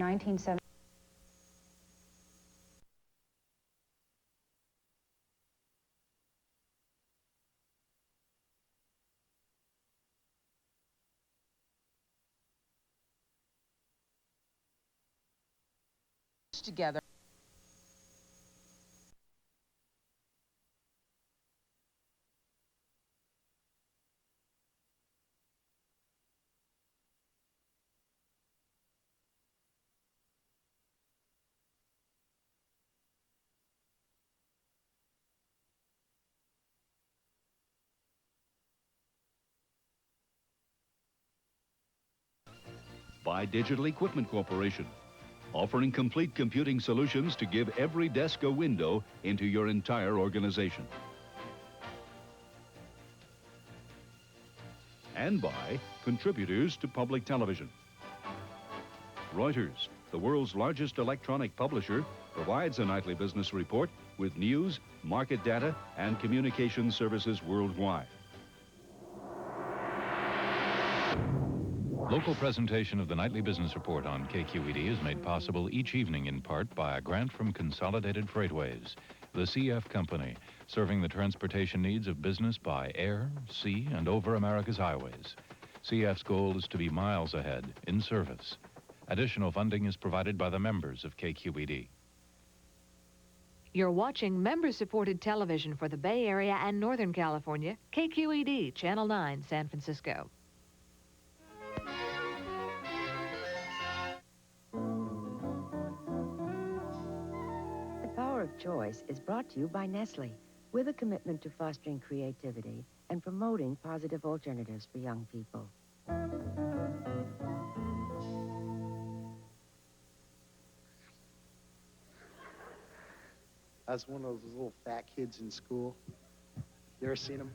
1970. Together. By Digital Equipment Corporation, offering complete computing solutions to give every desk a window into your entire organization. And by contributors to public television. Reuters, the world's largest electronic publisher, provides a nightly business report with news, market data, and communication services worldwide. Local presentation of the Nightly Business Report on KQED is made possible each evening in part by a grant from Consolidated Freightways, the CF company, serving the transportation needs of business by air, sea, and over America's highways. CF's goal is to be miles ahead in service. Additional funding is provided by the members of KQED. You're watching member-supported television for the Bay Area and Northern California, KQED, Channel 9, San Francisco. The Power of Choice is brought to you by Nestle, with a commitment to fostering creativity and promoting positive alternatives for young people. I was one of those little fat kids in school. You ever seen them?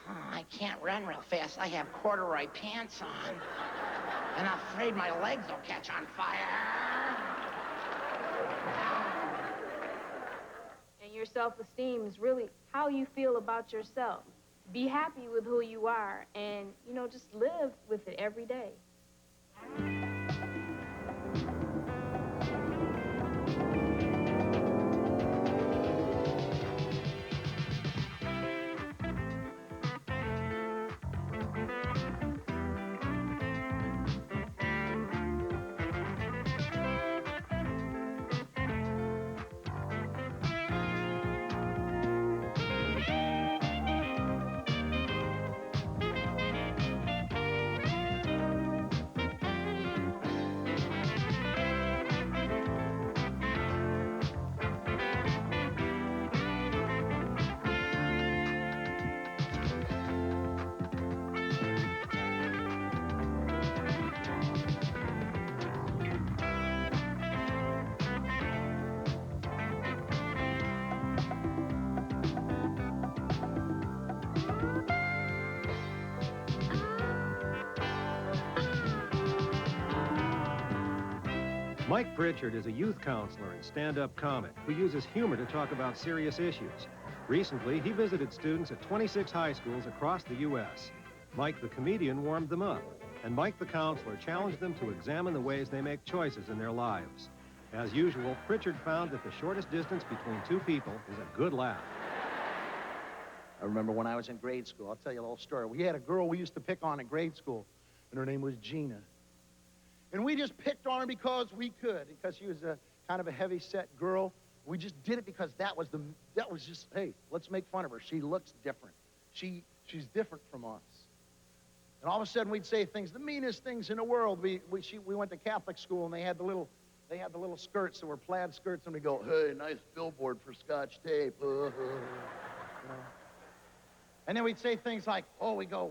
I can't run real fast. I have corduroy pants on. And I'm afraid my legs will catch on fire. And your self-esteem is really how you feel about yourself. Be happy with who you are and, just live with it every day. Mike Pritchard is a youth counselor and stand-up comic who uses humor to talk about serious issues. Recently, he visited students at 26 high schools across the U.S. Mike the comedian warmed them up, and Mike the counselor challenged them to examine the ways they make choices in their lives. As usual, Pritchard found that the shortest distance between two people is a good laugh. I remember when I was in grade school, I'll tell you a little story. We had a girl we used to pick on in grade school, and her name was Gina. And we just picked on her because we could, because she was a kind of a heavy-set girl. We just did it because that was just, hey, let's make fun of her. She looks different. She's different from us. And all of a sudden we'd say things, the meanest things in the world. We went to Catholic school, and they had the little skirts that were plaid skirts, and we go, hey, nice billboard for Scotch tape. You know? And then we'd say things like, oh, we go,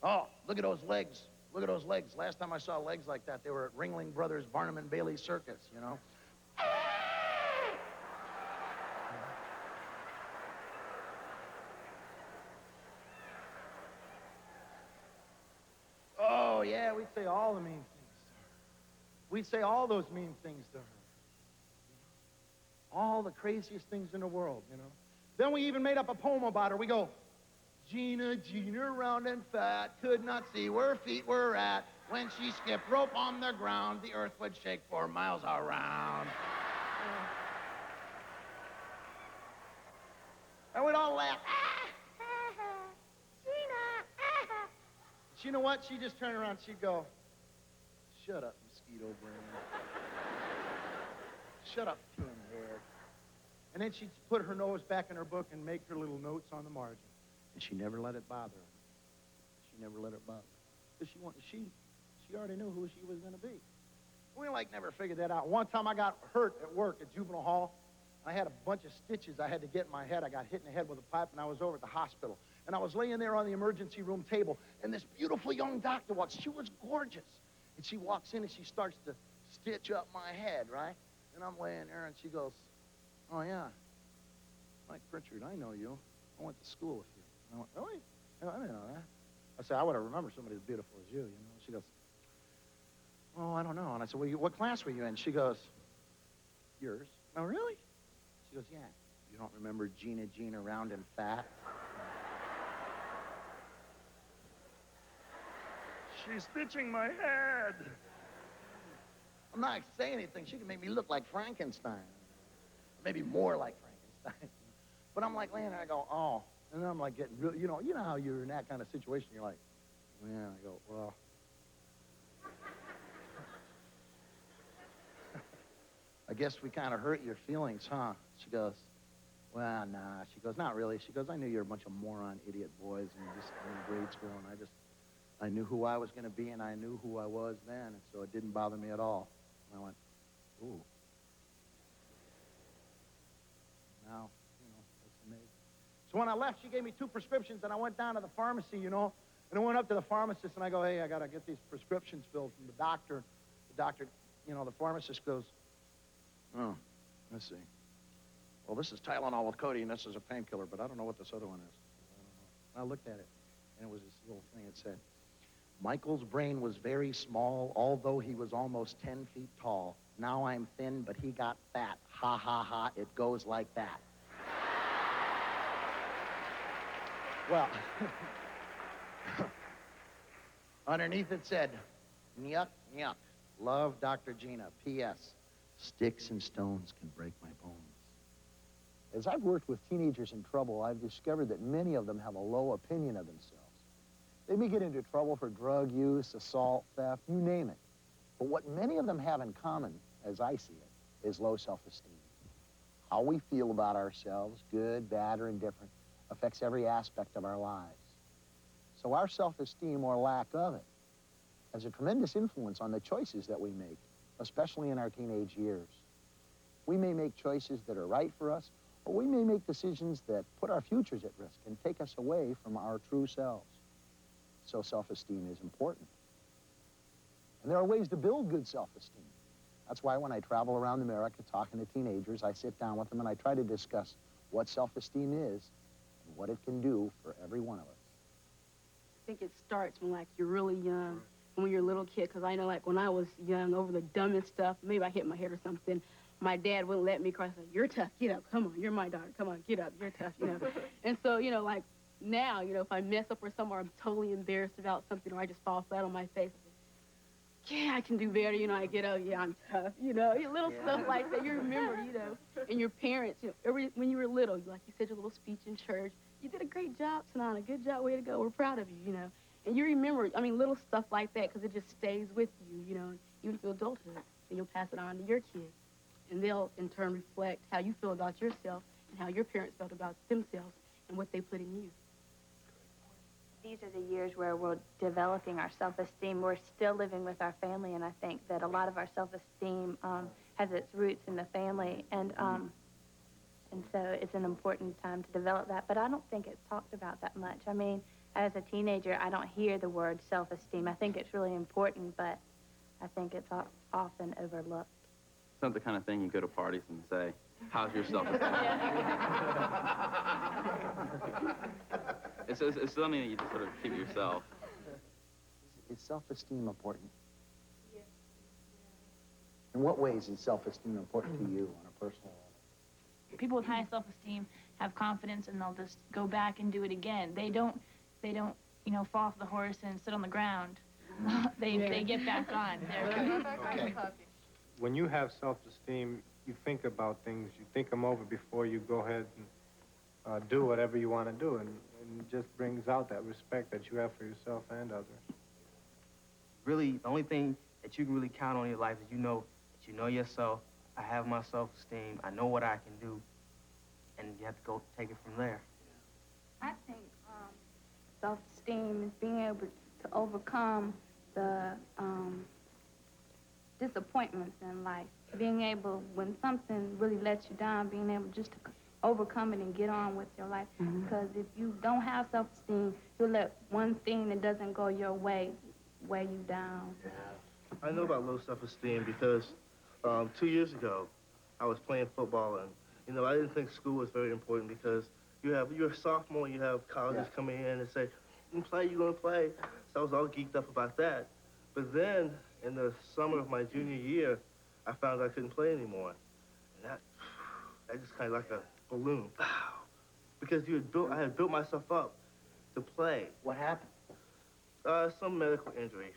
oh, look at those legs. Look at those legs. Last time I saw legs like that, they were at Ringling Brothers Barnum and Bailey Circus, you know? Oh, yeah, we'd say all the mean things to her. We'd say all those mean things to her. All the craziest things in the world, you know. Then we even made up a poem about her. We go, Gina, Gina, round and fat, could not see where her feet were at. When she skipped rope on the ground, the earth would shake 4 miles around. And we'd all laugh. Gina! You know what? She'd just turn around, she'd go, shut up, mosquito brain. Shut up, pinhead. And then she'd put her nose back in her book and make her little notes on the margin. And she never let it bother her. She never let it bother her. Because she already knew who she was going to be. We, like, never figured that out. One time I got hurt at work at juvenile hall. I had a bunch of stitches I had to get in my head. I got hit in the head with a pipe, and I was over at the hospital. And I was laying there on the emergency room table, and this beautiful young doctor walks. She was gorgeous. And she walks in, and she starts to stitch up my head, right? And I'm laying there, and she goes, oh, yeah, Mike Pritchard, I know you. I went to school with you. And I went, really? I didn't know that. I said, I would have remembered somebody as beautiful as you, you know. She goes, oh, I don't know. And I said, well, what class were you in? She goes, yours. Oh, really? She goes, yeah. You don't remember Gina, Gina, round and fat? She's stitching my head. I'm not saying anything. She can make me look like Frankenstein. Maybe more like Frankenstein. But I'm like laying there, I go, oh. And then I'm like getting real, you know how you're in that kind of situation, you're like, yeah, I go, well. I guess we kind of hurt your feelings, huh? She goes, well, nah. She goes, not really. She goes, I knew you were a bunch of moron, idiot boys, and you just were in grade school, and I knew who I was going to be, and I knew who I was then, and so it didn't bother me at all. And I went, ooh. Now, it's amazing. So when I left, she gave me 2 prescriptions, and I went down to the pharmacy, and I went up to the pharmacist, and I go, hey, I got to get these prescriptions filled from the doctor. The doctor, the pharmacist goes, oh, let's see. Well, this is Tylenol with codeine. This is a painkiller, but I don't know what this other one is. I don't know. And I looked at it, and it was this little thing. It said, Michael's brain was very small, although he was almost 10 feet tall. Now I'm thin, but he got fat. Ha, ha, ha, it goes like that. Well, underneath it said, nyuk, nyuk, love Dr. Gina, P.S. Sticks and stones can break my bones. As I've worked with teenagers in trouble, I've discovered that many of them have a low opinion of themselves. They may get into trouble for drug use, assault, theft, you name it. But what many of them have in common, as I see it, is low self-esteem. How we feel about ourselves, good, bad, or indifferent, affects every aspect of our lives. So our self-esteem, or lack of it, has a tremendous influence on the choices that we make, especially in our teenage years. We may make choices that are right for us, or we may make decisions that put our futures at risk and take us away from our true selves. So self-esteem is important. And there are ways to build good self-esteem. That's why when I travel around America talking to teenagers, I sit down with them and I try to discuss what self-esteem is and what it can do for every one of us. I think it starts when, like, you're really young, when you're a little kid, because I know, like, when I was young, over the dumbest stuff, maybe I hit my head or something, my dad wouldn't let me cry. He's like, you're tough, get up, come on, you're my daughter, come on, get up, you're tough, And so, like, now, if I mess up or somewhere, I'm totally embarrassed about something, or I just fall flat on my face, yeah, I can do better, I get up, yeah, I'm tough, your little stuff like that, you remember, and your parents, when you were little, like you said your little speech in church, you did a great job tonight, a good job, way to go, we're proud of you, and you remember, little stuff like that, because it just stays with you, even through adulthood, and you'll pass it on to your kids, and they'll, in turn, reflect how you feel about yourself and how your parents felt about themselves and what they put in you. These are the years where we're developing our self-esteem. We're still living with our family, and I think that a lot of our self-esteem has its roots in the family, and so it's an important time to develop that. But I don't think it's talked about that much. I mean, as a teenager, I don't hear the word self-esteem. I think it's really important, but I think it's often overlooked. It's not the kind of thing you go to parties and say, how's your self-esteem? It's something that you just sort of keep yourself. Is self-esteem important? Yes. In what ways is self-esteem important to you on a personal level? people with high self-esteem have confidence and they'll just go back and do it again. They don't, you know, fall off the horse and sit on the ground. They get back on. Okay. When you have self-esteem, you think about things, you think them over before you go ahead and do whatever you want to do, and it just brings out that respect that you have for yourself and others. Really, the only thing that you can really count on in your life is you know yourself. I have my self-esteem. I know what I can do, and you have to go take it from there. I think self-esteem is being able to overcome the disappointments in life. Being able, when something really lets you down, being able just to overcome it and get on with your life. Because if you don't have self-esteem, you'll let one thing that doesn't go your way weigh you down. I know about low self-esteem because 2 years ago, I was playing football, and you know, I didn't think school was very important because you're a sophomore, you have colleges coming in and say, "You play, you're gonna play." So I was all geeked up about that. But then, in the summer of my junior year, I found I couldn't play anymore, and that just kind of like a balloon, because I had built myself up to play. What happened? Some medical injury.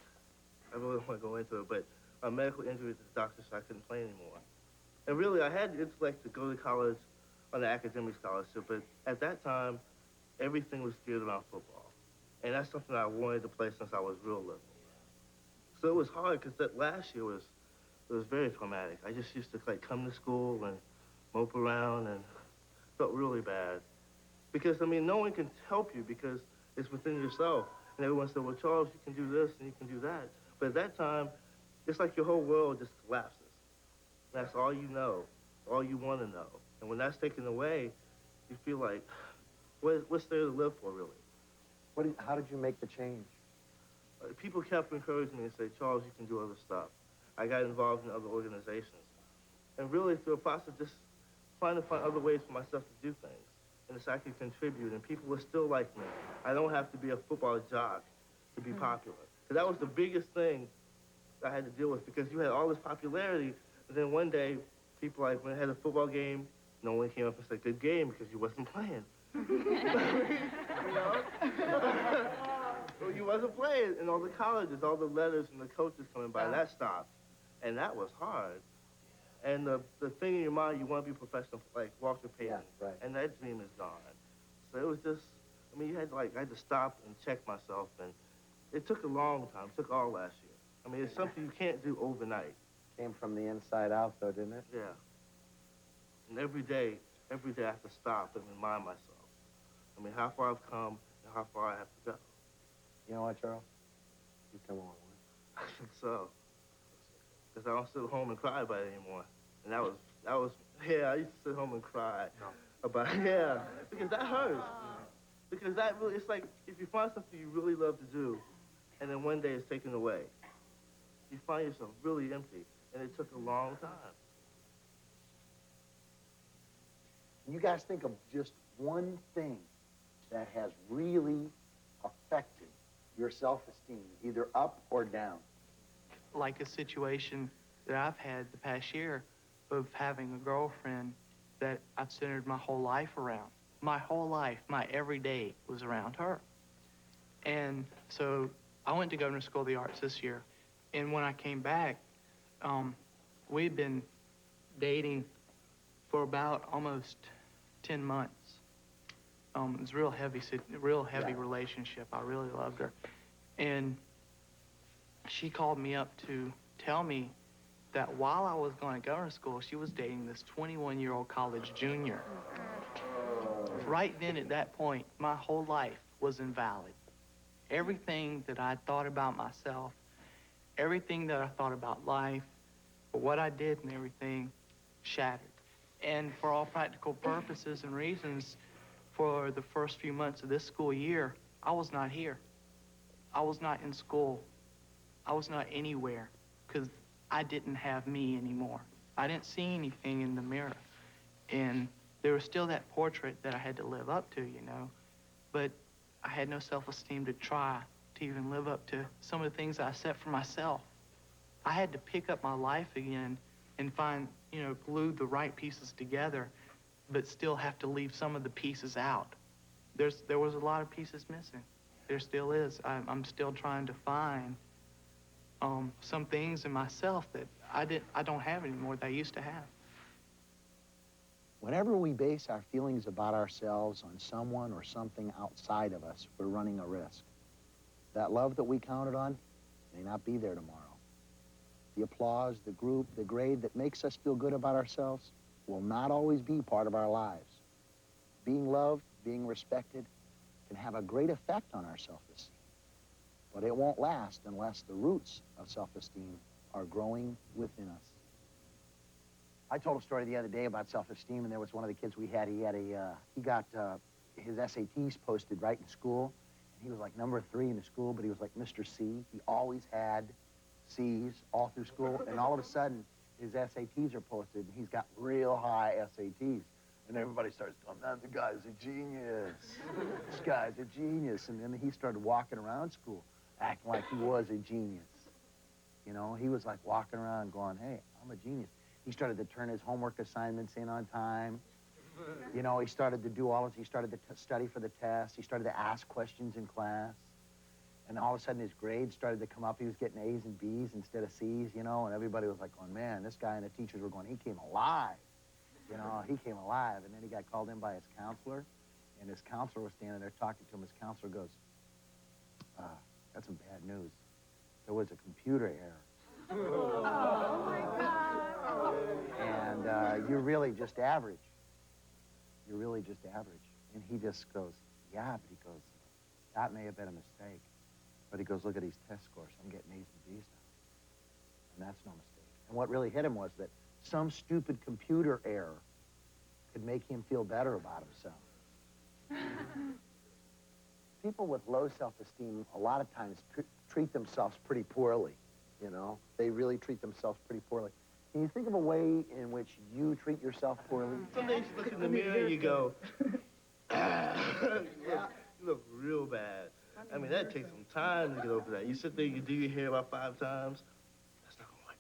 I really don't want to go into it, but a medical injury to the doctor, so I couldn't play anymore. And really, I had the intellect to go to college on an academic scholarship, but at that time, everything was geared around football. And that's something I wanted to play since I was real little. So it was hard, because that last year was very traumatic. I just used to come to school and mope around and felt really bad. Because, I mean, no one can help you because it's within yourself. And everyone said, "Well, Charles, you can do this and you can do that." But at that time, it's like your whole world just collapses. That's all you know, all you want to know. And when that's taken away, you feel like, what's there to live for, really? How did you make the change? People kept encouraging me and say, "Charles, you can do other stuff." I got involved in other organizations. And really, through a process, just trying to find other ways for myself to do things. And so I could contribute, and people were still like me. I don't have to be a football jock to be popular. So that was the biggest thing I had to deal with, because you had all this popularity, and then one day, people when I had a football game, no one came up and said, "Good game," because you wasn't playing. You know? So you wasn't playing, and all the colleges, all the letters and the coaches coming by, that stopped. And that was hard. And the thing in your mind, you want to be professional, like Walter Payton. Yeah, right. And that dream is gone. So it was just, I mean, I had to stop and check myself, and it took a long time. It took all last year. I mean, it's something you can't do overnight. Came from the inside out, though, didn't it? Yeah. And every day I have to stop and remind myself. I mean, how far I've come and how far I have to go. You know what, Charles? You come on. I think so. Because I don't sit home and cry about it anymore. And that was, yeah, I used to sit home and cry about it, yeah. Because that hurts. Because that really, it's like, if you find something you really love to do, and then one day it's taken away, you find yourself really empty, and it took a long time. You guys think of just one thing that has really affected your self-esteem, either up or down. Like a situation that I've had the past year of having a girlfriend that I've centered my whole life around. My whole life, my everyday was around her. And so I went to Governor's School of the Arts this year. And when I came back, we'd been dating for about almost 10 months. It was a real heavy relationship. I really loved her. And she called me up to tell me that while I was going to Governor's School, she was dating this 21-year-old college junior. Right then, at that point, my whole life was invalid. Everything that I thought about myself, everything that I thought about life, what I did and everything, shattered. And for all practical purposes and reasons, for the first few months of this school year, I was not here. I was not in school. I was not anywhere, because I didn't have me anymore. I didn't see anything in the mirror. And there was still that portrait that I had to live up to, you know. But I had no self-esteem to try to even live up to some of the things I set for myself. I had to pick up my life again and find, glue the right pieces together but still have to leave some of the pieces out. There was a lot of pieces missing. There still is. I'm still trying to find some things in myself that I don't have anymore that I used to have. Whenever we base our feelings about ourselves on someone or something outside of us, we're running a risk. That love that we counted on may not be there tomorrow. The applause, the group, the grade that makes us feel good about ourselves will not always be part of our lives. Being loved, being respected, can have a great effect on our self-esteem. But it won't last unless the roots of self-esteem are growing within us. I told a story the other day about self-esteem, and there was one of the kids we had. He got his SATs posted right in school, and he was like number 3 in the school, but he was like Mr. C. He always had C's all through school, and all of a sudden, his SATs are posted, and he's got real high SATs. And everybody starts going, man, the guy's a genius. This guy's a genius. And then he started walking around school, acting like he was a genius. You know, he was like walking around going, hey, I'm a genius. He started to turn his homework assignments in on time. You know, he started to do he started to study for the test. He started to ask questions in class. And all of a sudden his grades started to come up. He was getting A's and B's instead of C's, you know, and everybody was like going, man, this guy, and the teachers were going, he came alive. You know, he came alive. And then he got called in by his counselor, and his counselor was standing there talking to him. His counselor goes, that's some bad news. There was a computer error. Oh, my God. And you're really just average. You're really just average. And he just goes, yeah, but he goes, that may have been a mistake. But he goes, look at these test scores. I'm getting A's and B's now. And that's no mistake. And what really hit him was that some stupid computer error could make him feel better about himself. People with low self-esteem a lot of times treat themselves pretty poorly, you know? They really treat themselves pretty poorly. Can you think of a way in which you treat yourself poorly? Some days you look in the mirror and you go, you look real bad. I mean, that takes some time to get over that. You sit there, you do your hair about 5 times. That's not gonna work.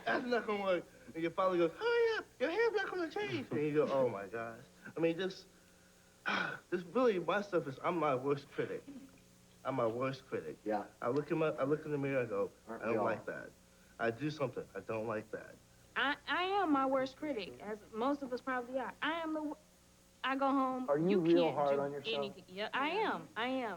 That's not gonna work. And your father goes, hurry up, your hair's not gonna change. And you go, oh my gosh. I mean, this really, my stuff is, I'm my worst critic. I'm my worst critic. Yeah. I look in the mirror and go, I don't like that. I do something, I don't like that. I am my worst critic, as most of us probably are. I go home. Are you can't real hard do on yourself? anything. Yeah, I am. I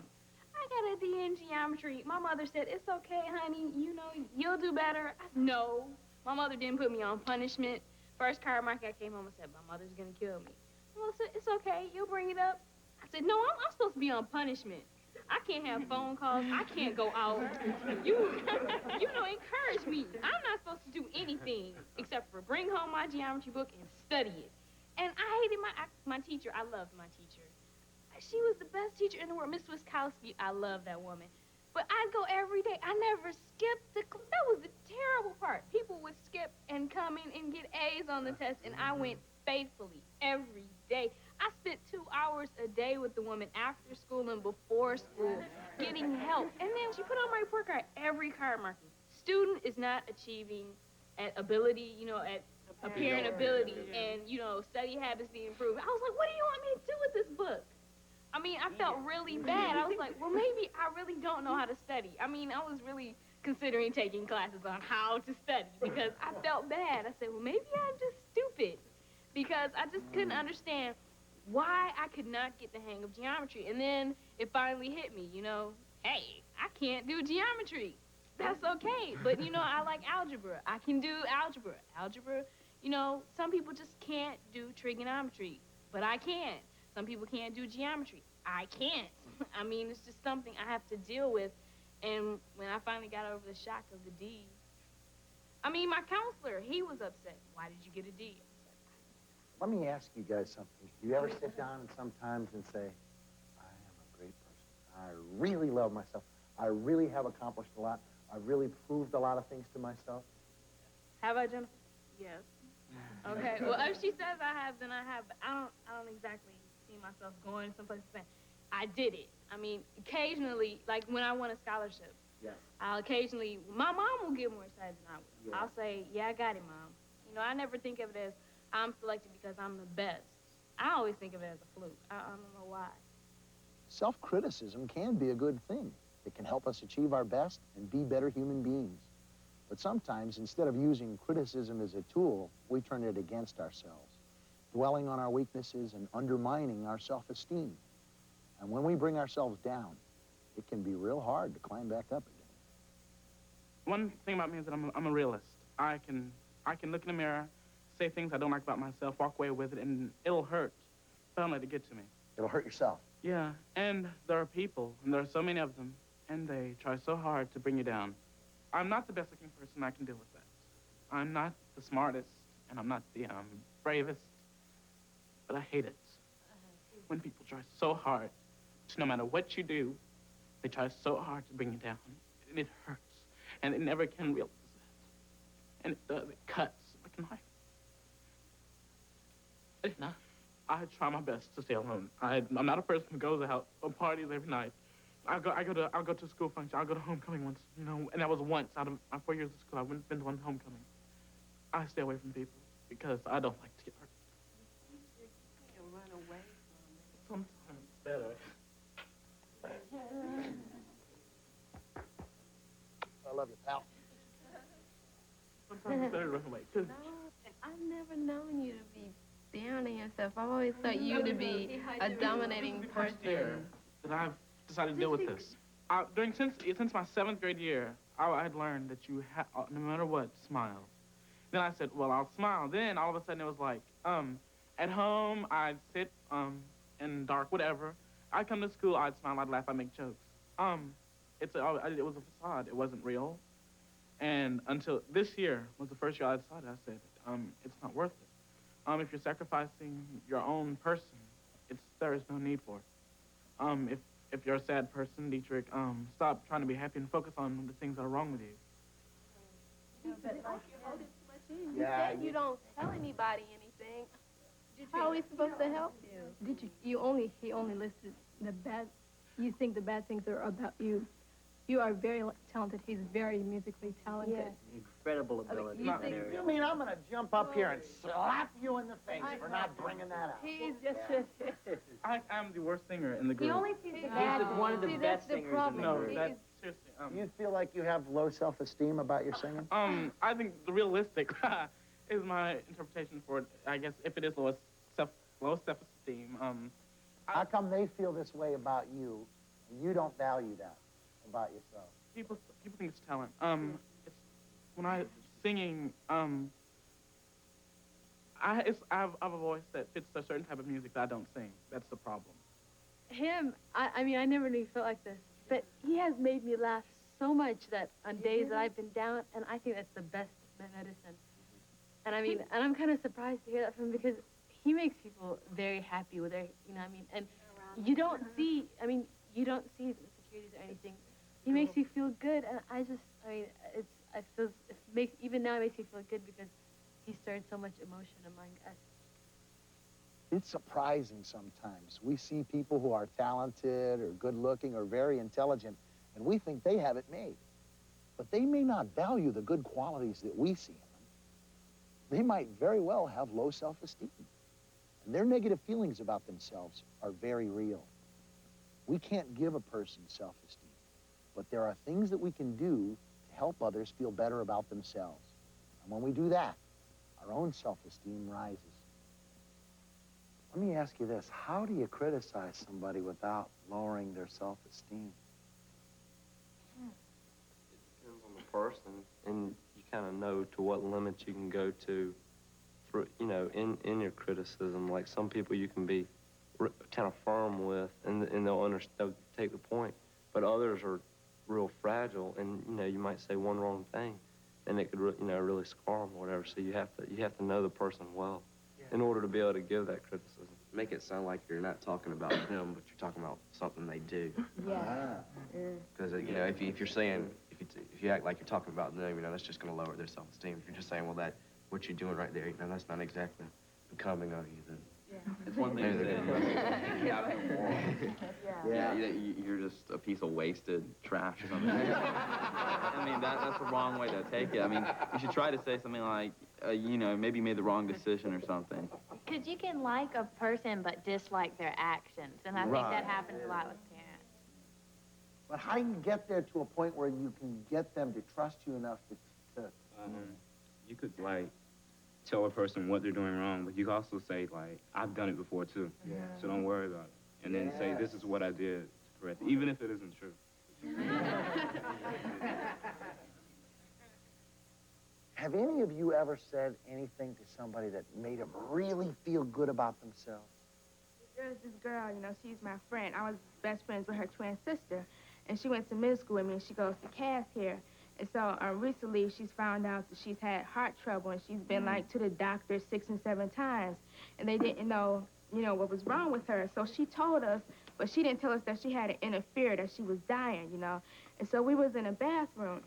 got a D in geometry. My mother said, it's okay, honey. You know, you'll do better. I said, no. My mother didn't put me on punishment. First card market, I came home and said, my mother's going to kill me. My mother said, it's okay. You'll bring it up. I said, no, I'm supposed to be on punishment. I can't have phone calls. I can't go out. You encourage me. I'm not supposed to do anything except for bring home my geometry book and study it. And I hated my teacher. I loved my teacher. She was the best teacher in the world. Miss Wiskowski, I love that woman. But I'd go every day. I never skipped that was the terrible part. People would skip and come in and get A's on the test, and I went faithfully every day. I spent 2 hours a day with the woman after school and before school getting help. And then she put on my report card, every card marking. Student is not achieving at ability, at apparent ability, and, study habits being improved. I was like, what do you want me to do with this book? I mean, I felt really bad. I was like, well, maybe I really don't know how to study. I mean, I was really considering taking classes on how to study because I felt bad. I said, well, maybe I'm just stupid because I just couldn't understand why I could not get the hang of geometry. And then it finally hit me, hey, I can't do geometry. That's okay. But, I like algebra. I can do algebra. Algebra, some people just can't do trigonometry, but I can. Some people can't do geometry. I can't. I mean, it's just something I have to deal with. And when I finally got over the shock of the D, my counselor, he was upset. Why did you get a D? Let me ask you guys something. Do you ever sit down and sometimes and say, I am a great person. I really love myself. I really have accomplished a lot. I've really proved a lot of things to myself. Have I, Jennifer? Yes. Okay. Well, if she says I have, then I have. But I don't exactly see myself going someplace and saying, I did it. I mean, occasionally, like when I won a scholarship, yes. I'll occasionally, my mom will get more excited than I will. Yeah. I'll say, yeah, I got it, Mom. You know, I never think of it as I'm selected because I'm the best. I always think of it as a fluke. I don't know why. Self-criticism can be a good thing. It can help us achieve our best and be better human beings. But sometimes, instead of using criticism as a tool, we turn it against ourselves, dwelling on our weaknesses and undermining our self-esteem. And when we bring ourselves down, it can be real hard to climb back up again. One thing about me is that I'm a realist. I can look in the mirror, say things I don't like about myself, walk away with it, and it'll hurt, but don't let it get to me. It'll hurt yourself. Yeah, and there are people, and there are so many of them, and they try so hard to bring you down. I'm not the best-looking person. I can deal with that. I'm not the smartest, and I'm not the bravest, but I hate it when people try so hard to, no matter what you do, they try so hard to bring you down, and it hurts, and it never can realize that. And it does. It cuts like a knife. It's not. I try my best to stay alone. I'm not a person who goes out on parties every night. I'll go to school function. I'll go to homecoming once, you know, and that was once out of my 4 years of school. I went to one homecoming. I stay away from people because I don't like to get hurt. You can run away from it. Sometimes it's better. I love you, pal. Sometimes it's better to run away, too. No, I've never known you to be down on yourself. I've always thought you to be a dominating person. That I've decided to deal with this. Since my 7th grade year, I had learned that you no matter what, smile. Then I said, well, I'll smile. Then all of a sudden it was like, at home I'd sit in dark, whatever. I'd come to school, I'd smile, I'd laugh, I'd make jokes. It was a facade. It wasn't real. And until this year was the first year I decided, I said, it's not worth it. If you're sacrificing your own person, there is no need for it. If you're a sad person, Dietrich, stop trying to be happy and focus on the things that are wrong with you. You said you don't tell anybody anything. How are we supposed to help you? Did he only listed the bad, you think the bad things are about you. You are very talented. He's very musically talented. Yeah. Incredible ability. You mean I'm going to jump up here and slap you in the face for not bringing that out? He's just... I'm the worst singer in the group. He only sees the bad. He's one of the best singers in the No, group. that's seriously. You feel like you have low self-esteem about your singing? I think the realistic is my interpretation for it. I guess if it is low self-esteem. How come they feel this way about you, and you don't value that about yourself? People think it's talent. It's when I singing. I have a voice that fits a certain type of music that I don't sing. That's the problem. I mean, I never knew he felt like this, but he has made me laugh so much that on days that I've been down, and I think that's the best medicine. And I mean, and I'm kind of surprised to hear that from him because he makes people very happy with their, you know what I mean? And you don't see his insecurities or anything. He makes you feel good, and even now it makes me feel good because he stirred so much emotion among us. It's surprising sometimes. We see people who are talented or good-looking or very intelligent, and we think they have it made. But they may not value the good qualities that we see in them. They might very well have low self-esteem, and their negative feelings about themselves are very real. We can't give a person self-esteem, but there are things that we can do to help others feel better about themselves. And when we do that, our own self-esteem rises. Let me ask you this. How do you criticize somebody without lowering their self-esteem? It depends on the person, and you kind of know to what limits you can go to, for, you know, in your criticism. Like some people you can be kind of firm with, and they'll take the point, but others are real fragile, and you know you might say one wrong thing, and it could really scar them or whatever. So you have to know the person well in order to be able to give that criticism. Make it sound like you're not talking about them, but you're talking about something they do. Yeah. Because you know, if you're saying, if you act like you're talking about them, you know, that's just going to lower their self-esteem. If you're just saying, well, that what you're doing right there, you know, that's not exactly becoming of you, then. It's one thing to say, you have no morals. Yeah. You're just a piece of wasted trash or something. I mean, that's the wrong way to take it. I mean, you should try to say something like, you know, maybe made the wrong decision or something. Because you can like a person but dislike their actions, and I think Right. that happens a lot with parents. But how do you get there to a point where you can get them to trust you enough to You could, like, tell a person what they're doing wrong, but you can also say, like, I've done it before, too. Yeah. So don't worry about it. And then say, this is what I did to correct it, even if it isn't true. Have any of you ever said anything to somebody that made them really feel good about themselves? There's this girl, you know, she's my friend. I was best friends with her twin sister, and she went to middle school with me, and she goes to Cass here. And so recently she's found out that she's had heart trouble, and she's been, like, to the doctor 6 and 7 times, and they didn't know, you know, what was wrong with her. So she told us, but she didn't tell us that she had to interfere, that she was dying, you know. And so we was in a bathroom,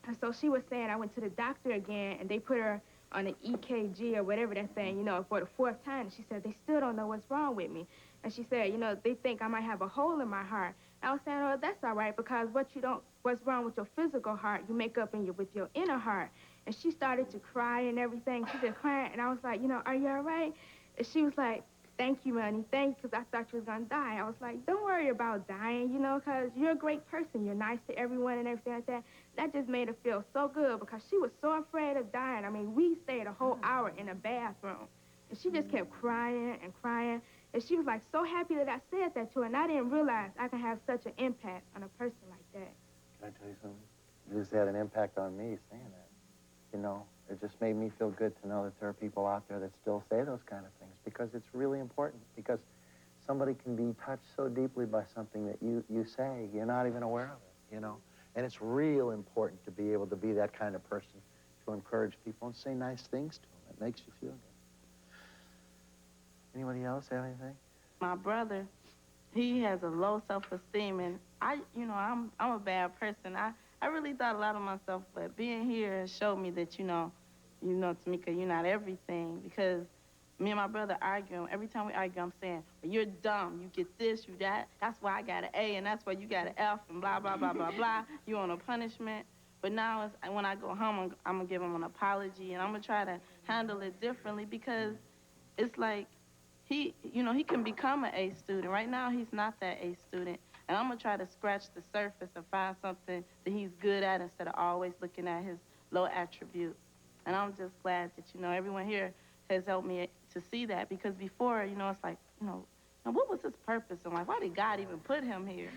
and so she was saying, I went to the doctor again, and they put her on an EKG or whatever that thing, you know, for the 4th time. And she said, they still don't know what's wrong with me. And she said, you know, they think I might have a hole in my heart. I was saying, oh, that's all right, because what's wrong with your physical heart, you make up with your inner heart. And she started to cry and everything. She just crying, and I was like, you know, are you all right? And she was like, thank you, honey, thank you, because I thought you was going to die. I was like, don't worry about dying, you know, because you're a great person. You're nice to everyone and everything like that. That just made her feel so good, because she was so afraid of dying. I mean, we stayed a whole hour in a bathroom, and she just kept crying and crying. And she was, like, so happy that I said that to her, and I didn't realize I can have such an impact on a person like that. Can I tell you something? You just had an impact on me saying that. You know, it just made me feel good to know that there are people out there that still say those kind of things, because it's really important, because somebody can be touched so deeply by something that you say, you're not even aware of it, you know? And it's real important to be able to be that kind of person, to encourage people and say nice things to them. It makes you feel good. Anybody else have anything? My brother, he has a low self-esteem, and I'm a bad person. I really thought a lot of myself, but being here has showed me that, you know, Tamika, you're not everything, because me and my brother argue. Every time we argue, I'm saying, well, you're dumb. You get this, you that. That's why I got an A, and that's why you got an F, and blah, blah, blah, blah, blah. You on a punishment. But now, when I go home, I'm going to give him an apology, and I'm going to try to handle it differently, because it's like, he can become an A student. Right now, he's not that A student. And I'm going to try to scratch the surface and find something that he's good at instead of always looking at his low attributes. And I'm just glad that, you know, everyone here has helped me to see that, because before, you know, it's like, you know, what was his purpose? I'm like, why did God even put him here?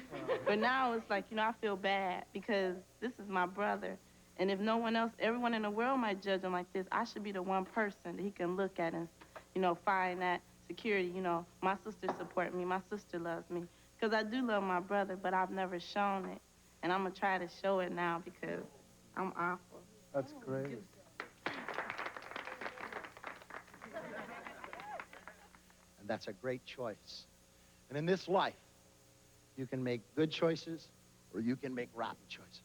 But now it's like, you know, I feel bad because this is my brother. And if no one else, everyone in the world might judge him like this, I should be the one person that he can look at and, you know, find that security. You know, my sister supports me. My sister loves me. Because I do love my brother, but I've never shown it. And I'm going to try to show it now because I'm awful. That's great. And that's a great choice. And in this life, you can make good choices or you can make rotten choices.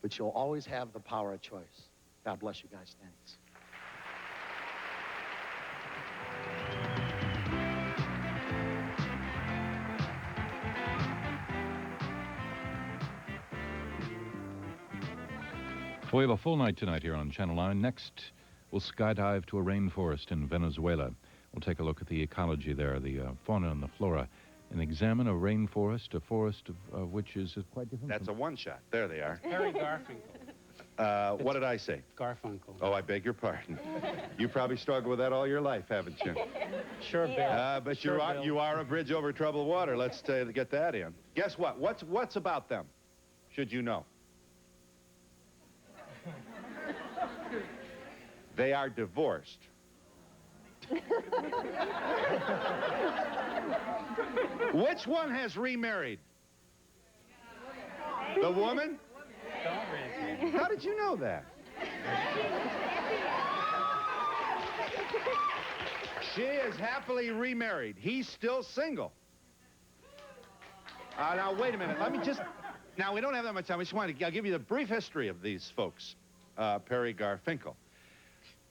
But you'll always have the power of choice. God bless you guys. Thanks. So we have a full night tonight here on Channel 9. Next, we'll skydive to a rainforest in Venezuela. We'll take a look at the ecology there, the fauna and the flora, and examine a rainforest, a forest of which is quite different. That's a one-shot. There they are. Harry Garfinkel. What did I say? Garfunkel. Oh, I beg your pardon. You probably struggled with that all your life, haven't you? Sure, Bill. But sure, you are a bridge over troubled water. Let's get that in. Guess what? What's about them? Should you know? They are divorced. Which one has remarried? The woman? How did you know that? She is happily remarried. He's still single. Now, wait a minute. Let me just... Now, we don't have that much time. I'll give you the brief history of these folks. Perry Garfinkel.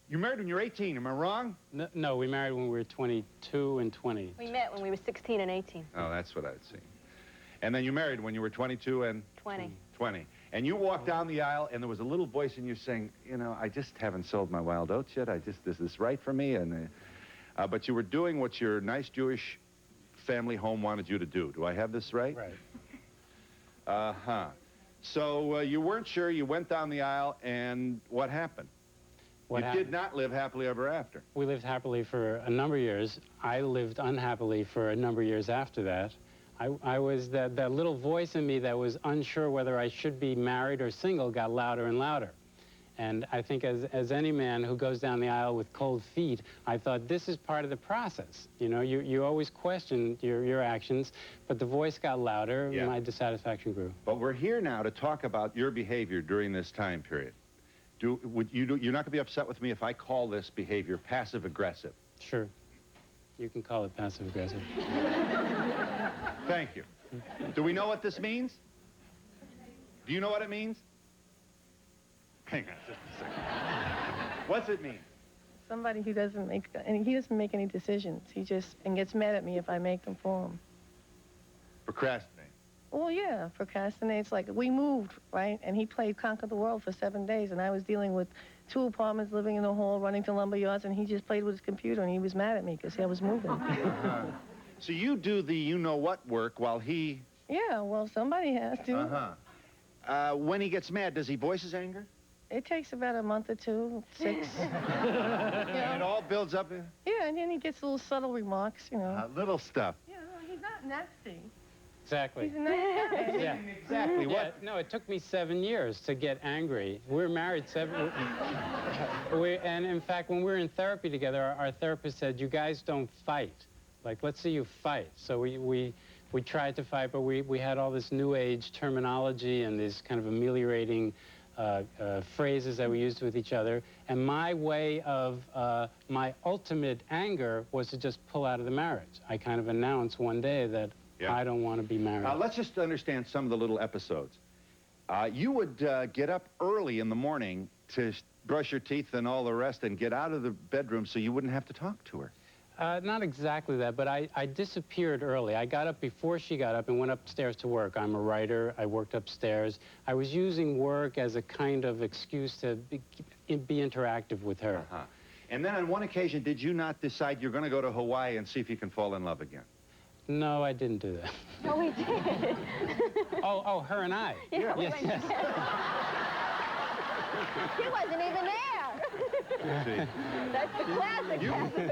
You married when you were 18, am I wrong? No, we married when we were 22 and 20. We met when we were 16 and 18. Oh, that's what I'd see. And then you married when you were 22 and... 20. 20. And you walked down the aisle, and there was a little voice in you saying, you know, I just haven't sold my wild oats yet. Is this right for me? And but you were doing what your nice Jewish family home wanted you to do. Do I have this right? Right. Uh-huh. So you weren't sure. You went down the aisle, and what happened? You did not live happily ever after. We lived happily for a number of years. I lived unhappily for a number of years after that. I was, that little voice in me that was unsure whether I should be married or single got louder and louder. And I think as any man who goes down the aisle with cold feet, I thought this is part of the process. You know, you always question your actions, but the voice got louder, and my dissatisfaction grew. But we're here now to talk about your behavior during this time period. You're not going to be upset with me if I call this behavior passive-aggressive? Sure. You can call it passive-aggressive. Thank you. Do we know what this means? Do you know what it means? Hang on just a second. What's it mean? Somebody who doesn't make any decisions. He just gets mad at me if I make them for him. Procrastinate. Well, yeah, procrastinates. Like, we moved, right? And he played Conquer the World for 7 days, and I was dealing with 2 apartments, living in a hall, running to lumber yards, and he just played with his computer, and he was mad at me because I was moving. So you do the you-know-what work while he... Yeah, well, somebody has to. Uh-huh. When he gets mad, does he voice his anger? It takes about a month or 2, 6. And it all builds up? Yeah, and then he gets little subtle remarks, you know. Little stuff. Yeah, no, he's not nasty. Exactly. He's a nice guy. Yeah. Exactly. Yeah, no, it took me 7 years to get angry. We were married 7... and in fact, when we were in therapy together, our therapist said, you guys don't fight. Like, let's see you fight. So we tried to fight, but we had all this new age terminology and these kind of ameliorating phrases that we used with each other. And my way of, my ultimate anger was to just pull out of the marriage. I kind of announced one day that I don't want to be married. Let's just understand some of the little episodes. You would get up early in the morning to brush your teeth and all the rest and get out of the bedroom so you wouldn't have to talk to her. Not exactly that, but I disappeared early. I got up before she got up and went upstairs to work. I'm a writer. I worked upstairs. I was using work as a kind of excuse to be interactive with her. And then on one occasion, did you not decide you're going to go to Hawaii and see if you can fall in love again? No, I didn't do that. No, we did. Oh, her and I. Yeah, we yes, went yes. He wasn't even there. That's the classic.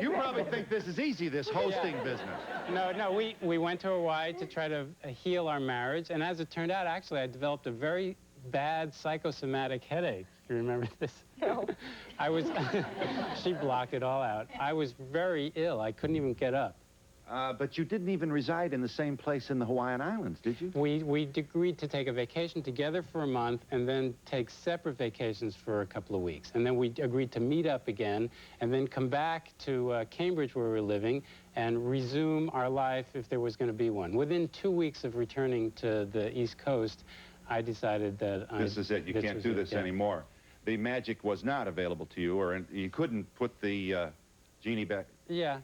You probably think this is easy, this hosting business. No, we went to Hawaii to try to heal our marriage, and as it turned out, actually, I developed a very bad psychosomatic headache. You remember this? No. She blocked it all out. I was very ill. I couldn't even get up. But you didn't even reside in the same place in the Hawaiian Islands, did you? We agreed to take a vacation together for a month and then take separate vacations for a couple of weeks. And then we agreed to meet up again and then come back to Cambridge where we were living and resume our life if there was going to be one. Within 2 weeks of returning to the East Coast, I decided that this is it. You can't do this anymore. The magic was not available to you, or you couldn't put the genie back. Yeah,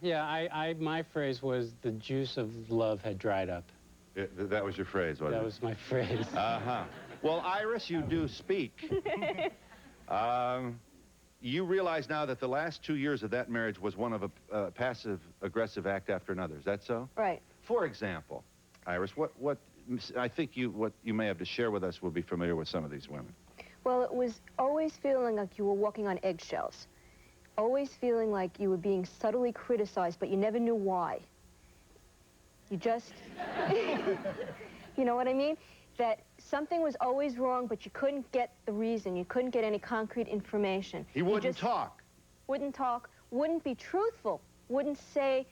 my phrase was the juice of love had dried up. That was your phrase, wasn't it? That was my phrase. Well, Iris, you do speak. You realize now that the last 2 years of that marriage was one of a passive-aggressive act after another. Is that so? Right. For example, Iris, I think what you may have to share with us will be familiar with some of these women. Well, it was always feeling like you were walking on eggshells. Always feeling like you were being subtly criticized, but you never knew why. You just, you know what I mean? That something was always wrong, but you couldn't get the reason. You couldn't get any concrete information. He wouldn't talk. Wouldn't talk, wouldn't be truthful, wouldn't say,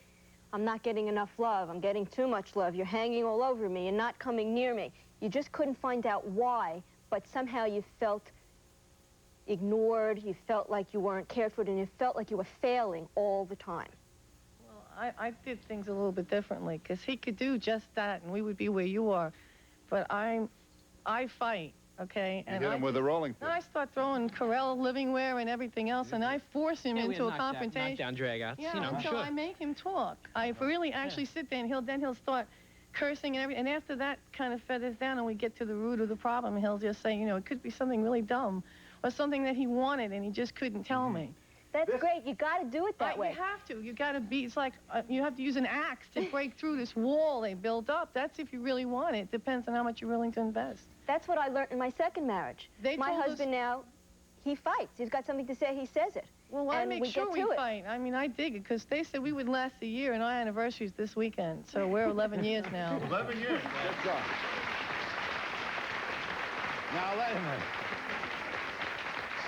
I'm not getting enough love, I'm getting too much love, you're hanging all over me, you're not coming near me. You just couldn't find out why, but somehow you felt ignored, you felt like you weren't cared for, and you felt like you were failing all the time. Well, I did things a little bit differently, because he could do just that, and we would be where you are. But I fight, okay? You hit him with a rolling pin. I start throwing Corel living wear and everything else, and I force him into a confrontation. Knockdown, drag-outs. Yeah, You know, until sure. I make him talk. I really actually sit there, and he'll start cursing and everything. And after that kind of feathers down and we get to the root of the problem, he'll just say, you know, it could be something really dumb or something that he wanted and he just couldn't tell me. That's great. You got to do it that way. You have to. You got to be, it's like you have to use an axe to break through this wall they built up. That's if you really want it. Depends on how much you're willing to invest. That's what I learned in my second marriage. My husband now, he fights. He's got something to say, he says it. Well, I make sure we fight. I mean, I dig it, because they said we would last a year, and our anniversary's this weekend, so we're 11 years now. 11 years. Let's go. Now, let him.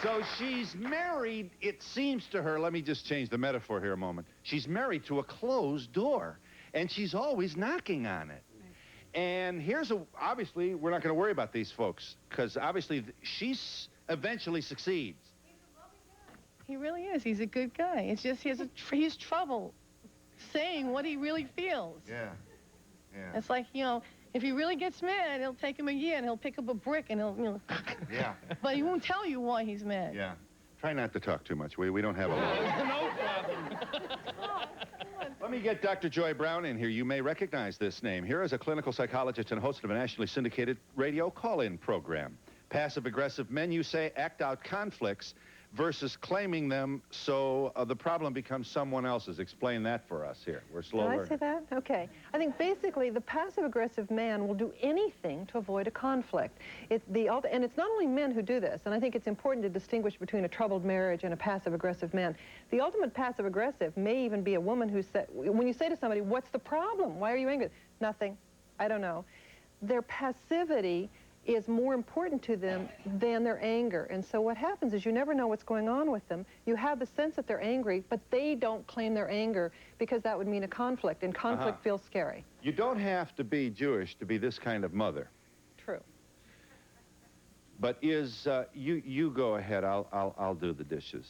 So she's married, it seems to her, let me just change the metaphor here a moment. She's married to a closed door, and she's always knocking on it. And obviously, we're not going to worry about these folks, because obviously she's eventually succeeds. He really is. He's a good guy. It's just he has trouble saying what he really feels. Yeah. Yeah. It's like, you know, if he really gets mad, it'll take him a year, and he'll pick up a brick, and he'll, you know. Yeah. But he won't tell you why he's mad. Yeah. Try not to talk too much. We don't have a lot. No problem. Let me get Dr. Joy Brown in here. You may recognize this name. Here is a clinical psychologist and host of a nationally syndicated radio call-in program. Passive-aggressive men, you say, act out conflicts versus claiming them, so the problem becomes someone else's. Explain that for us here. We're slow learners. Can I say that? Okay. I think basically the passive-aggressive man will do anything to avoid a conflict. And it's not only men who do this, and I think it's important to distinguish between a troubled marriage and a passive-aggressive man. The ultimate passive-aggressive may even be a woman who said, when you say to somebody, what's the problem? Why are you angry? Nothing. I don't know. Their passivity is more important to them than their anger. And so what happens is you never know what's going on with them. You have the sense that they're angry, but they don't claim their anger because that would mean a conflict, and conflict feels scary. You don't have to be Jewish to be this kind of mother. True. But you go ahead, I'll do the dishes.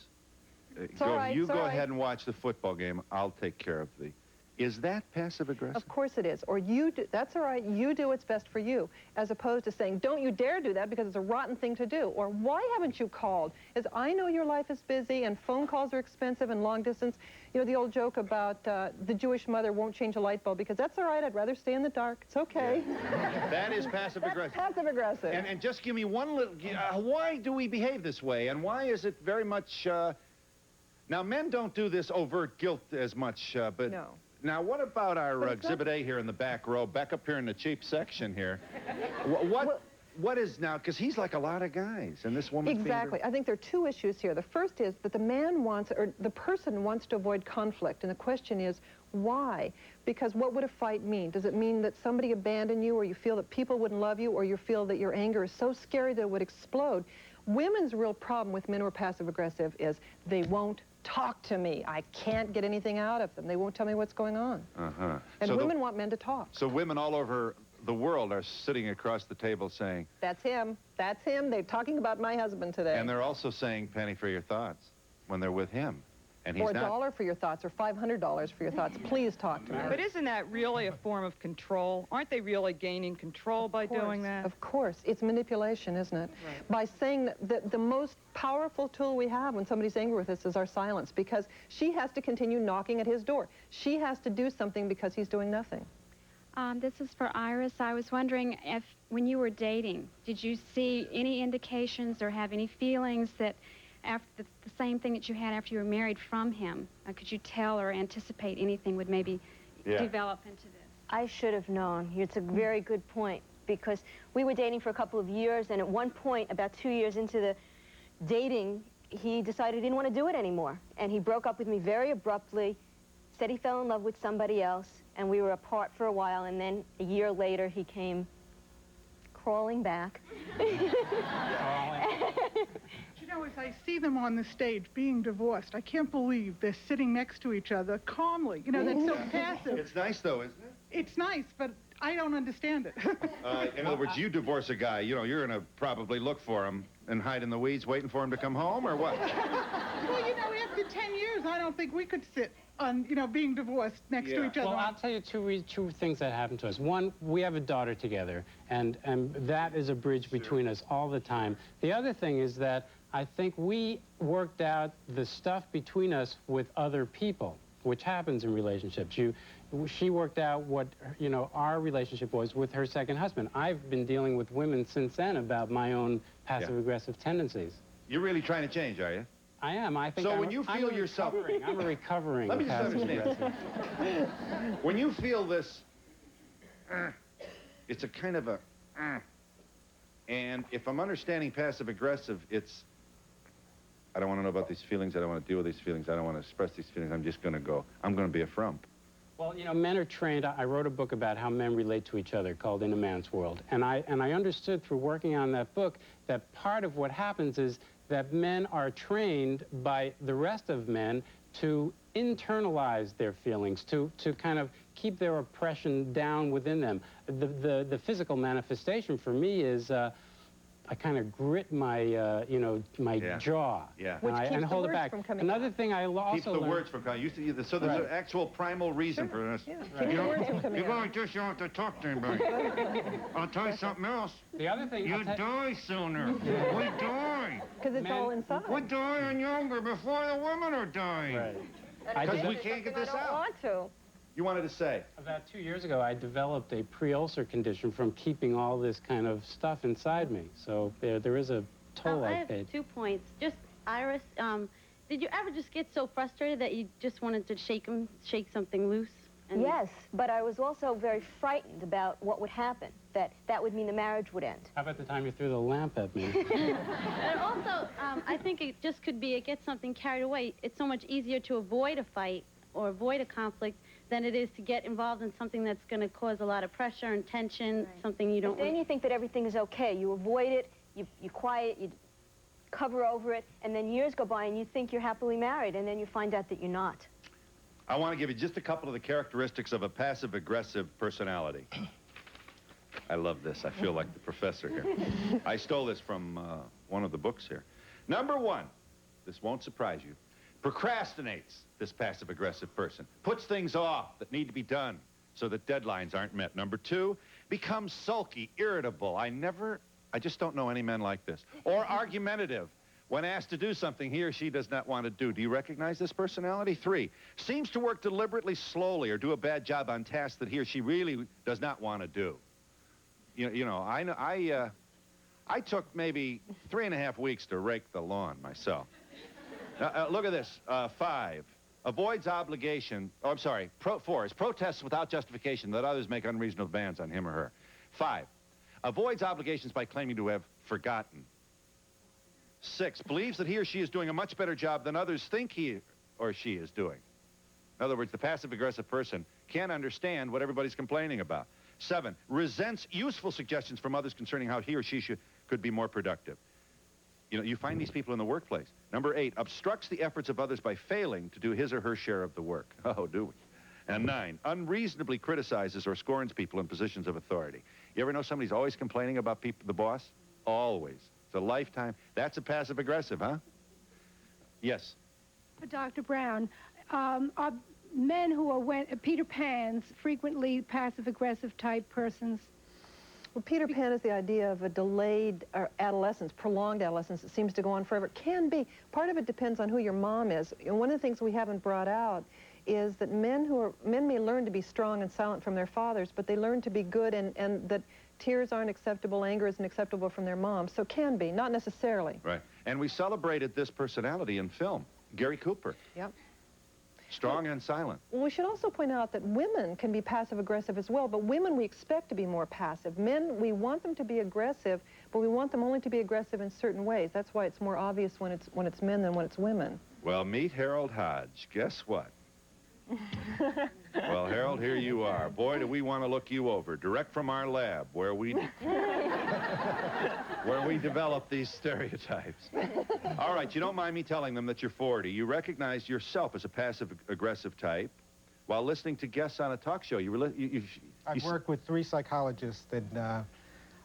You go ahead and watch the football game. I'll take care of the... Is that passive-aggressive? Of course it is. Or you do, that's all right, you do what's best for you, as opposed to saying, don't you dare do that because it's a rotten thing to do. Or why haven't you called? As I know your life is busy and phone calls are expensive and long distance. You know, the old joke about the Jewish mother won't change a light bulb because that's all right, I'd rather stay in the dark. It's okay. Yeah. That is passive-aggressive. Passive-aggressive. And just give me one little... why do we behave this way? And why is it very much... now, men don't do this overt guilt as much, but... No. Now, what about our Exhibit A here in the back row, back up here in the cheap section here? What is now, because he's like a lot of guys, and this woman... Exactly. I think there are two issues here. The first is that the man wants, or the person wants to avoid conflict, and the question is, why? Because what would a fight mean? Does it mean that somebody abandoned you, or you feel that people wouldn't love you, or you feel that your anger is so scary that it would explode? Women's real problem with men who are passive-aggressive is they won't talk to me. I can't get anything out of them. They won't tell me what's going on. And so women want men to talk. So women all over the world are sitting across the table saying... That's him. That's him. They're talking about my husband today. And they're also saying, penny for your thoughts, when they're with him. And he's or $1 for your thoughts, or $500 for your thoughts. Please talk to me. But isn't that really a form of control? Aren't they really gaining control by doing that? Of course. It's manipulation, isn't it? Right. By saying that the most powerful tool we have when somebody's angry with us is our silence, because she has to continue knocking at his door. She has to do something because he's doing nothing. This is for Iris. I was wondering if, when you were dating, did you see any indications or have any feelings that after the same thing that you had after you were married from him, could you tell or anticipate anything would maybe develop into this? I should have known. It's a very good point, because we were dating for a couple of years, and at one point, about 2 years into the dating, he decided he didn't want to do it anymore. And he broke up with me very abruptly, said he fell in love with somebody else, and we were apart for a while, and then a year later, he came crawling back. You know, as I see them on the stage being divorced, I can't believe they're sitting next to each other calmly. You know, that's so passive. It's nice, though, isn't it? It's nice, but I don't understand it. In other words, you divorce a guy, you know, you're going to probably look for him and hide in the weeds waiting for him to come home, or what? Well, you know, after 10 years, I don't think we could sit on, you know, being divorced next to each other. Well, I'll tell you two things that happened to us. One, we have a daughter together, and that is a bridge between us all the time. The other thing is that I think we worked out the stuff between us with other people. which happens in relationships. She worked out what, you know, our relationship was with her second husband. I've been dealing with women since then about my own passive-aggressive tendencies. You're really trying to change, are you? I am. I think so I'm, when you feel yourself... I'm a recovering Let me just understand. When you feel this, it's a kind of a... and if I'm understanding passive-aggressive, it's... I don't want to know about these feelings. I don't want to deal with these feelings. I don't want to express these feelings. I'm just going to go. I'm going to be a frump. Well, you know, men are trained. I wrote a book about how men relate to each other called In a Man's World. And I understood through working on that book that part of what happens is that men are trained by the rest of men to internalize their feelings, to kind of keep their oppression down within them. The physical manifestation for me is I kind of grit my, you know, my jaw. Yeah. And hold it back. Another thing I also keeps the words from coming. So there's an actual primal reason for this. Yeah. Right. You go like this, you don't have to talk to anybody. I'll tell you something else. The other thing... You die sooner. We die. Because it's all inside. We're dying younger before the women are dying. Right. Because we can't get this out. I don't want to. You wanted to say? About 2 years ago, I developed a pre-ulcer condition from keeping all this kind of stuff inside me. So there is a toll I paid. have 2 points. Just, Iris, did you ever just get so frustrated that you just wanted to shake something loose? Yes, but I was also very frightened about what would happen, that would mean the marriage would end. How about the time you threw the lamp at me? And also, I think it just could be it gets something carried away. It's so much easier to avoid a fight or avoid a conflict than it is to get involved in something that's going to cause a lot of pressure and tension, something you don't But then you think that everything is okay. You avoid it, you quiet, you cover over it, and then years go by and you think you're happily married, and then you find out that you're not. I want to give you just a couple of the characteristics of a passive-aggressive personality. I love this. I feel like the professor here. I stole this from one of the books here. Number 1, this won't surprise you, procrastinates, this passive-aggressive person. Puts things off that need to be done so that deadlines aren't met. Number 2, becomes sulky, irritable. I just don't know any men like this. Or argumentative. When asked to do something he or she does not want to do. Do you recognize this personality? 3, seems to work deliberately slowly or do a bad job on tasks that he or she really does not want to do. You know, I took maybe 3.5 weeks to rake the lawn myself. Look at this. 5, avoids obligation. Oh, I'm sorry. 4 is protests without justification that others make unreasonable demands on him or her. 5, avoids obligations by claiming to have forgotten. 6, believes that he or she is doing a much better job than others think he or she is doing. In other words, the passive-aggressive person can't understand what everybody's complaining about. 7, resents useful suggestions from others concerning how he or she could be more productive. You know, you find these people in the workplace. Number 8, obstructs the efforts of others by failing to do his or her share of the work. Oh, do we? And 9, unreasonably criticizes or scorns people in positions of authority. You ever know somebody's always complaining about the boss? Always. It's a lifetime. That's a passive-aggressive, huh? Yes. Dr. Brown, are men who are Peter Pans frequently passive-aggressive type persons? Well, Peter Pan is the idea of a delayed adolescence, prolonged adolescence that seems to go on forever. Can be. Part of it depends on who your mom is. And one of the things we haven't brought out is that men may learn to be strong and silent from their fathers, but they learn to be good, and that tears aren't acceptable, anger isn't acceptable from their moms. So can be, not necessarily. Right. And we celebrated this personality in film. Gary Cooper. Yep. Strong and silent. Well, we should also point out that women can be passive-aggressive as well, but women we expect to be more passive. Men, we want them to be aggressive, but we want them only to be aggressive in certain ways. That's why it's more obvious when it's men than when it's women. Well, meet Harold Hodge. Guess what? Well, Harold, here you are. Boy, do we want to look you over. Direct from our lab, where we develop these stereotypes. All right, you don't mind me telling them that you're 40. You recognize yourself as a passive-aggressive type. While listening to guests on a talk show, I've worked with 3 psychologists, and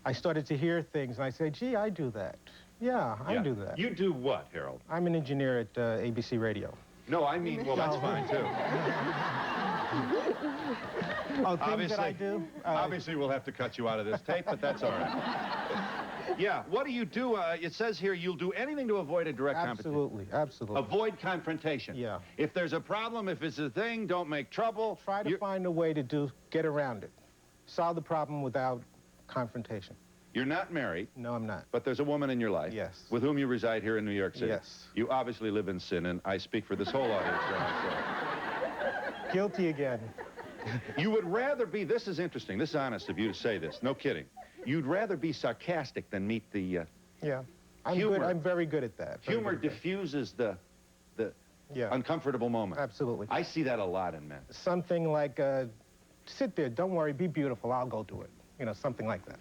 I started to hear things, and I said, gee, I do that. Yeah, I do that. You do what, Harold? I'm an engineer at ABC Radio. No, I mean, well, that's fine, too. Oh, things that I do? Obviously, we'll have to cut you out of this tape, but that's all right. Yeah, what do you do? It says here you'll do anything to avoid a direct competition. Absolutely, absolutely. Avoid confrontation. Yeah. If there's a problem, if it's a thing, don't make trouble. Try to find a way to get around it. Solve the problem without confrontation. You're not married. No, I'm not. But there's a woman in your life. Yes. With whom you reside here in New York City. Yes. You obviously live in sin, and I speak for this whole audience when I say. Guilty again. You would rather be, this is interesting, this is honest of you to say this, no kidding. You'd rather be sarcastic than meet the Yeah. humor. I'm very good at that. Humor diffuses the uncomfortable moment. Absolutely. I see that a lot in men. Something like, sit there, don't worry, be beautiful, I'll go do it. You know, something like that.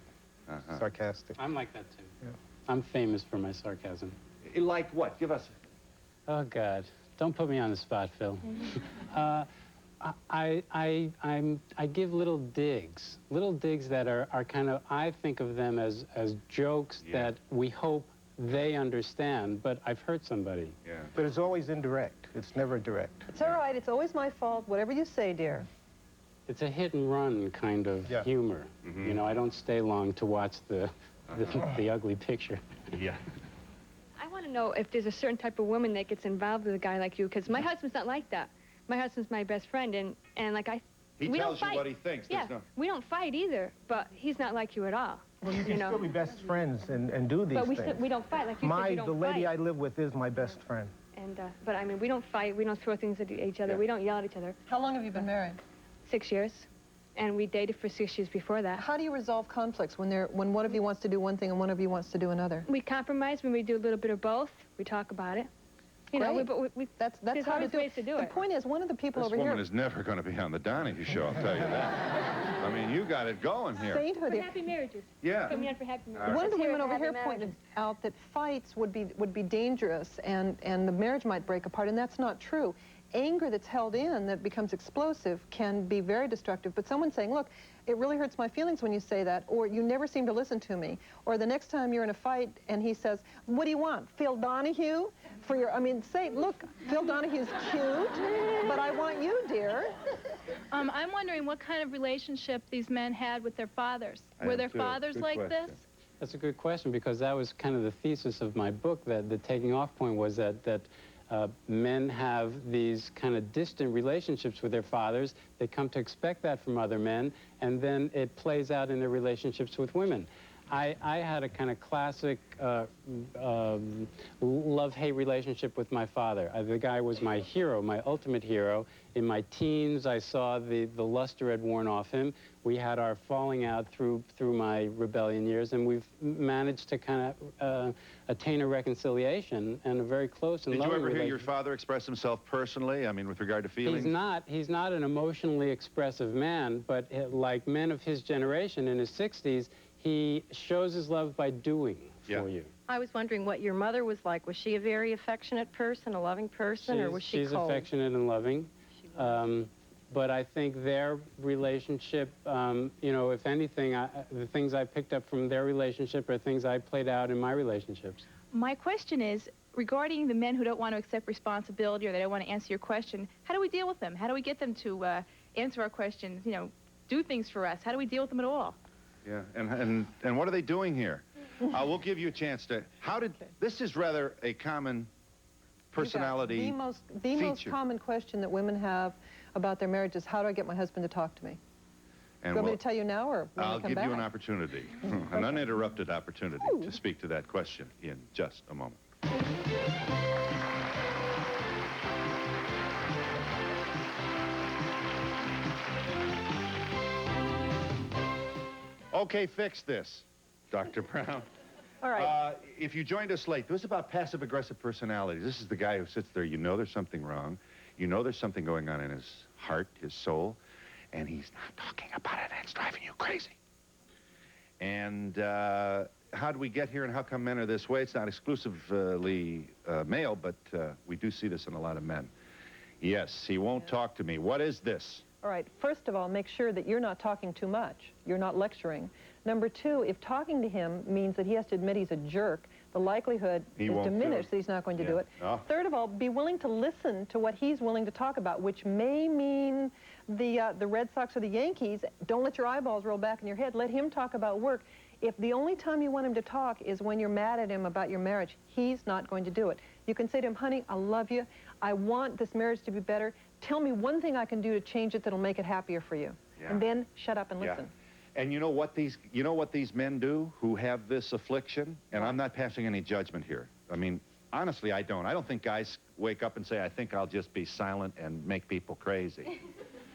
Sarcastic. I'm like that, too. Yeah. I'm famous for my sarcasm. Like what? Give us... Oh, God. Don't put me on the spot, Phil. I give little digs that are kind of, I think of them as jokes that we hope they understand, but I've hurt somebody. Yeah. But it's always indirect. It's never direct. It's all right. It's always my fault. Whatever you say, dear. It's a hit and run kind of humor. You know, I don't stay long to watch the ugly picture. Yeah. I want to know if there's a certain type of woman that gets involved with a guy like you, because my husband's not like that. My husband's my best friend, and like He we tells don't you fight. what he thinks. Yeah, we don't fight either, but he's not like you at all. Well, you can still be best friends and do these but things. we don't fight, like you said, you don't the lady fight. I live with is my best friend. And, but I mean, we don't fight, we don't throw things at each other, we don't yell at each other. How long have you been married? 6 years. And we dated for 6 years before that. How do you resolve conflicts when one of you wants to do one thing and one of you wants to do another? We compromise when we do a little bit of both. We talk about it. You know, that's there's how to always do ways to do it. The point is, one of the people This over here... woman is never going to be on the Donahue show, I'll tell you that. I mean, you got it going here. Sainthood. For happy marriages. Yeah. Put me on for happy marriages. One of the Let's hear women it for over here happy pointed marriages. out that fights would be dangerous and the marriage might break apart, and that's not true. Anger that's held in that becomes explosive can be very destructive, but someone saying, look, it really hurts my feelings when you say that, or you never seem to listen to me, or the next time you're in a fight and he says, what do you want, Phil Donahue? For your, I mean, say, look, Phil Donahue's cute, but I want you, dear. I'm wondering what kind of relationship these men had with their fathers. I Were am their too. fathers Good like question. this? That's a good question, because that was kind of the thesis of my book, that the taking off point was that men have these kind of distant relationships with their fathers. They come to expect that from other men, and then it plays out in their relationships with women. I had a kind of classic love-hate relationship with my father. The guy was my hero, my ultimate hero. In my teens, I saw the luster had worn off him. We had our falling out through my rebellion years, and we've managed to kind of attain a reconciliation and a very close and Did you loving ever hear your relationship. father express himself personally? I mean, with regard to feelings? He's not an emotionally expressive man, but like men of his generation in his 60s, he shows his love by doing for you. I was wondering what your mother was like. Was she a very affectionate person, a loving person, or was she She's cold? affectionate and loving. But I think their relationship, you know, if anything, the things I picked up from their relationship are things I played out in my relationships. My question is, regarding the men who don't want to accept responsibility or they don't want to answer your question, how do we deal with them? How do we get them to answer our questions, you know, do things for us? How do we deal with them at all? Yeah, and what are they doing here? We'll give you a chance to... This is rather a common personality The most common question that women have about their marriage is, how do I get my husband to talk to me? And Do you want me to tell you now, or when I I'll come give back? you an opportunity, an uninterrupted opportunity to speak to that question in just a moment. Okay, fix this, Dr. Brown. All right. If you joined us late, this is about passive-aggressive personalities. This is the guy who sits there, you know there's something wrong, you know there's something going on in his heart, his soul, and he's not talking about it, and it's driving you crazy. And how do we get here, and how come men are this way? It's not exclusively male, but we do see this in a lot of men. Yes, he won't talk to me. What is this? All right, first of all, make sure that you're not talking too much. You're not lecturing. Number two, if talking to him means that he has to admit he's a jerk, the likelihood is diminished that he's not going to do it. Oh. Third of all, be willing to listen to what he's willing to talk about, which may mean the Red Sox or the Yankees. Don't let your eyeballs roll back in your head. Let him talk about work. If the only time you want him to talk is when you're mad at him about your marriage, he's not going to do it. You can say to him, honey, I love you. I want this marriage to be better. Tell me one thing I can do to change it that'll make it happier for you. Yeah. And then shut up and listen. And you know what these men do who have this affliction? And I'm not passing any judgment here. I mean, honestly, I don't. I don't think guys wake up and say, I think I'll just be silent and make people crazy.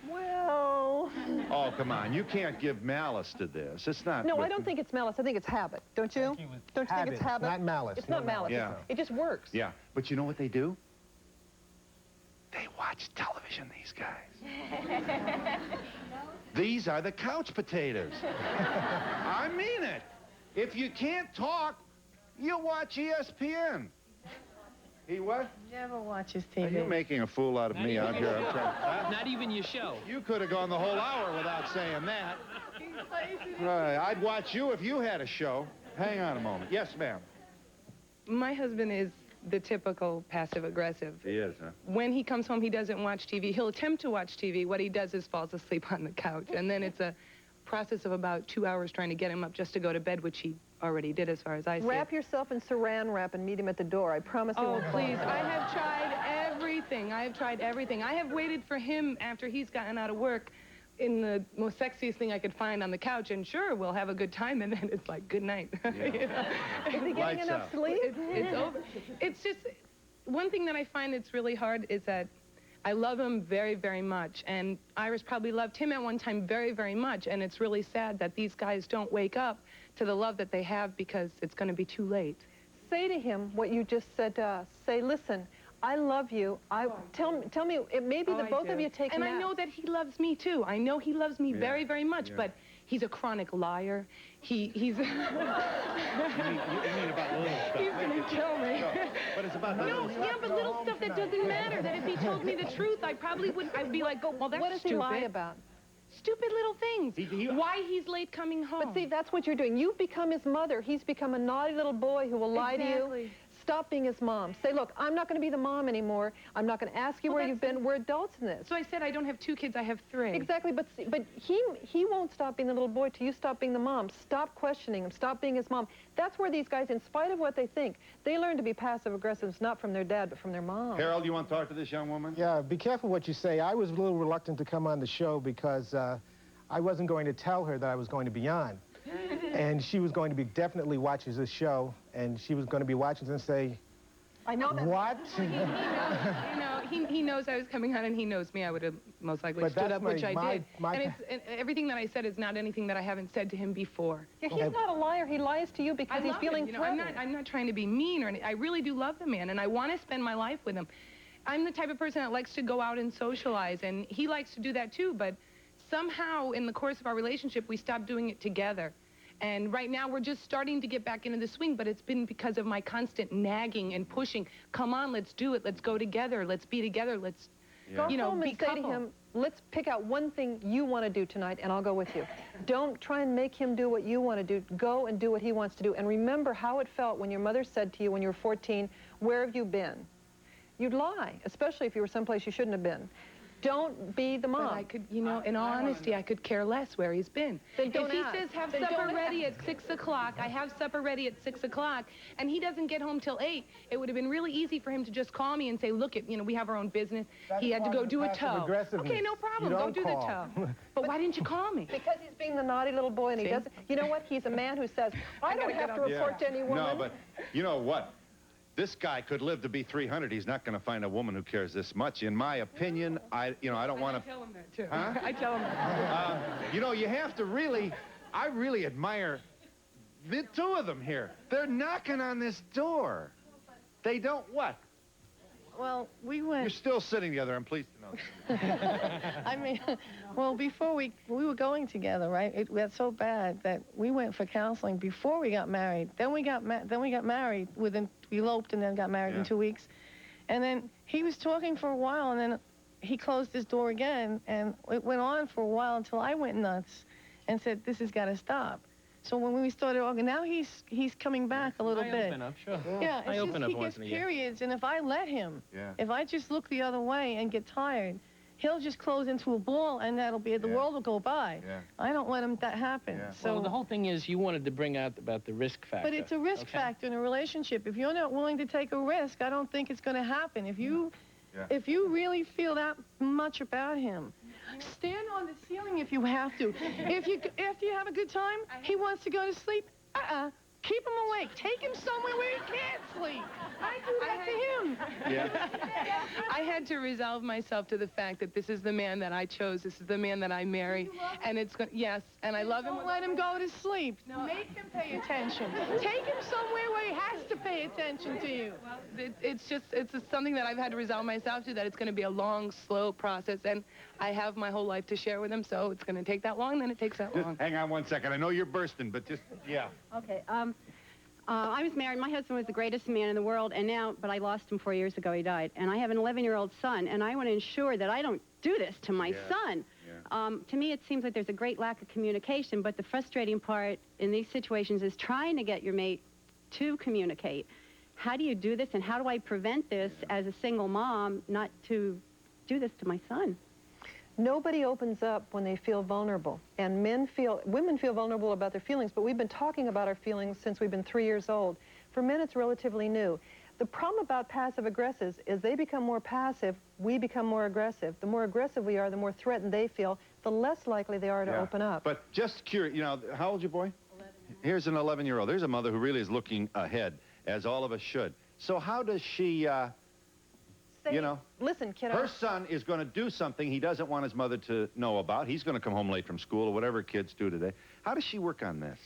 Well... Oh, come on. You can't give malice to this. It's not... No, I don't think it's malice. I think it's habit. Don't you? Don't you think it's habit? It's not malice. It's not malice. Yeah. It just works. Yeah. But you know what they do? They watch television, these guys. These are the couch potatoes. I mean it. If you can't talk, you watch ESPN. He what? Never watches TV. You're making a fool out of me out here. Not even your show. You could have gone the whole hour without saying that. Right. I'd watch you if you had a show. Hang on a moment. Yes, ma'am. My husband is the typical passive-aggressive. He is, huh? When he comes home, he doesn't watch TV. He'll attempt to watch TV. What he does is falls asleep on the couch. And then it's a process of about 2 hours trying to get him up just to go to bed, which he already did as far as I see. Wrap yourself in saran wrap and meet him at the door. I promise he won't. Oh, please. I have tried everything. I have tried everything. I have waited for him after he's gotten out of work in the most sexiest thing I could find on the couch, and sure, we'll have a good time, and then it's like, good night. Yeah. You know? Is he getting enough sleep? It's over. It's just, one thing that I find that's really hard is that I love him very, very much, and Iris probably loved him at one time very, very much, and it's really sad that these guys don't wake up to the love that they have because it's going to be too late. Say to him what you just said to us. Say, listen, I love you. Tell me, it may be that both of you take And naps. I know that he loves me, too. I know he loves me very, very much, but he's a chronic liar. He's... you mean about little stuff? He's going to kill me. But it's about No, yeah, but little stuff that doesn't matter. That if he told me the truth, I probably wouldn't... I'd be like, oh, well, that's What does stupid. he lie about? Stupid little things. Why he's late coming home. But see, that's what you're doing. You've become his mother. He's become a naughty little boy who will lie to you. Stop being his mom. Say, look, I'm not going to be the mom anymore. I'm not going to ask you where you've been. We're adults in this. So I said I don't have 2 kids, I have 3. Exactly, but he won't stop being the little boy till you stop being the mom. Stop questioning him. Stop being his mom. That's where these guys, in spite of what they think, they learn to be passive-aggressive, not from their dad, but from their mom. Harold, you want to talk to this young woman? Yeah, be careful what you say. I was a little reluctant to come on the show because I wasn't going to tell her that I was going to be on. And she was going to be definitely watching this show, and she was going to be watching and say, I know that. What? He knows I was coming on, and he knows me. I would have most likely stood up, which I did. And everything that I said is not anything that I haven't said to him before. Yeah, he's not a liar. He lies to you because he's feeling threatened. I'm not trying to be mean or anything. I really do love the man, and I want to spend my life with him. I'm the type of person that likes to go out and socialize, and he likes to do that too, but somehow in the course of our relationship, we stopped doing it together. And right now, we're just starting to get back into the swing, but it's been because of my constant nagging and pushing. Come on, let's do it. Let's go together. Let's be together. Let's, Go home and say to him, let's pick out one thing you want to do tonight, and I'll go with you. Don't try and make him do what you want to do. Go and do what he wants to do. And remember how it felt when your mother said to you when you were 14, where have you been? You'd lie, especially if you were someplace you shouldn't have been. Don't be the mom. But I could, in all honesty, I could care less where he's been. Then don't if he ask. says have Then supper don't ready ask. at 6 o'clock, I have supper ready at 6 o'clock, and he doesn't get home till 8, it would have been really easy for him to just call me and say, look, we have our own business. He had to go do a tow. Okay, no problem. Go do the tow. But why didn't you call me? Because he's being the naughty little boy, and he doesn't. You know what? He's a man who says, I don't have to report to any woman. No, but you know what? This guy could live to be 300. He's not going to find a woman who cares this much. In my opinion, I don't want to... I tell him that, too. Huh? I tell him that. You have to really... I really admire the 2 of them here. They're knocking on this door. They don't what? Well, we went... You're still sitting together, I'm pleased to know. I mean, well, before we were going together, right? It got so bad that we went for counseling before we got married. Then we got married we eloped and then got married in 2 weeks. And then he was talking for a while, and then he closed his door again, and it went on for a while until I went nuts and said, this has got to stop. So when we started talking, now he's coming back a little bit. I open up, sure. Yeah, I open up he once gets in a year. periods, and if I let him, Yeah. if I just look the other way and get tired, he'll just close into a ball, and that'll be the world will go by. Yeah. I don't let him that happen. So Well, the whole thing is you wanted to bring out about the risk factor. but it's a risk factor in a relationship. If you're not willing to take a risk, I don't think it's going to happen. If you really feel that much about him, stand on the ceiling if you have to. After you have a good time, he wants to go to sleep, keep him awake. Take him somewhere where he can't sleep. I do that to him. Yeah. I had to resolve myself to the fact that this is the man that I chose. This is the man that I marry. And it's going yes, and I love him. Don't let him go to sleep. No. Make him pay attention. Take him somewhere where he has to pay attention to you. It's just something that I've had to resolve myself to, that it's going to be a long, slow process. And I have my whole life to share with him, so it's going to take that long, then it takes that long. Hang on one second. I know you're bursting, but just, Okay. I was married. My husband was the greatest man in the world, but I lost him 4 years ago. He died. And I have an 11-year-old son, and I want to ensure that I don't do this to my son. To me, it seems like there's a great lack of communication, but the frustrating part in these situations is trying to get your mate to communicate. How do you do this, and how do I prevent this as a single mom not to do this to my son? Nobody opens up when they feel vulnerable, and women feel vulnerable about their feelings, but we've been talking about our feelings since we've been 3 years old. For men, it's relatively new. The problem about passive aggressives is they become more passive, we become more aggressive. The more aggressive we are, the more threatened they feel, the less likely they are to open up. But just curious, how old's your boy? 11. Here's an 11-year-old. There's a mother who really is looking ahead, as all of us should. So how does she, listen, kiddo. Her son is going to do something he doesn't want his mother to know about. He's going to come home late from school or whatever kids do today. How does she work on this?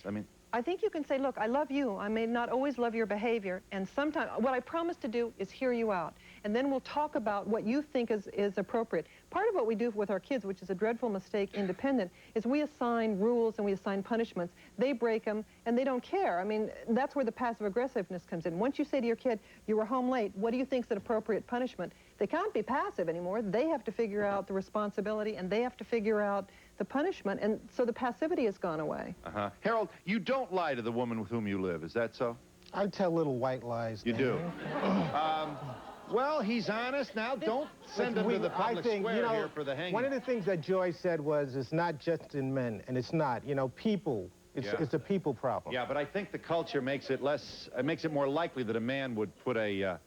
I think you can say, look, I love you. I may not always love your behavior, and sometimes what I promise to do is hear you out, and then we'll talk about what you think is appropriate. Part of what we do with our kids, which is a dreadful mistake, independent, is we assign rules and we assign punishments. They break them, and they don't care. That's where the passive aggressiveness comes in. Once you say to your kid, you were home late, what do you think is an appropriate punishment? They can't be passive anymore. They have to figure out the responsibility, and they have to figure out the punishment, and so the passivity has gone away. Harold, you don't lie to the woman with whom you live, is that so? I tell little white lies. You do? Well, he's honest now. Don't send him to the public square here for the hanging. One of the things that Joy said was, it's not just in men, and it's not. People. It's a people problem. Yeah, but I think the culture makes it more likely that a man would put a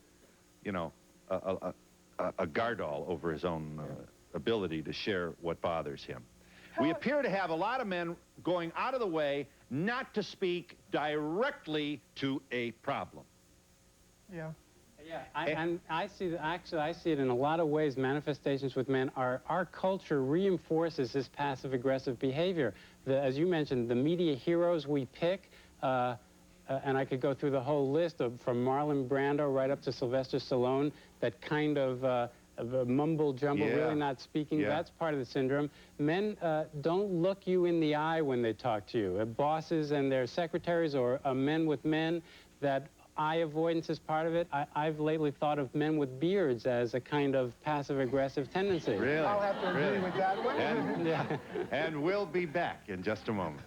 guardall over his own ability to share what bothers him. We appear to have a lot of men going out of the way not to speak directly to a problem. Yeah. And I see it in a lot of ways. Manifestations with men our culture reinforces this passive-aggressive behavior. As you mentioned, the media heroes we pick, and I could go through the whole list from Marlon Brando right up to Sylvester Stallone, that kind of mumble jumble, really not speaking. That's part of the syndrome. Men don't look you in the eye when they talk to you. Bosses and their secretaries, or men with men, that eye avoidance is part of it. I've lately thought of men with beards as a kind of passive-aggressive tendency. Really? I'll have to agree with that one. And we'll be back in just a moment.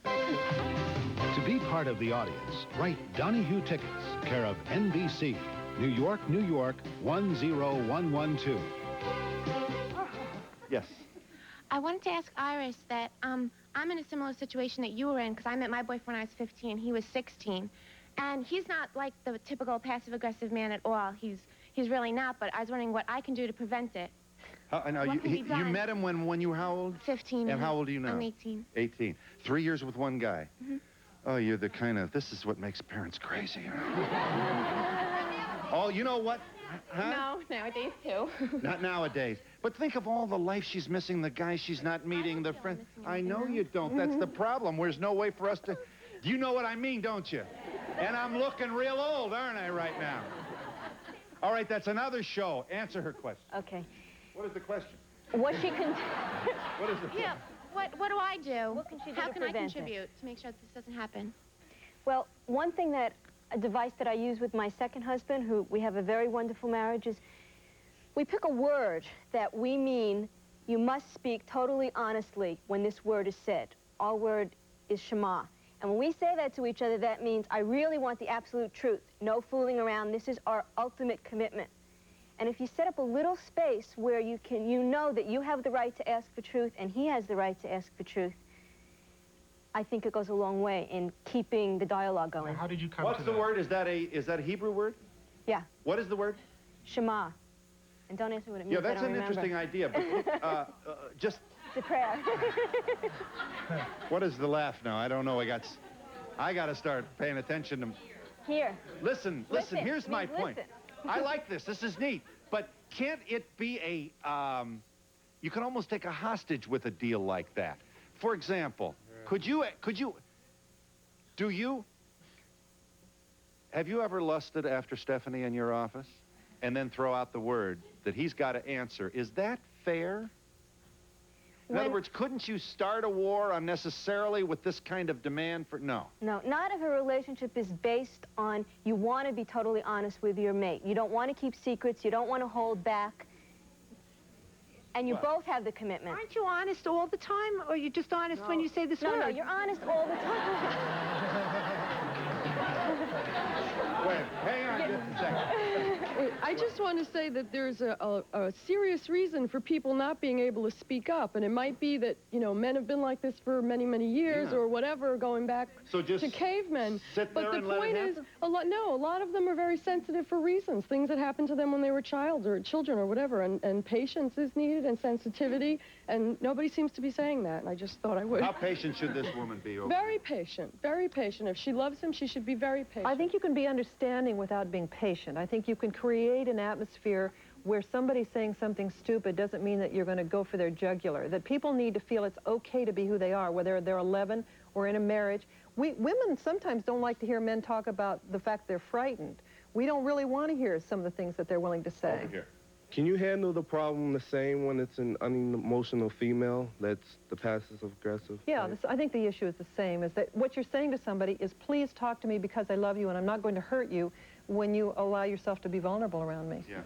To be part of the audience, write Donahue Tickets, care of NBC, New York, New York, 10112. Yes. I wanted to ask Iris that I'm in a similar situation that you were in, because I met my boyfriend when I was 15. He was 16. And he's not like the typical passive-aggressive man at all. He's really not, but I was wondering what I can do to prevent it. You met him when you were how old? 15. And how old are you now? I'm 18. 18. 3 years with one guy. Mm-hmm. Oh, you're the kind of, this is what makes parents crazy. Oh, you know what? Huh? No, nowadays too. Not nowadays. But think of all the life she's missing, the guy she's not meeting, the friend. I know you don't. That's the problem. There's no way for us to... You know what I mean, don't you? And I'm looking real old, aren't I, right now? All right, that's another show. Answer her question. Okay. What is the question? What she can... What is the question? Yeah, what do I do? What can she do How to can I prevent contribute to make sure that this doesn't happen? Well, a device that I use with my second husband, who we have a very wonderful marriage, is we pick a word that we mean you must speak totally honestly when this word is said. Our word is Shema. And when we say that to each other, that means I really want the absolute truth. No fooling around. This is our ultimate commitment. And if you set up a little space where you know that you have the right to ask for truth and he has the right to ask for truth, I think it goes a long way in keeping the dialogue going. How did you come What's to the that? word? Is that a Hebrew word? Yeah. What is the word? Shema. And don't ask me what it means. Yeah, that's I don't an remember. interesting idea, but just... It's a prayer. What is the laugh now? I don't know. I got to start paying attention to... Here. Listen, here's my point. Listen. I like this. This is neat. But can't it be a... you can almost take a hostage with a deal like that. For example, have you ever lusted after Stephanie in your office and then throw out the word that he's got to answer? Is that fair? In other words, couldn't you start a war unnecessarily with this kind of demand for... No. No, not if a relationship is based on you want to be totally honest with your mate. You don't want to keep secrets. You don't want to hold back. And you both have the commitment. Aren't you honest all the time, or are you just honest when you say this word? No, you're honest all the time. Wait, hang on just a second. I just want to say that there's a serious reason for people not being able to speak up, and it might be that, you know, men have been like this for many, many years or whatever, going back to cavemen. But the point is, a lot of them are very sensitive for reasons, things that happened to them when they were children or whatever, and patience is needed and sensitivity, and nobody seems to be saying that, and I just thought I would. How patient should this woman be? Very patient, very patient. If she loves him, she should be very patient. I think you can be understanding without being patient. I think you can create an atmosphere where somebody saying something stupid doesn't mean that you're going to go for their jugular, that people need to feel it's okay to be who they are, whether they're 11 or in a marriage. Women sometimes don't like to hear men talk about the fact they're frightened. We don't really want to hear some of the things that they're willing to say. Over here. Can you handle the problem the same when it's an unemotional female that's the passive-aggressive? Yeah, I think the issue is the same, is that what you're saying to somebody is, please talk to me because I love you and I'm not going to hurt you when you allow yourself to be vulnerable around me. Yeah.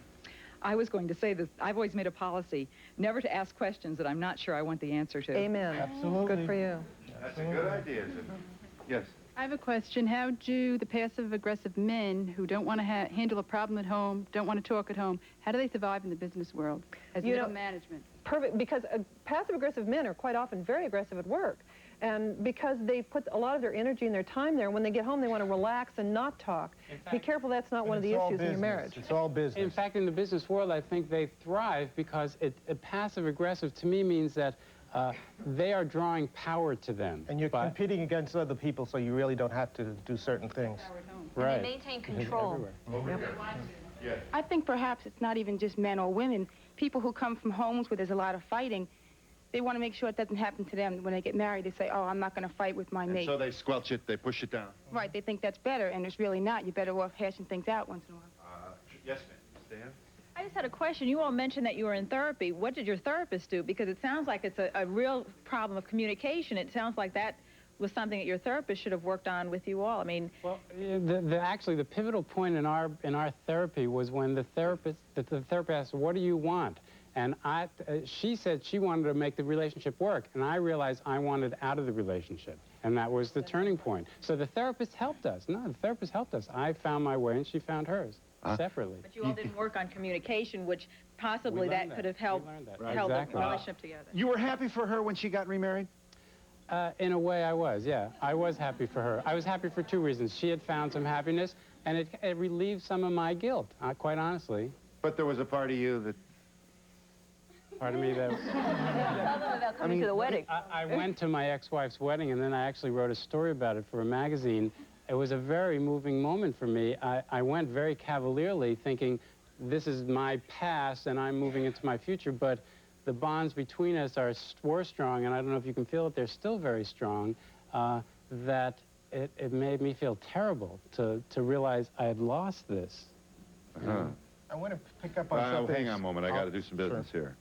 I was going to say that I've always made a policy never to ask questions that I'm not sure I want the answer to. Amen. Absolutely. Good for you. That's a good idea, isn't it? Yes. I have a question. How do the passive-aggressive men who don't want to handle a problem at home, don't want to talk at home, how do they survive in the business world as middle management? Perfect, because passive-aggressive men are quite often very aggressive at work. And because they put a lot of their energy and their time there, when they get home, they want to relax and not talk. Be careful that's not one of the issues in your marriage. It's all business. In fact, in the business world, I think they thrive because passive-aggressive to me means that they are drawing power to them. And you're competing against other people, so you really don't have to do certain things. Right. And they maintain control. Yes. I think perhaps it's not even just men or women. People who come from homes where there's a lot of fighting, they want to make sure it doesn't happen to them. When they get married, they say, oh, I'm not going to fight with my mate. So they squelch it, they push it down. Right, they think that's better, and it's really not. You're better off hashing things out once in a while. Yes, ma'am. Stan? I just had a question. You all mentioned that you were in therapy. What did your therapist do? Because it sounds like it's a real problem of communication. It sounds like that was something that your therapist should have worked on with you all. I mean, well, actually, the pivotal point in our therapy was when the therapist asked, "What do you want?" And she said she wanted to make the relationship work, and I realized I wanted out of the relationship, and that was the turning point. So the therapist helped us. No, the therapist helped us. I found my way, and she found hers separately. But you all didn't work on communication, which possibly that could have helped held the relationship together. You were happy for her when she got remarried? In a way, I was, yeah. I was happy for her. I was happy for two reasons. She had found some happiness, and it relieved some of my guilt, quite honestly. But there was a part of you that... Pardon me, that... About coming to the wedding. I went to my ex-wife's wedding, and then I actually wrote a story about it for a magazine. It was a very moving moment for me. I went very cavalierly, thinking, this is my past, and I'm moving into my future, but the bonds between us were strong, and I don't know if you can feel it, they're still very strong, that it made me feel terrible to realize I had lost this. I want to pick up on something. Hang on a moment. I got to do some business here.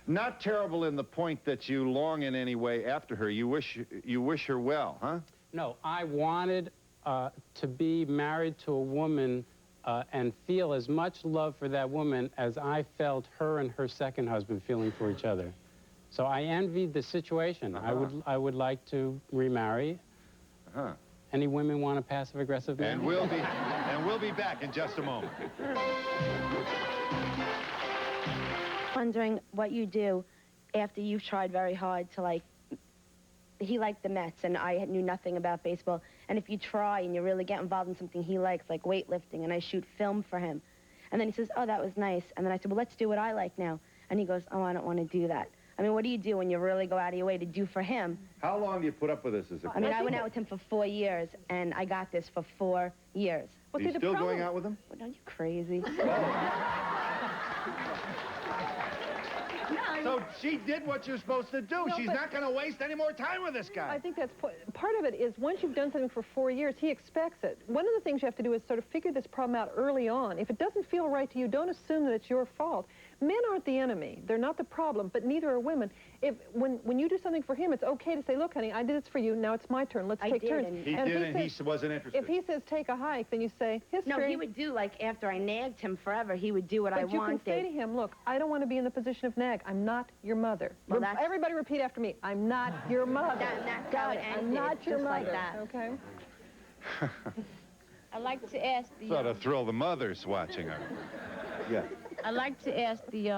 Not terrible in the point that you long in any way after her. You wish her well, huh? No, I wanted to be married to a woman and feel as much love for that woman as I felt her and her second husband feeling for each other. So I envied the situation. I would like to remarry. Any women want a passive-aggressive man? And we'll be back in just a moment. wondering what you do after you've tried very hard to, like, he liked the Mets, and I knew nothing about baseball. And if you try and you really get involved in something he likes, like weightlifting, and I shoot film for him. And then he says, oh, that was nice. And then I said, well, let's do what I like now. And he goes, oh, I don't want to do that. I mean, what do you do when you really go out of your way to do for him? How long do you put up with this as a couple? I mean, I went out with him for 4 years, and I got this for 4 years. Are you still going out with him? Well, are you crazy? So she did what you're supposed to do. No, She's not going to waste any more time with this guy. I think that's part of it is once you've done something for 4 years, he expects it. One of the things you have to do is sort of figure this problem out early on. If it doesn't feel right to you, don't assume that it's your fault. Men aren't the enemy. They're not the problem, but neither are women. When you do something for him, it's okay to say, look, honey, I did this for you. Now it's my turn. Let's take turns. He did, and he wasn't interested. If he says take a hike, then you say, history. No, he would do, like, after I nagged him forever, he would do what I wanted. But you can say to him, look, I don't want to be in the position of nag. I'm not your mother. Well, everybody repeat after me. I'm not your mother. That's how it ended, I'm not your just mother. like that. Okay? I'd like to ask the... Sort of thrill the mothers watching her. Yeah. I'd like to ask the,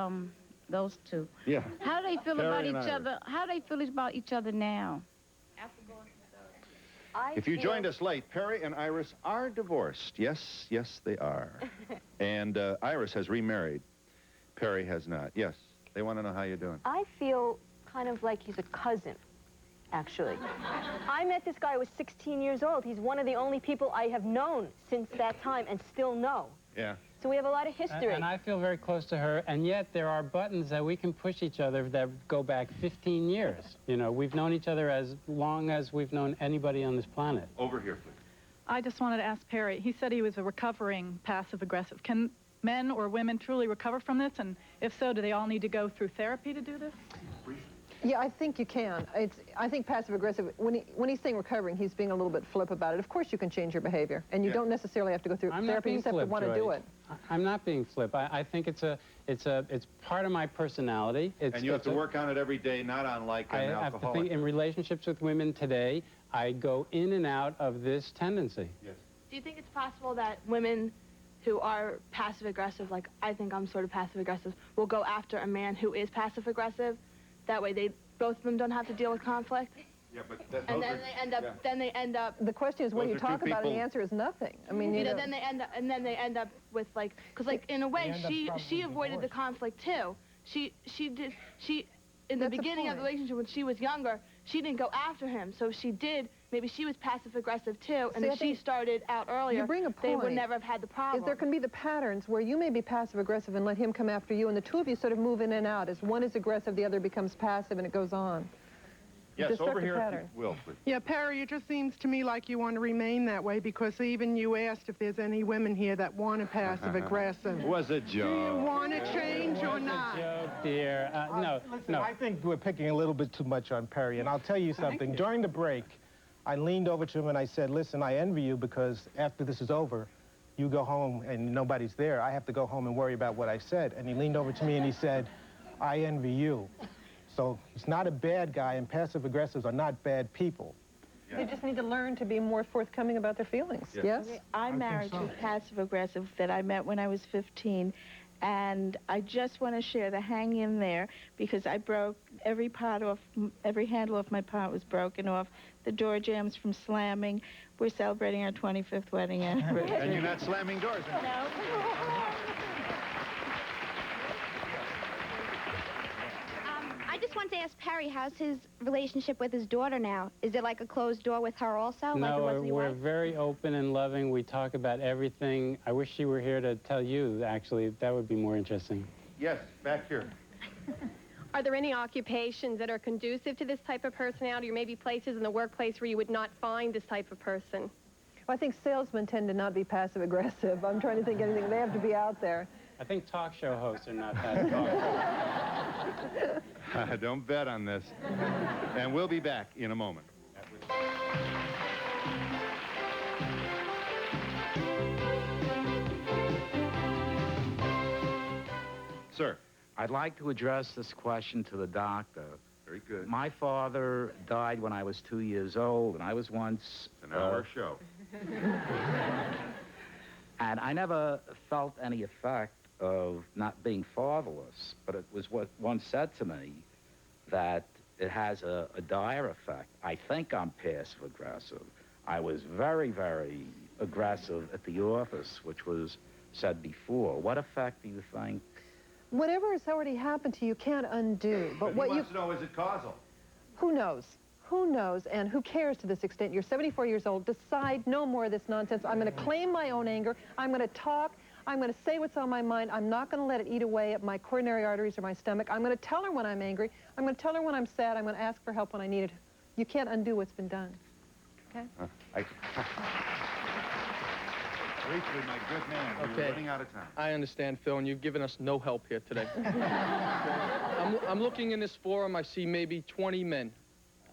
those two. Yeah. How do they feel Perry about and each Iris. other? How do they feel about each other now? If you joined us late, Perry and Iris are divorced. Yes, yes, they are. And Iris has remarried. Perry has not. Yes. They want to know how you're doing. I feel kind of like he's a cousin, actually. I met this guy, I was 16 years old. He's one of the only people I have known since that time and still know. Yeah. So we have a lot of history. And I feel very close to her, and yet there are buttons that we can push each other that go back 15 years. You know, we've known each other as long as we've known anybody on this planet. Over here, please. I just wanted to ask Perry. He said he was a recovering passive-aggressive. Can men or women truly recover from this? And if so, do they all need to go through therapy to do this? Yeah, I think you can. I think passive-aggressive, when he's saying recovering, he's being a little bit flip about it. Of course you can change your behavior, and you don't necessarily have to go through therapy. You just have to want to do it. I'm not being flip. I think it's part of my personality. And you have to work on it every day, not on like an alcoholic. I have to think in relationships with women today, I go in and out of this tendency. Yes. Do you think it's possible that women who are passive-aggressive, like I think I'm sort of passive-aggressive, will go after a man who is passive-aggressive? That way both of them don't have to deal with conflict? Yeah, but and then they end up. The question is, what you talk about, and the answer is nothing. I mean, you know, then they end up with like, because like in a way she avoided the conflict too. She in the beginning of the relationship when she was younger, she didn't go after him. So if she did, maybe she was passive-aggressive too, and if she started out earlier, they would never have had the problem. There can be the patterns where you may be passive-aggressive and let him come after you, and the two of you sort of move in and out. As one is aggressive, the other becomes passive, and it goes on. Yes, over here, Will, please. Yeah, Perry, it just seems to me like you want to remain that way because even you asked if there's any women here that want a passive-aggressive. Was a joke. Do you want to change or not? Joke, dear. Listen, I think we're picking a little bit too much on Perry, and I'll tell you something. During the break, I leaned over to him and I said, listen, I envy you because after this is over, you go home and nobody's there. I have to go home and worry about what I said. And he leaned over to me and he said, I envy you. So he's not a bad guy, and passive-aggressives are not bad people. They just need to learn to be more forthcoming about their feelings. Yes? I'm married to a passive-aggressive that I met when I was 15, and I just want to share the hang in there because I broke every handle off my pot was broken off. The door jambs from slamming. We're celebrating our 25th wedding anniversary. And you're not slamming doors anymore. No. I just want to ask Perry, how's his relationship with his daughter now? Is it like a closed door with her also? No, like we're very open and loving. We talk about everything. I wish she were here to tell you, actually. That would be more interesting. Yes, back here. Are there any occupations that are conducive to this type of personality, or maybe places in the workplace where you would not find this type of person? Well, I think salesmen tend to not be passive-aggressive. I'm trying to think of anything. They have to be out there. I think talk show hosts are not passive. Don't bet on this. And we'll be back in a moment. Sir. I'd like to address this question to the doctor. Very good. My father died when I was 2 years old, and I was once... It's an hour show. And I never felt any effect of not being fatherless, but it was what one said to me that it has a dire effect. I think I'm passive-aggressive. I was very, very aggressive at the office, which was said before. What effect do you think? Whatever has already happened to you can't undo. But what he wants to know, is it causal? Who knows? Who knows, and who cares to this extent? You're 74 years old. Decide no more of this nonsense. I'm going to claim my own anger. I'm going to talk. I'm going to say what's on my mind. I'm not going to let it eat away at my coronary arteries or my stomach. I'm going to tell her when I'm angry. I'm going to tell her when I'm sad. I'm going to ask for help when I need it. You can't undo what's been done. Okay? Briefly, my good man, we're running out of time. I understand, Phil, and you've given us no help here today. I'm looking in this forum. I see maybe 20 men.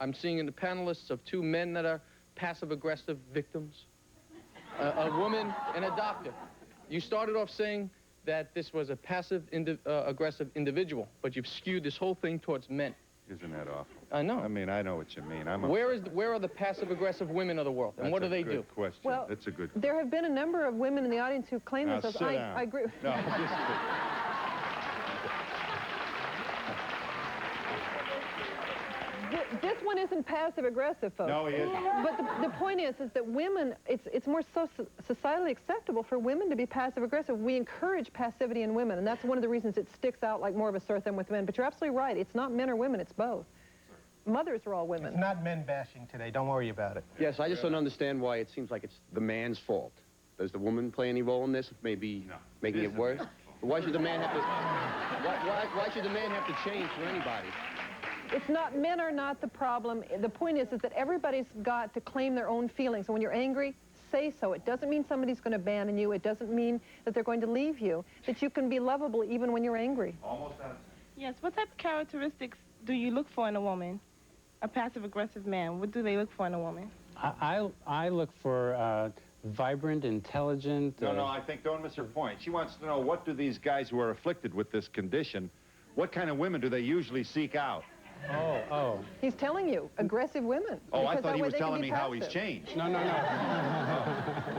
I'm seeing in the panelists of 2 men that are passive-aggressive victims, a woman and a doctor. You started off saying that this was a passive-aggressive individual, but you've skewed this whole thing towards men. Isn't that awful? I know. I mean, I know what you mean. Where are the passive-aggressive women of the world, and what do they do? That's a good question. Well, that's a good question. There have been a number of women in the audience who claim Now, themselves. sit down. I agree. No, just This one isn't passive-aggressive, folks. No, he isn't. But the point is that women, it's more societally acceptable for women to be passive-aggressive. We encourage passivity in women, and that's one of the reasons it sticks out like more of a sore thumb with men. But you're absolutely right. It's not men or women. It's both. Mothers are all women. It's not men bashing today. Don't worry about it. Yes, I just don't understand why it seems like it's the man's fault. Does the woman play any role in this? Maybe making it worse? Why should the man have to? Why should the man have to change for anybody? It's not, men are not the problem. The point is that everybody's got to claim their own feelings. And when you're angry, say so. It doesn't mean somebody's going to abandon you. It doesn't mean that they're going to leave you. That you can be lovable even when you're angry. Almost out of time. Yes, what type of characteristics do you look for in a woman? A passive-aggressive man, what do they look for in a woman? I look for vibrant, intelligent... No, I think don't miss her point. She wants to know, what do these guys who are afflicted with this condition, what kind of women do they usually seek out? Oh. He's telling you, aggressive women. Oh, I thought he was telling me how he's changed. No.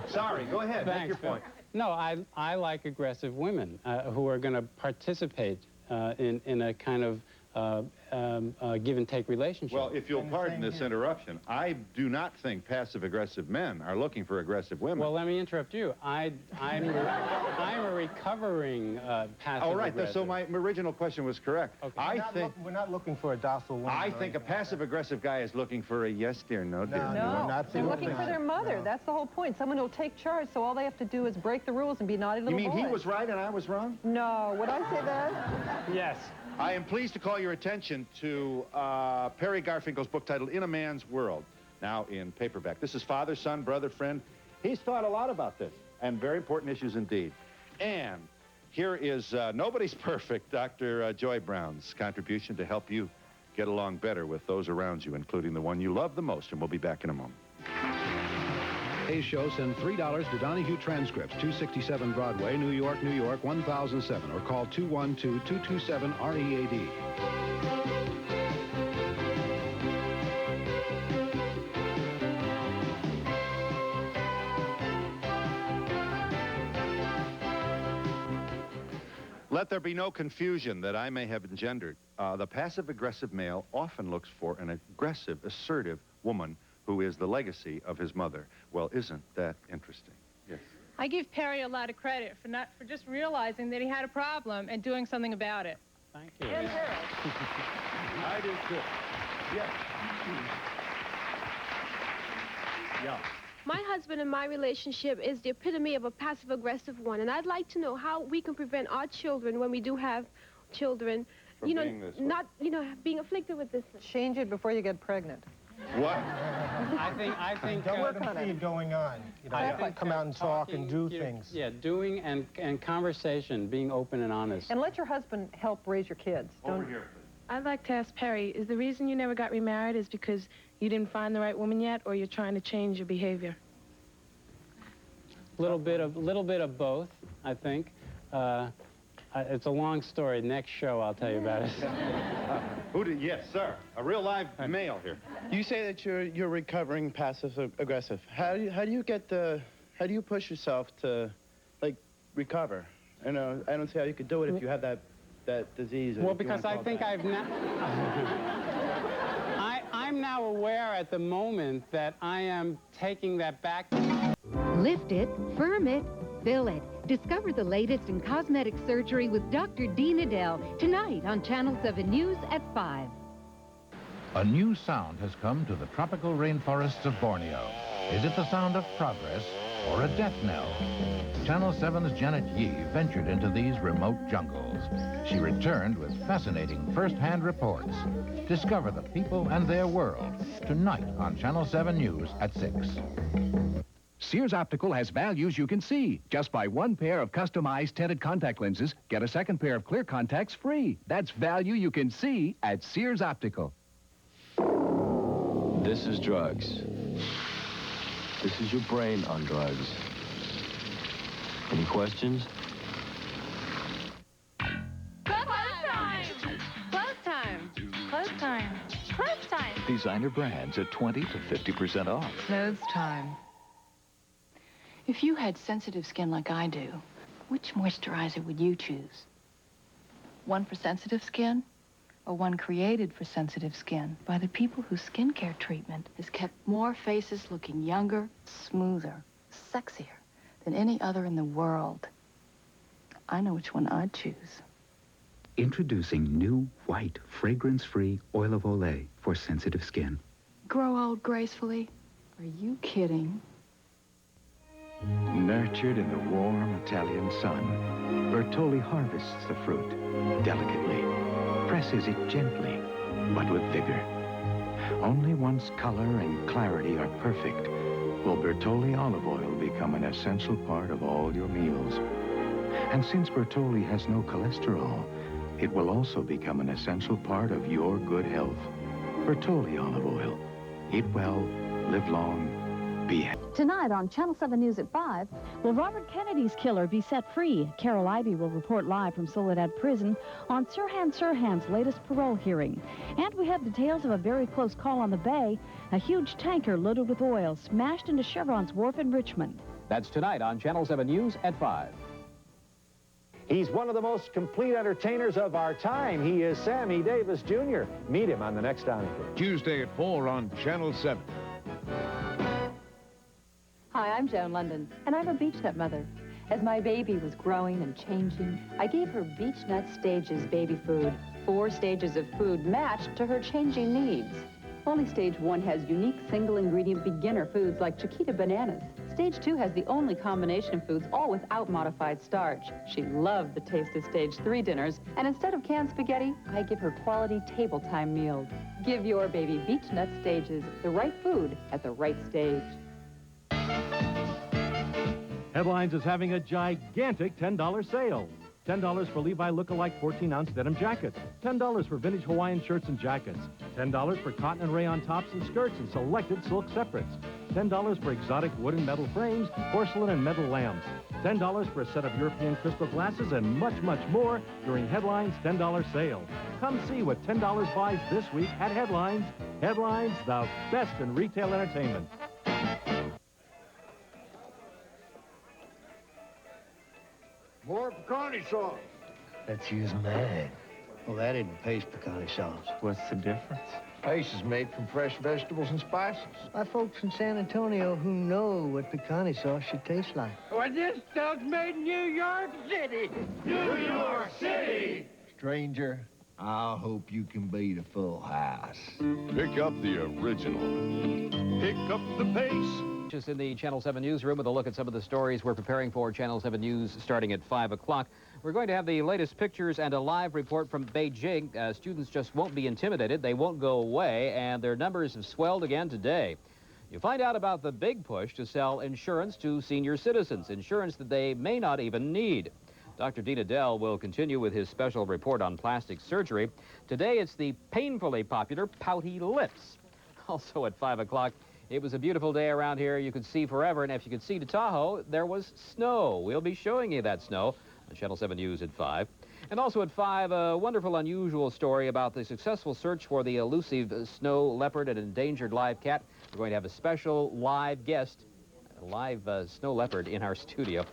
Sorry, go ahead, make your point. No, I like aggressive women who are going to participate in a kind of give-and-take relationship. Well, if you'll pardon this interruption, I do not think passive-aggressive men are looking for aggressive women. Well, let me interrupt you. I'm a recovering passive-aggressive. All right, so my original question was correct. Okay. We're not looking for a docile woman. I think a passive-aggressive guy is looking for a yes dear, no dear. No, they're looking for their mother. No. That's the whole point. Someone who'll take charge, so all they have to do is break the rules and be naughty little boys. You mean he was right and I was wrong? No, would I say that? Yes. I am pleased to call your attention to Perry Garfinkel's book titled In a Man's World, now in paperback. This is father, son, brother, friend. He's thought a lot about this, and very important issues indeed. And here is Nobody's Perfect, Dr. Joy Brown's contribution to help you get along better with those around you, including the one you love the most, and we'll be back in a moment. Today's show, send $3 to Donahue Transcripts, 267 Broadway, New York, New York, 1007, or call 212-227-READ. Let there be no confusion that I may have engendered. The passive-aggressive male often looks for an aggressive, assertive woman who is the legacy of his mother. Well, isn't that interesting? Yes. I give Perry a lot of credit for just realizing that he had a problem and doing something about it. Thank you. And I do too. Yes. Yeah. My husband and my relationship is the epitome of a passive-aggressive one, and I'd like to know how we can prevent our children, when we do have children, From being this way. not, being afflicted with this. Change it before you get pregnant. What? I think don't let them see it going on. Come out and talk and do things. Yeah, doing and conversation, being open and honest. And let your husband help raise your kids. Over here, please. I'd like to ask Perry, is the reason you never got remarried is because you didn't find the right woman yet, or you're trying to change your behavior? Little bit of both, I think. It's a long story. Next show, I'll tell you about it. Yes, sir. A real live male here. You say that you're recovering passive-aggressive. How do you push yourself to, like, recover? And I don't see how you could do it if you have that disease. Well, because I think I'm now aware at the moment that I am taking that back. Lift it, firm it, fill it. Discover the latest in cosmetic surgery with Dr. Dean Adele tonight on Channel 7 News at 5. A new sound has come to the tropical rainforests of Borneo. Is it the sound of progress or a death knell? Channel 7's Janet Yee ventured into these remote jungles. She returned with fascinating first-hand reports. Discover the people and their world tonight on Channel 7 News at 6. Sears Optical has values you can see. Just buy one pair of customized tinted contact lenses, get a second pair of clear contacts free. That's value you can see at Sears Optical. This is drugs. This is your brain on drugs. Any questions? Close time! Close time! Close time! Close time! Designer brands at 20 to 50% off. Clothes time. If you had sensitive skin like I do, which moisturizer would you choose? One for sensitive skin, or one created for sensitive skin by the people whose skincare treatment has kept more faces looking younger, smoother, sexier than any other in the world? I know which one I'd choose. Introducing new, white, fragrance-free oil of Olay for sensitive skin. Grow old gracefully? Are you kidding? Nurtured in the warm Italian sun, Bertolli harvests the fruit delicately, presses it gently, but with vigor. Only once color and clarity are perfect will Bertolli olive oil become an essential part of all your meals. And since Bertolli has no cholesterol, it will also become an essential part of your good health. Bertolli olive oil. Eat well, live long, be happy. Tonight on Channel 7 News at 5, will Robert Kennedy's killer be set free? Carol Ivey will report live from Soledad Prison on Sirhan Sirhan's latest parole hearing. And we have details of a very close call on the bay. A huge tanker loaded with oil smashed into Chevron's wharf in Richmond. That's tonight on Channel 7 News at 5. He's one of the most complete entertainers of our time. He is Sammy Davis Jr. Meet him on the next Donahue. Tuesday at 4 on Channel 7. Hi, I'm Joan London, and I'm a beech nut mother. As my baby was growing and changing, I gave her Beech Nut Stages baby food. 4 stages of food matched to her changing needs. Only Stage 1 has unique single-ingredient beginner foods like Chiquita bananas. Stage 2 has the only combination foods, all without modified starch. She loved the taste of Stage 3 dinners, and instead of canned spaghetti, I give her quality table time meals. Give your baby Beech Nut Stages, the right food at the right stage. Headlines is having a gigantic $10 sale. $10 for Levi look-alike 14-ounce denim jackets. $10 for vintage Hawaiian shirts and jackets. $10 for cotton and rayon tops and skirts and selected silk separates. $10 for exotic wood and metal frames, porcelain and metal lamps. $10 for a set of European crystal glasses and much, much more during Headlines' $10 sale. Come see what $10 buys this week at Headlines. Headlines, the best in retail entertainment. More pecani sauce. Let's use mine. Well, that isn't paste pecani sauce. What's the difference? Paste is made from fresh vegetables and spices. By folks in San Antonio who know what pecani sauce should taste like. Well, this stuff's made in New York City. New York City! Stranger, I hope you can beat a full house. Pick up the original. Pick up the pace. Just in the Channel 7 newsroom with a look at some of the stories we're preparing for Channel 7 News starting at 5 o'clock. We're going to have the latest pictures and a live report from Beijing. Students just won't be intimidated. They won't go away, and their numbers have swelled again today. You find out about the big push to sell insurance to senior citizens, insurance that they may not even need. Dr. Dean Adele will continue with his special report on plastic surgery. Today, it's the painfully popular pouty lips. Also at 5 o'clock, it was a beautiful day around here. You could see forever, and if you could see to Tahoe, there was snow. We'll be showing you that snow on Channel 7 News at 5. And also at 5, a wonderful, unusual story about the successful search for the elusive snow leopard, an endangered live cat. We're going to have a special live guest, a live snow leopard in our studio.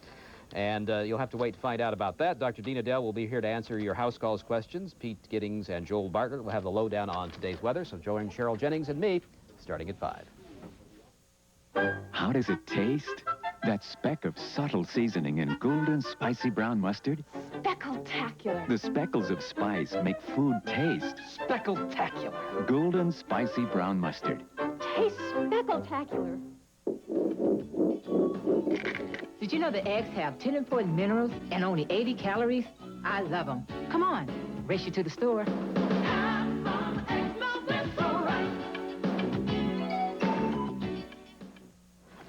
And you'll have to wait to find out about that. Dr. Dina Dell will be here to answer your house calls questions. Pete Giddings and Joel Bartlett will have the lowdown on today's weather. So join Cheryl Jennings and me starting at 5. How does it taste? That speck of subtle seasoning in golden spicy brown mustard? Speckle-tacular. The speckles of spice make food taste. Speckle-tacular. Golden spicy brown mustard. Tastes speckle-tacular. Did you know that eggs have 10 important minerals and only 80 calories? I love them. Come on, race you to the store.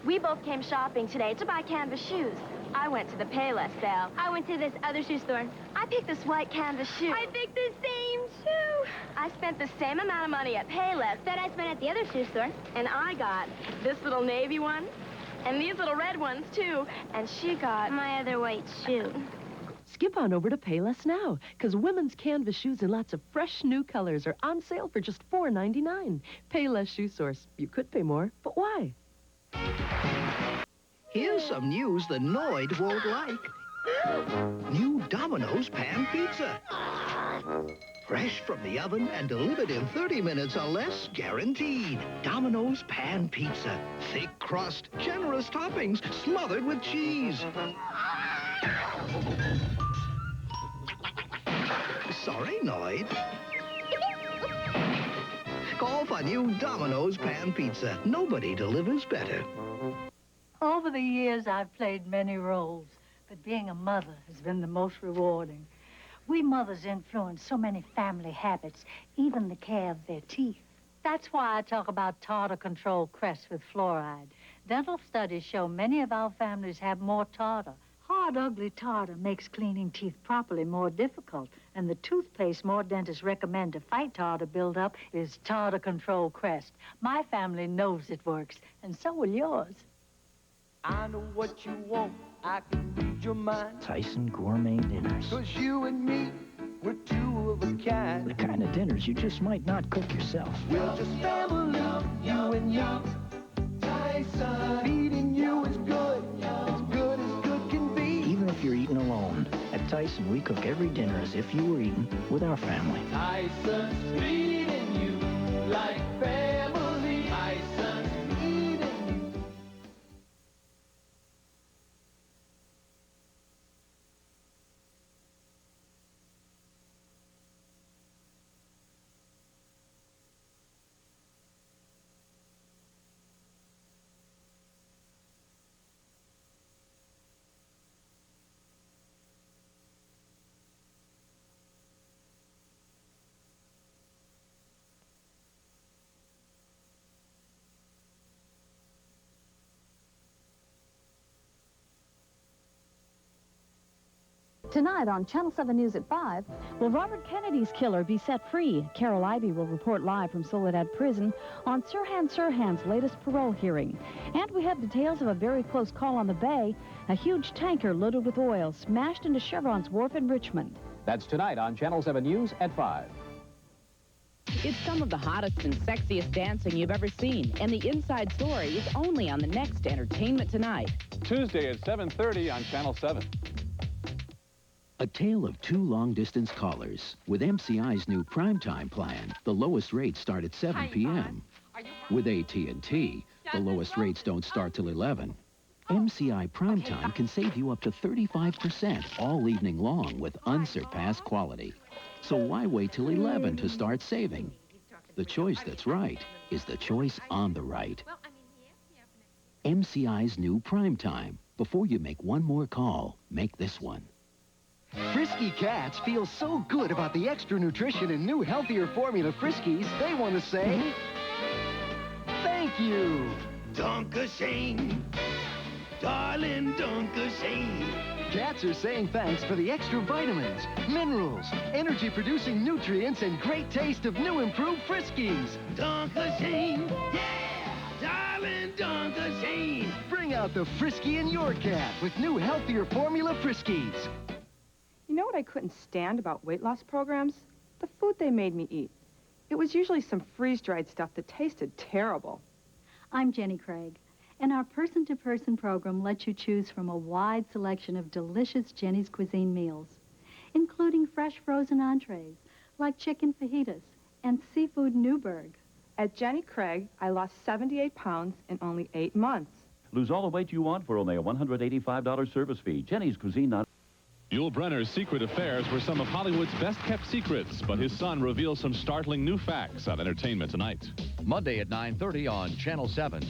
We both came shopping today to buy canvas shoes. I went to the Payless sale. I went to this other shoe store. I picked this white canvas shoe. I picked the same shoe. I spent the same amount of money at Payless that I spent at the other shoe store. And I got this little navy one, and these little red ones, too. And she got my other white shoe. Skip on over to Payless now, because women's canvas shoes in lots of fresh new colors are on sale for just $4.99. Payless Shoe Source. You could pay more, but why? Here's some news the Noid won't like. New Domino's Pan Pizza. Fresh from the oven and delivered in 30 minutes or less, guaranteed. Domino's Pan Pizza. Thick crust, generous toppings, smothered with cheese. Sorry, Noid. Call for new Domino's Pan Pizza. Nobody delivers better. Over the years, I've played many roles, but being a mother has been the most rewarding. We mothers influence so many family habits, even the care of their teeth. That's why I talk about tartar control crest with fluoride. Dental studies show many of our families have more tartar. Hard, ugly tartar makes cleaning teeth properly more difficult, and the toothpaste more dentists recommend to fight tartar buildup is tartar control crest. My family knows it works, and so will yours. I know what you want, I can read your mind. Tyson Gourmet Dinners. 'Cause you and me, we're two of a kind. The kind of dinners you just might not cook yourself. We're just family, you and me. Tyson, feeding you is good, as good as good can be. Even if you're eating alone, at Tyson we cook every dinner as if you were eating with our family. Tyson's feeding you like family. Tyson's feeding you. Tonight on Channel 7 News at 5, will Robert Kennedy's killer be set free? Carol Ivy will report live from Soledad Prison on Sirhan's latest parole hearing. And we have details of a very close call on the bay. A huge tanker loaded with oil smashed into Chevron's wharf in Richmond. That's tonight on Channel 7 News at 5. It's some of the hottest and sexiest dancing you've ever seen, and the inside story is only on the next Entertainment Tonight. Tuesday at 7:30 on Channel 7. A tale of two long-distance callers. With MCI's new primetime plan, the lowest rates start at 7 p.m. With AT&T, the lowest rates don't start till 11. MCI primetime can save you up to 35% all evening long with unsurpassed quality. So why wait till 11 to start saving? The choice that's right is the choice on the right. MCI's new primetime. Before you make one more call, make this one. Frisky cats feel so good about the extra nutrition in new, healthier formula Friskies, they want to say, thank you. Dunkashane, darling Dunkashane. Cats are saying thanks for the extra vitamins, minerals, energy-producing nutrients, and great taste of new improved Friskies. Dunkashane, yeah, darling Dunkashane. Bring out the Frisky in your cat with new, healthier formula Friskies. You know what I couldn't stand about weight loss programs? The food they made me eat. It was usually some freeze-dried stuff that tasted terrible. I'm Jenny Craig. And our person-to-person program lets you choose from a wide selection of delicious Jenny's Cuisine meals, including fresh frozen entrees like chicken fajitas and seafood Newburg. At Jenny Craig, I lost 78 pounds in only 8 months. Lose all the weight you want for only a $185 service fee. Jenny's Cuisine, not... Yul Brynner's secret affairs were some of Hollywood's best-kept secrets, but his son reveals some startling new facts on Entertainment Tonight. Monday at 9:30 on Channel 7.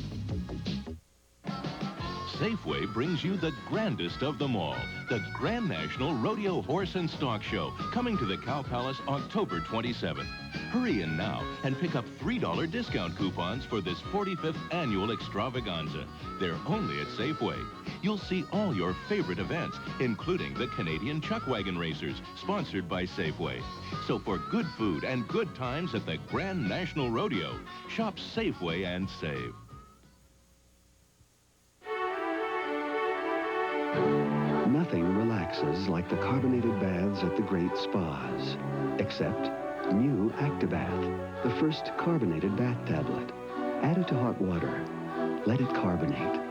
Safeway brings you the grandest of them all, the Grand National Rodeo Horse and Stock Show, coming to the Cow Palace October 27th. Hurry in now and pick up $3 discount coupons for this 45th annual extravaganza. They're only at Safeway. You'll see all your favorite events, including the Canadian Chuck Wagon Racers, sponsored by Safeway. So for good food and good times at the Grand National Rodeo, shop Safeway and save. Nothing relaxes like the carbonated baths at the great spas, except new Actibath, the first carbonated bath tablet. Add it to hot water. Let it carbonate.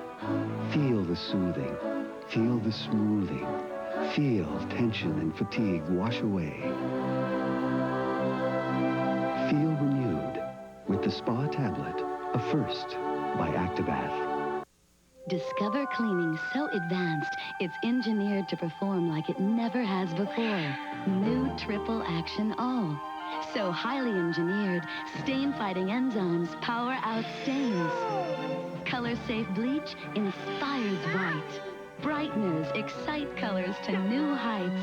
Feel the soothing. Feel the smoothing. Feel tension and fatigue wash away. Feel renewed with the Spa tablet, a first by Actibath. Discover cleaning so advanced, it's engineered to perform like it never has before. New Triple Action All. So highly engineered, stain-fighting enzymes power out stains. Color-safe bleach inspires white. Brighteners excite colors to new heights.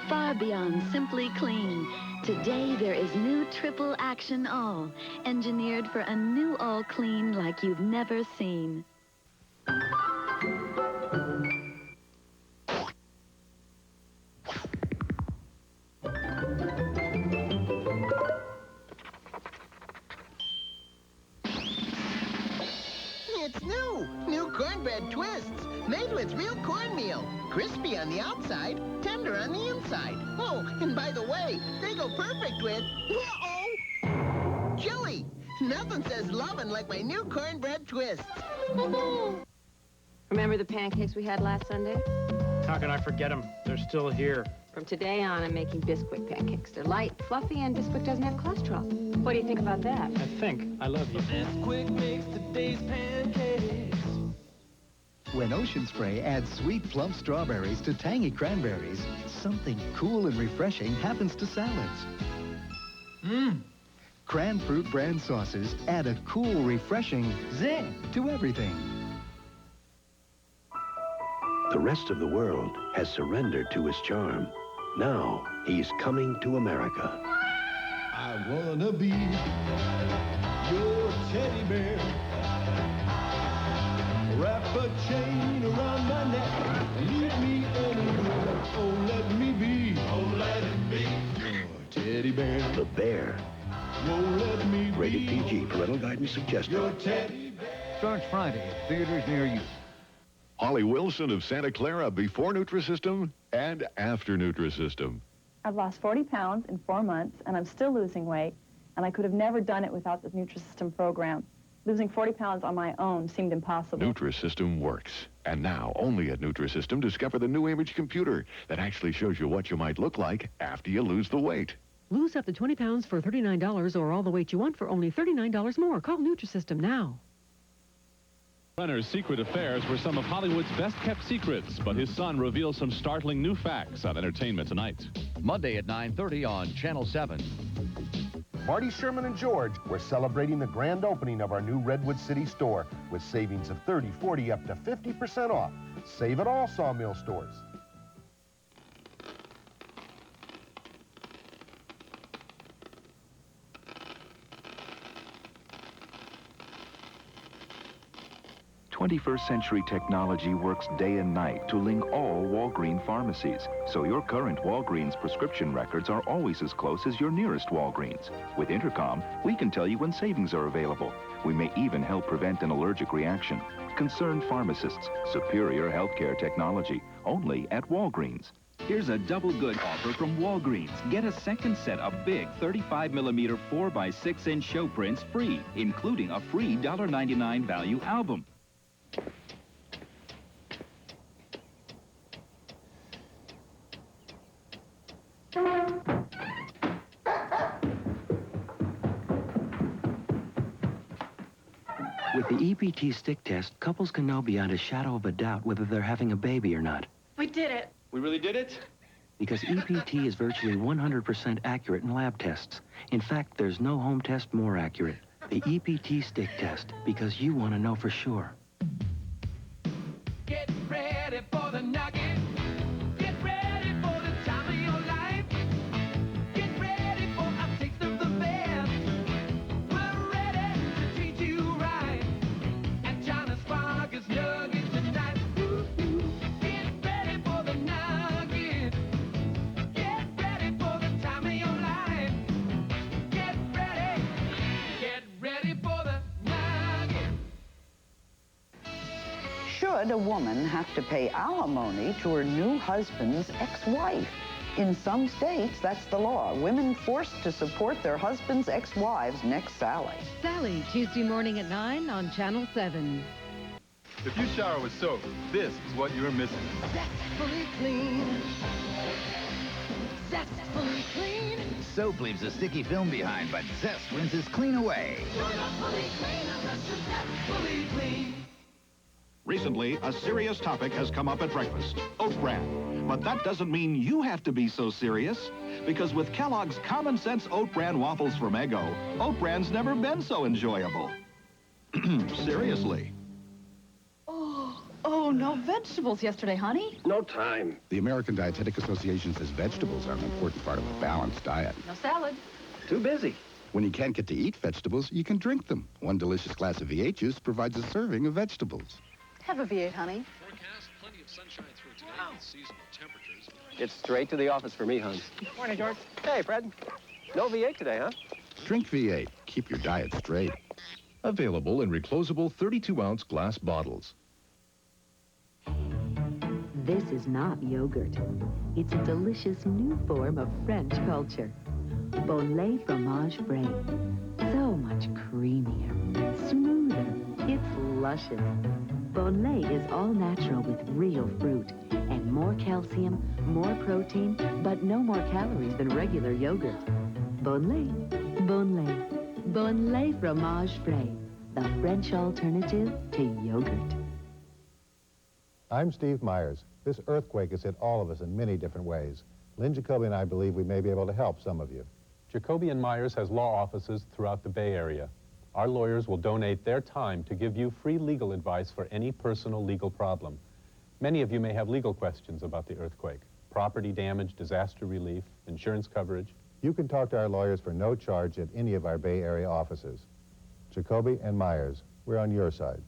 Far beyond simply clean. Today there is new Triple Action All, engineered for a new all clean like you've never seen. It's new cornbread twists, made with real cornmeal. Crispy on the outside, tender on the inside. Oh, and by the way, they go perfect with, chili. Nothing says lovin' like my new cornbread twists. Remember the pancakes we had last Sunday? How can I forget them? They're still here. From today on, I'm making Bisquick pancakes. They're light, fluffy, and Bisquick doesn't have cholesterol. What do you think about that? I think I love you. Bisquick makes today's pancakes. When Ocean Spray adds sweet plump strawberries to tangy cranberries, something cool and refreshing happens to salads. Cran Fruit brand sauces add a cool, refreshing zing to everything. The rest of the world has surrendered to his charm. Now, he's coming to America. I wanna be your teddy bear. Wrap a chain around my neck. Leave me anywhere. Oh, let me be. Oh, let it be. Your teddy bear. The Bear. Won't let me be. Rated PG. Parental guidance suggested. Your teddy bear. Starts Friday at theaters near you. Holly Wilson of Santa Clara before Nutrisystem and after Nutrisystem. I've lost 40 pounds in 4 months, and I'm still losing weight, and I could have never done it without the Nutrisystem program. Losing 40 pounds on my own seemed impossible. Nutrisystem works. And now, only at Nutrisystem, discover the new image computer that actually shows you what you might look like after you lose the weight. Lose up to 20 pounds for $39 or all the weight you want for only $39 more. Call Nutrisystem now. Brynner's secret affairs were some of Hollywood's best-kept secrets, but his son reveals some startling new facts on Entertainment Tonight. Monday at 9:30 on Channel 7. Marty Sherman and George, we're celebrating the grand opening of our new Redwood City store with savings of 30, 40, up to 50% off. Save at all Sawmill stores. '21st century technology works day and night to link all Walgreens pharmacies, so your current Walgreens prescription records are always as close as your nearest Walgreens. With Intercom, we can tell you when savings are available. We may even help prevent an allergic reaction. Concerned pharmacists, superior healthcare technology, only at Walgreens. Here's a double good offer from Walgreens. Get a second set of big 35mm 4x6-inch show prints free, including a free $1.99 value album. With the EPT stick test, couples can know beyond a shadow of a doubt whether they're having a baby or not. We did it. We really did it? Because EPT is virtually 100% accurate in lab tests. In fact, there's no home test more accurate. The EPT stick test, because you want to know for sure. Get ready for the nugget. Get ready for the time of your life. Get ready for a taste of the best. We're ready to treat you right. And China Sparkers Nuggets tonight. Get ready for the nugget. Get ready for the time of your life. Get ready for the nugget. Should a woman have to pay alimony to her new husband's ex-wife? In some states, that's the law. Women forced to support their husband's ex-wives. Next, Sally. Sally, Tuesday morning at 9 on Channel 7. If you shower with soap, this is what you're missing. Zestfully clean. Zestfully clean. Soap leaves a sticky film behind, but Zest rinses clean away. You're not fully clean unless you're zestfully clean. Recently, a serious topic has come up at breakfast, oat bran. But that doesn't mean you have to be so serious, because with Kellogg's Common Sense Oat Bran Waffles from Eggo, oat bran's never been so enjoyable. Seriously. Oh, no vegetables yesterday, honey. No time. The American Dietetic Association says vegetables are an important part of a balanced diet. No salad. Too busy. When you can't get to eat vegetables, you can drink them. One delicious glass of V8 juice provides a serving of vegetables. Have a V8, honey. Forecast, plenty of sunshine through today with seasonal temperatures. It's straight to the office for me, hon. Morning, George. Hey, Fred. No V8 today, huh? Drink V8. Keep your diet straight. Available in reclosable 32-ounce glass bottles. This is not yogurt. It's a delicious new form of French culture. Bon lait fromage frais. So much creamier, smoother. It's luscious. Bon lait is all natural with real fruit and more calcium, more protein, but no more calories than regular yogurt. Bon lait, bon lait, bon lait fromage frais, the French alternative to yogurt. I'm Steve Myers. This earthquake has hit all of us in many different ways. Lynn Jacoby and I believe we may be able to help some of you. Jacoby and Myers has law offices throughout the Bay Area. Our lawyers will donate their time to give you free legal advice for any personal legal problem. Many of you may have legal questions about the earthquake: property damage, disaster relief, insurance coverage. You can talk to our lawyers for no charge at any of our Bay Area offices. Jacoby and Myers, we're on your side.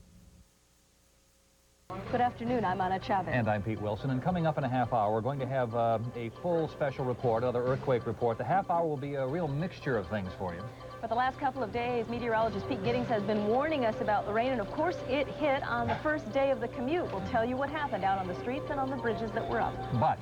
Good afternoon, I'm Ana Chavez. And I'm Pete Wilson, and coming up in a half hour, we're going to have a full special report, another earthquake report. The half hour will be a real mixture of things for you. For the last couple of days, meteorologist Pete Giddings has been warning us about the rain, and of course it hit on the first day of the commute. We'll tell you what happened out on the streets and on the bridges that were up. But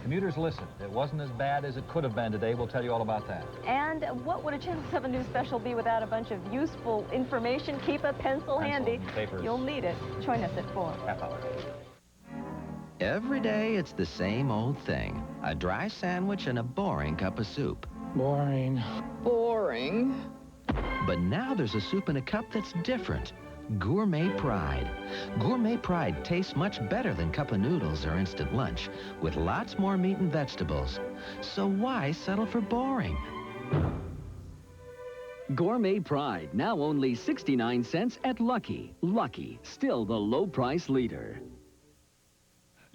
commuters, listen, it wasn't as bad as it could have been today. We'll tell you all about that. And what would a Channel 7 News special be without a bunch of useful information? Keep a pencil handy. Papers. You'll need it. Join us at 4. Half hour. Every day, it's the same old thing. A dry sandwich and a boring cup of soup. Boring. Boring. But now there's a soup in a cup that's different. Gourmet Pride. Gourmet Pride tastes much better than cup of noodles or instant lunch, with lots more meat and vegetables. So why settle for boring? Gourmet Pride, now only 69 cents at Lucky. Lucky, still the low price leader.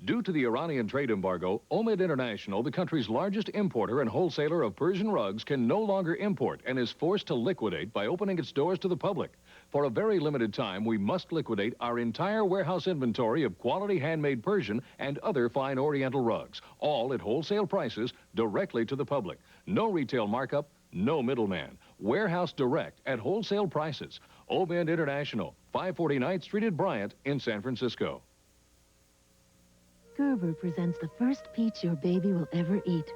Due to the Iranian trade embargo, Omid International, the country's largest importer and wholesaler of Persian rugs, can no longer import and is forced to liquidate by opening its doors to the public. For a very limited time, we must liquidate our entire warehouse inventory of quality handmade Persian and other fine Oriental rugs, all at wholesale prices directly to the public. No retail markup, no middleman. Warehouse direct at wholesale prices. Omid International, 549th Street at Bryant in San Francisco. Gerber presents the first peach your baby will ever eat.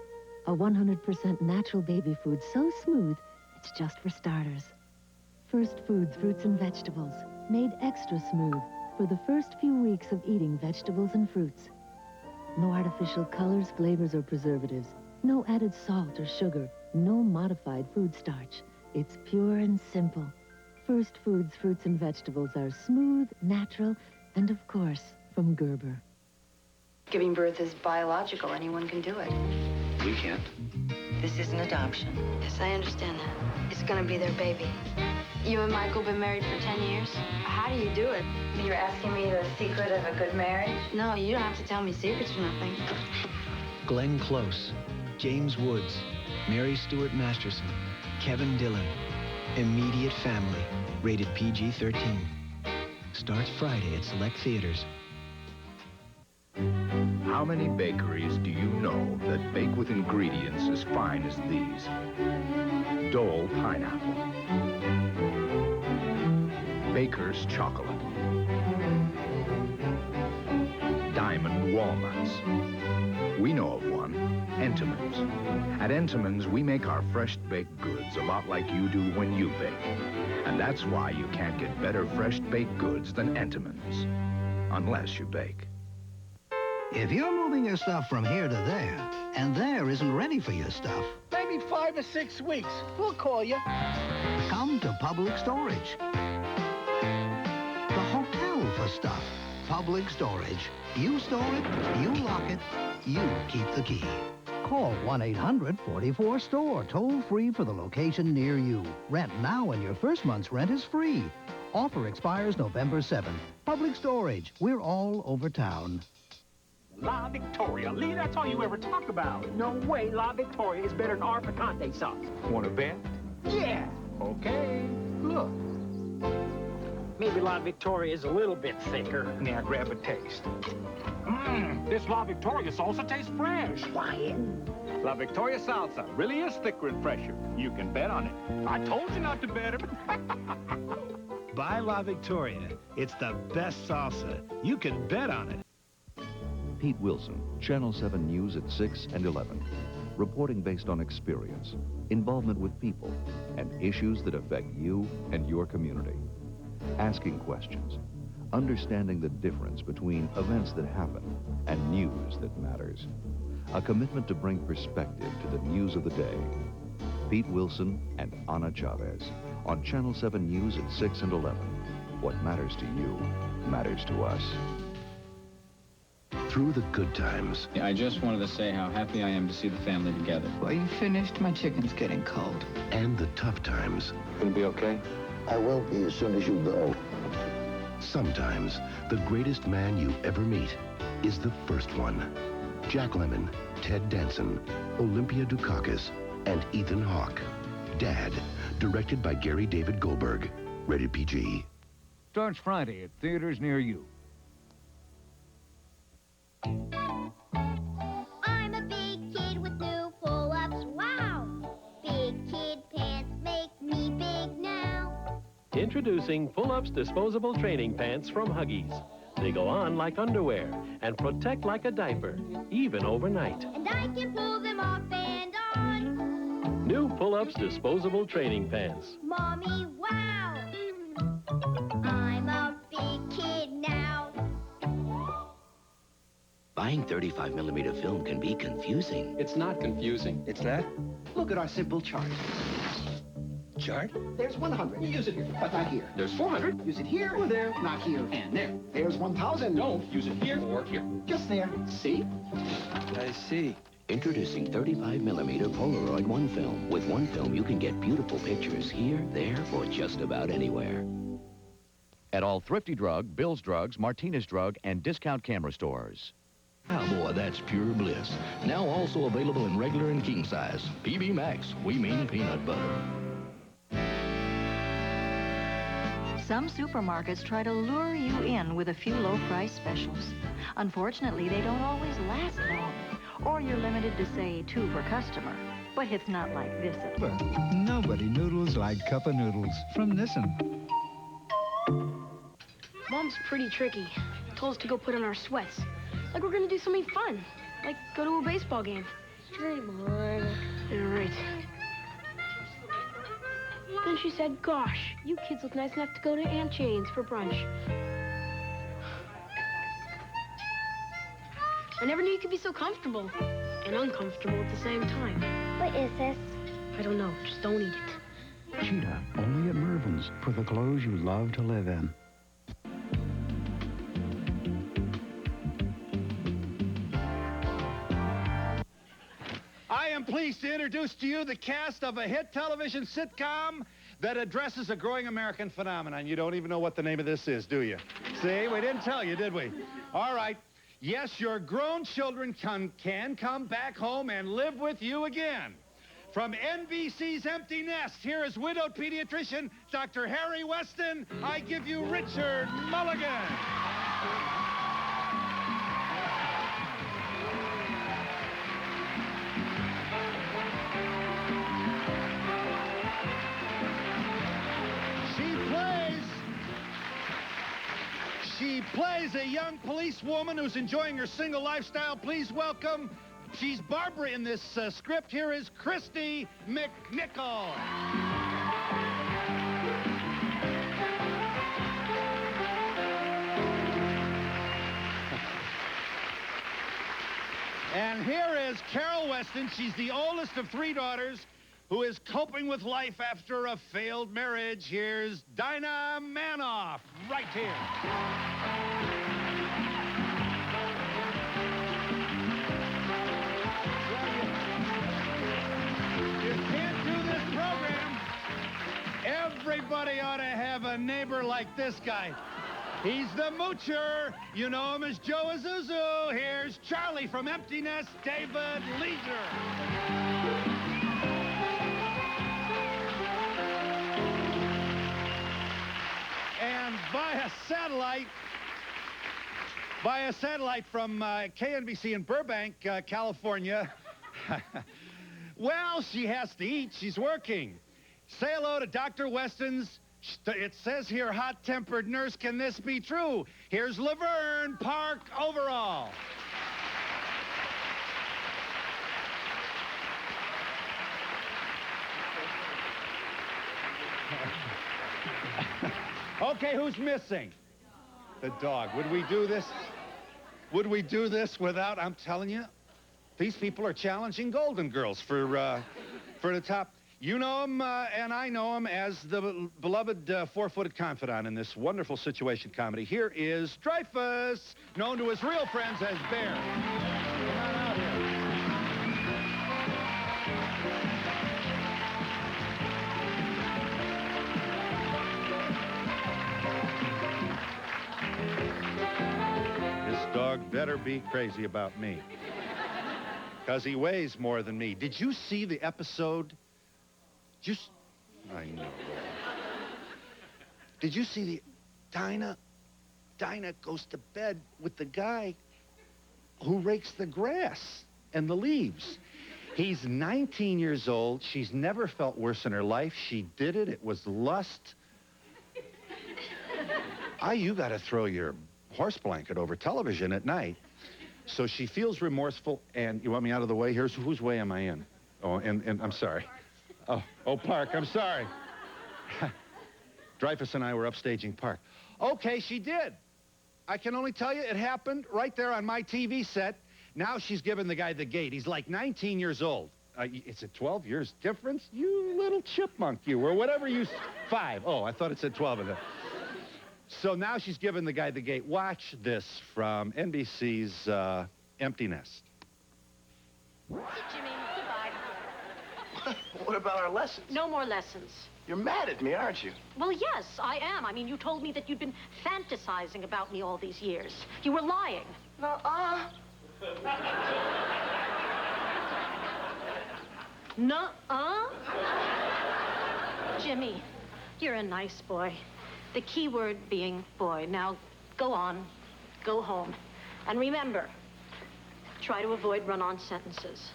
A 100% natural baby food so smooth, it's just for starters. First Foods fruits and vegetables, made extra smooth for the first few weeks of eating vegetables and fruits. No artificial colors, flavors, or preservatives. No added salt or sugar. No modified food starch. It's pure and simple. First Foods fruits and vegetables are smooth, natural, and of course, from Gerber. Giving birth is biological. Anyone can do it. We can't. This is an adoption. Yes, I understand that. It's gonna be their baby. You and Michael been married for 10 years? How do you do it? You're asking me the secret of a good marriage? No, you don't have to tell me secrets or nothing. Glenn Close, James Woods, Mary Stuart Masterson, Kevin Dillon. Immediate Family, rated PG-13. Starts Friday at select theaters. How many bakeries do you know that bake with ingredients as fine as these? Dole Pineapple. Baker's Chocolate. Diamond Walnuts. We know of one, Entenmann's. At Entenmann's, we make our fresh baked goods a lot like you do when you bake. And that's why you can't get better fresh baked goods than Entenmann's. Unless you bake. If you're moving your stuff from here to there, and there isn't ready for your stuff, maybe 5 or 6 weeks. We'll call you. come to Public Storage. The hotel for stuff. Public Storage. You store it, you lock it, you keep the key. Call 1-800-44-STORE, toll-free for the location near you. Rent now and your first month's rent is free. Offer expires November 7th. Public Storage. We're all over town. La Victoria. Lee, that's all you ever talk about. No way La Victoria is better than our picante sauce. Want to bet? Yeah. Okay. Look. Maybe La Victoria is a little bit thicker. Now grab a taste. This La Victoria salsa tastes fresh. Quiet. La Victoria salsa really is thicker and fresher. You can bet on it. I told you not to bet it. Buy La Victoria. It's the best salsa. You can bet on it. Pete Wilson, Channel 7 News at 6 and 11. Reporting based on experience, involvement with people, and issues that affect you and your community. Asking questions, understanding the difference between events that happen and news that matters. A commitment to bring perspective to the news of the day. Pete Wilson and Ana Chavez on Channel 7 News at 6 and 11. What matters to you matters to us. Through the good times. I just wanted to say how happy I am to see the family together. Well, you finished? My chicken's getting cold. And the tough times. Gonna be okay? I will be as soon as you go. Sometimes, the greatest man you ever meet is the first one. Jack Lemmon, Ted Danson, Olympia Dukakis, and Ethan Hawke. Dad, directed by Gary David Goldberg. Rated PG. Starts Friday at theaters near you. I'm a big kid with new pull-ups, wow! Big kid pants make me big now. Introducing Pull-Ups Disposable Training Pants from Huggies. They go on like underwear and protect like a diaper, even overnight. And I can pull them off and on. New Pull-Ups Disposable Training Pants. Mommy, wow! I'm a big kid now. Buying 35mm film can be confusing. It's not confusing. It's not? Look at our simple chart. Chart? There's 100. Use it here, but not here. There's 400. Use it here or there, not here. And there. There's 1,000. Don't use it here or here. Just there. See? I see. Introducing 35mm Polaroid One Film. With One Film, you can get beautiful pictures here, there, or just about anywhere. At all Thrifty Drug, Bill's Drugs, Martinez Drug, and discount camera stores. Now, boy, that's pure bliss. Now also available in regular and king size. PB Max, we mean peanut butter. Some supermarkets try to lure you in with a few low-price specials. Unfortunately, they don't always last long, or you're limited to, say, 2 per customer. But it's not like this at But nobody noodles like Cup of Noodles from Nissan. Mom's pretty tricky. Told us to go put on our sweats. Like we're gonna do something fun. Like go to a baseball game. Dream on. All right. Then she said, gosh, you kids look nice enough to go to Aunt Jane's for brunch. I never knew you could be so comfortable and uncomfortable at the same time. What is this? I don't know. Just don't eat it. Cheetah, only at Mervyn's, for the clothes you love to live in. I am pleased to introduce to you the cast of a hit television sitcom that addresses a growing American phenomenon. You don't even know what the name of this is, do you? See, we didn't tell you, did we? All right. Yes, your grown children can come back home and live with you again. From NBC's Empty Nest, here is widowed pediatrician Dr. Harry Weston. I give you Richard Mulligan. She plays a young policewoman who's enjoying her single lifestyle. Please welcome, she's Barbara in this script. Here is Christy McNichol. And here is Carol Weston. She's the oldest of 3 daughters who is coping with life after a failed marriage. Here's Dinah Manoff, right here. You can't do this program. Everybody ought to have a neighbor like this guy. He's the moocher. You know him as Joe Azuzu. Here's Charlie from Empty Nest, David Leisure. And via satellite from KNBC in Burbank, California. Well, she has to eat. She's working. Say hello to Dr. Weston's, it says here, hot-tempered nurse. Can this be true? Here's Laverne Park Overall. Okay, who's missing? The dog. Would we do this? Would we do this without, I'm telling you, these people are challenging Golden Girls for the top. You know him, and I know him as the beloved four-footed confidant in this wonderful situation comedy. Here is Dreyfus, known to his real friends as Bear. Come on out here. Dog better be crazy about me, because he weighs more than me. Did you see the episode? I know. Did you see the Dinah goes to bed with the guy who rakes the grass and the leaves. He's 19 years old. She's never felt worse in her life. She did it. It was lust. You got to throw your horse blanket over television at night. So she feels remorseful, and you want me out of the way? Here's whose way am I in? Oh, and I'm sorry. Oh, Park, I'm sorry. Dreyfus and I were upstaging Park. Okay, she did. I can only tell you it happened right there on my TV set. Now she's giving the guy the gate. He's like 19 years old. It's a 12 years difference? You little chipmunk, you, or whatever you... 5. Oh, I thought it said 12 of them. So now she's giving the guy the gate. Watch this from NBC's Empty Nest. Jimmy, goodbye. What about our lessons? No more lessons. You're mad at me, aren't you? Well, yes, I am. I mean, you told me that you'd been fantasizing about me all these years. You were lying. Nuh-uh. Nuh-uh? Jimmy, you're a nice boy. The key word being boy. Now, go on. Go home. And remember, try to avoid run-on sentences.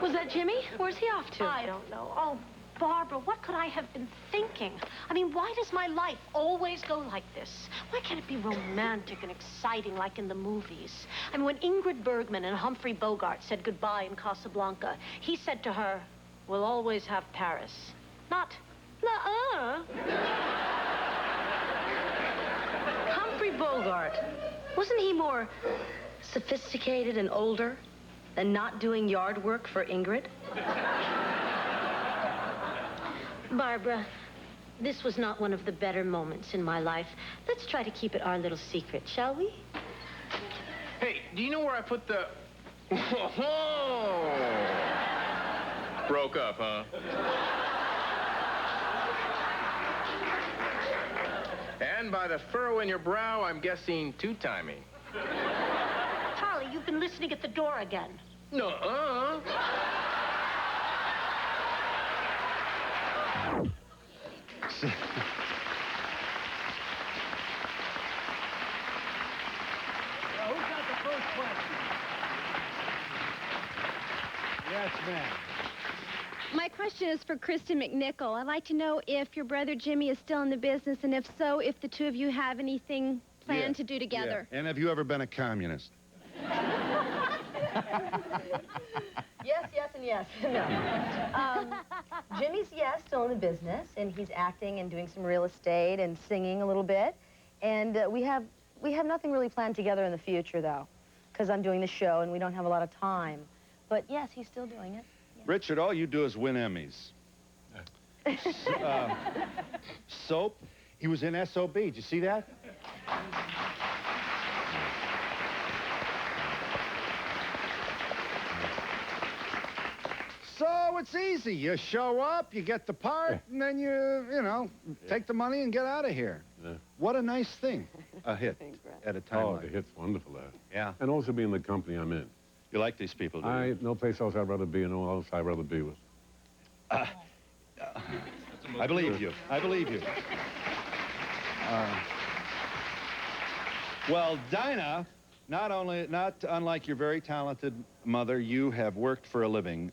Was that Jimmy? Where's he off to? I don't know. Oh, Barbara, what could I have been thinking? I mean, why does my life always go like this? Why can't it be romantic and exciting like in the movies? I mean, when Ingrid Bergman and Humphrey Bogart said goodbye in Casablanca, he said to her, "We'll always have Paris." Not, nuh-uh. Humphrey Bogart, wasn't he more sophisticated and older than not doing yard work for Ingrid? Barbara, this was not one of the better moments in my life. Let's try to keep it our little secret, shall we? Hey, do you know where I put the... Broke up, huh? And by the furrow in your brow, I'm guessing two-timing. Charlie, you've been listening at the door again. Nuh-uh. Who's got the first question? Yes, ma'am. My question is for Kristen McNichol. I'd like to know if your brother Jimmy is still in the business, and if so, if the two of you have anything planned to do together. Yeah. And have you ever been a communist? Yes, yes, and yes. No. Jimmy's, yes, still in the business, and he's acting and doing some real estate and singing a little bit. And we have nothing really planned together in the future, though, because I'm doing the show and we don't have a lot of time. But yes, he's still doing it. Yeah. Richard, all you do is win Emmys. Soap, he was in SOB. Did you see that? So it's easy. You show up, you get the part, and then you know, take the money and get out of here. Yeah. What a nice thing, a hit at a time like the hit's wonderful, that. Yeah. And also being the company I'm in. You like these people, do you? No place else I'd rather be, and no one else I'd rather be with. I believe you. I believe you. Well, Dinah, not unlike your very talented mother, you have worked for a living.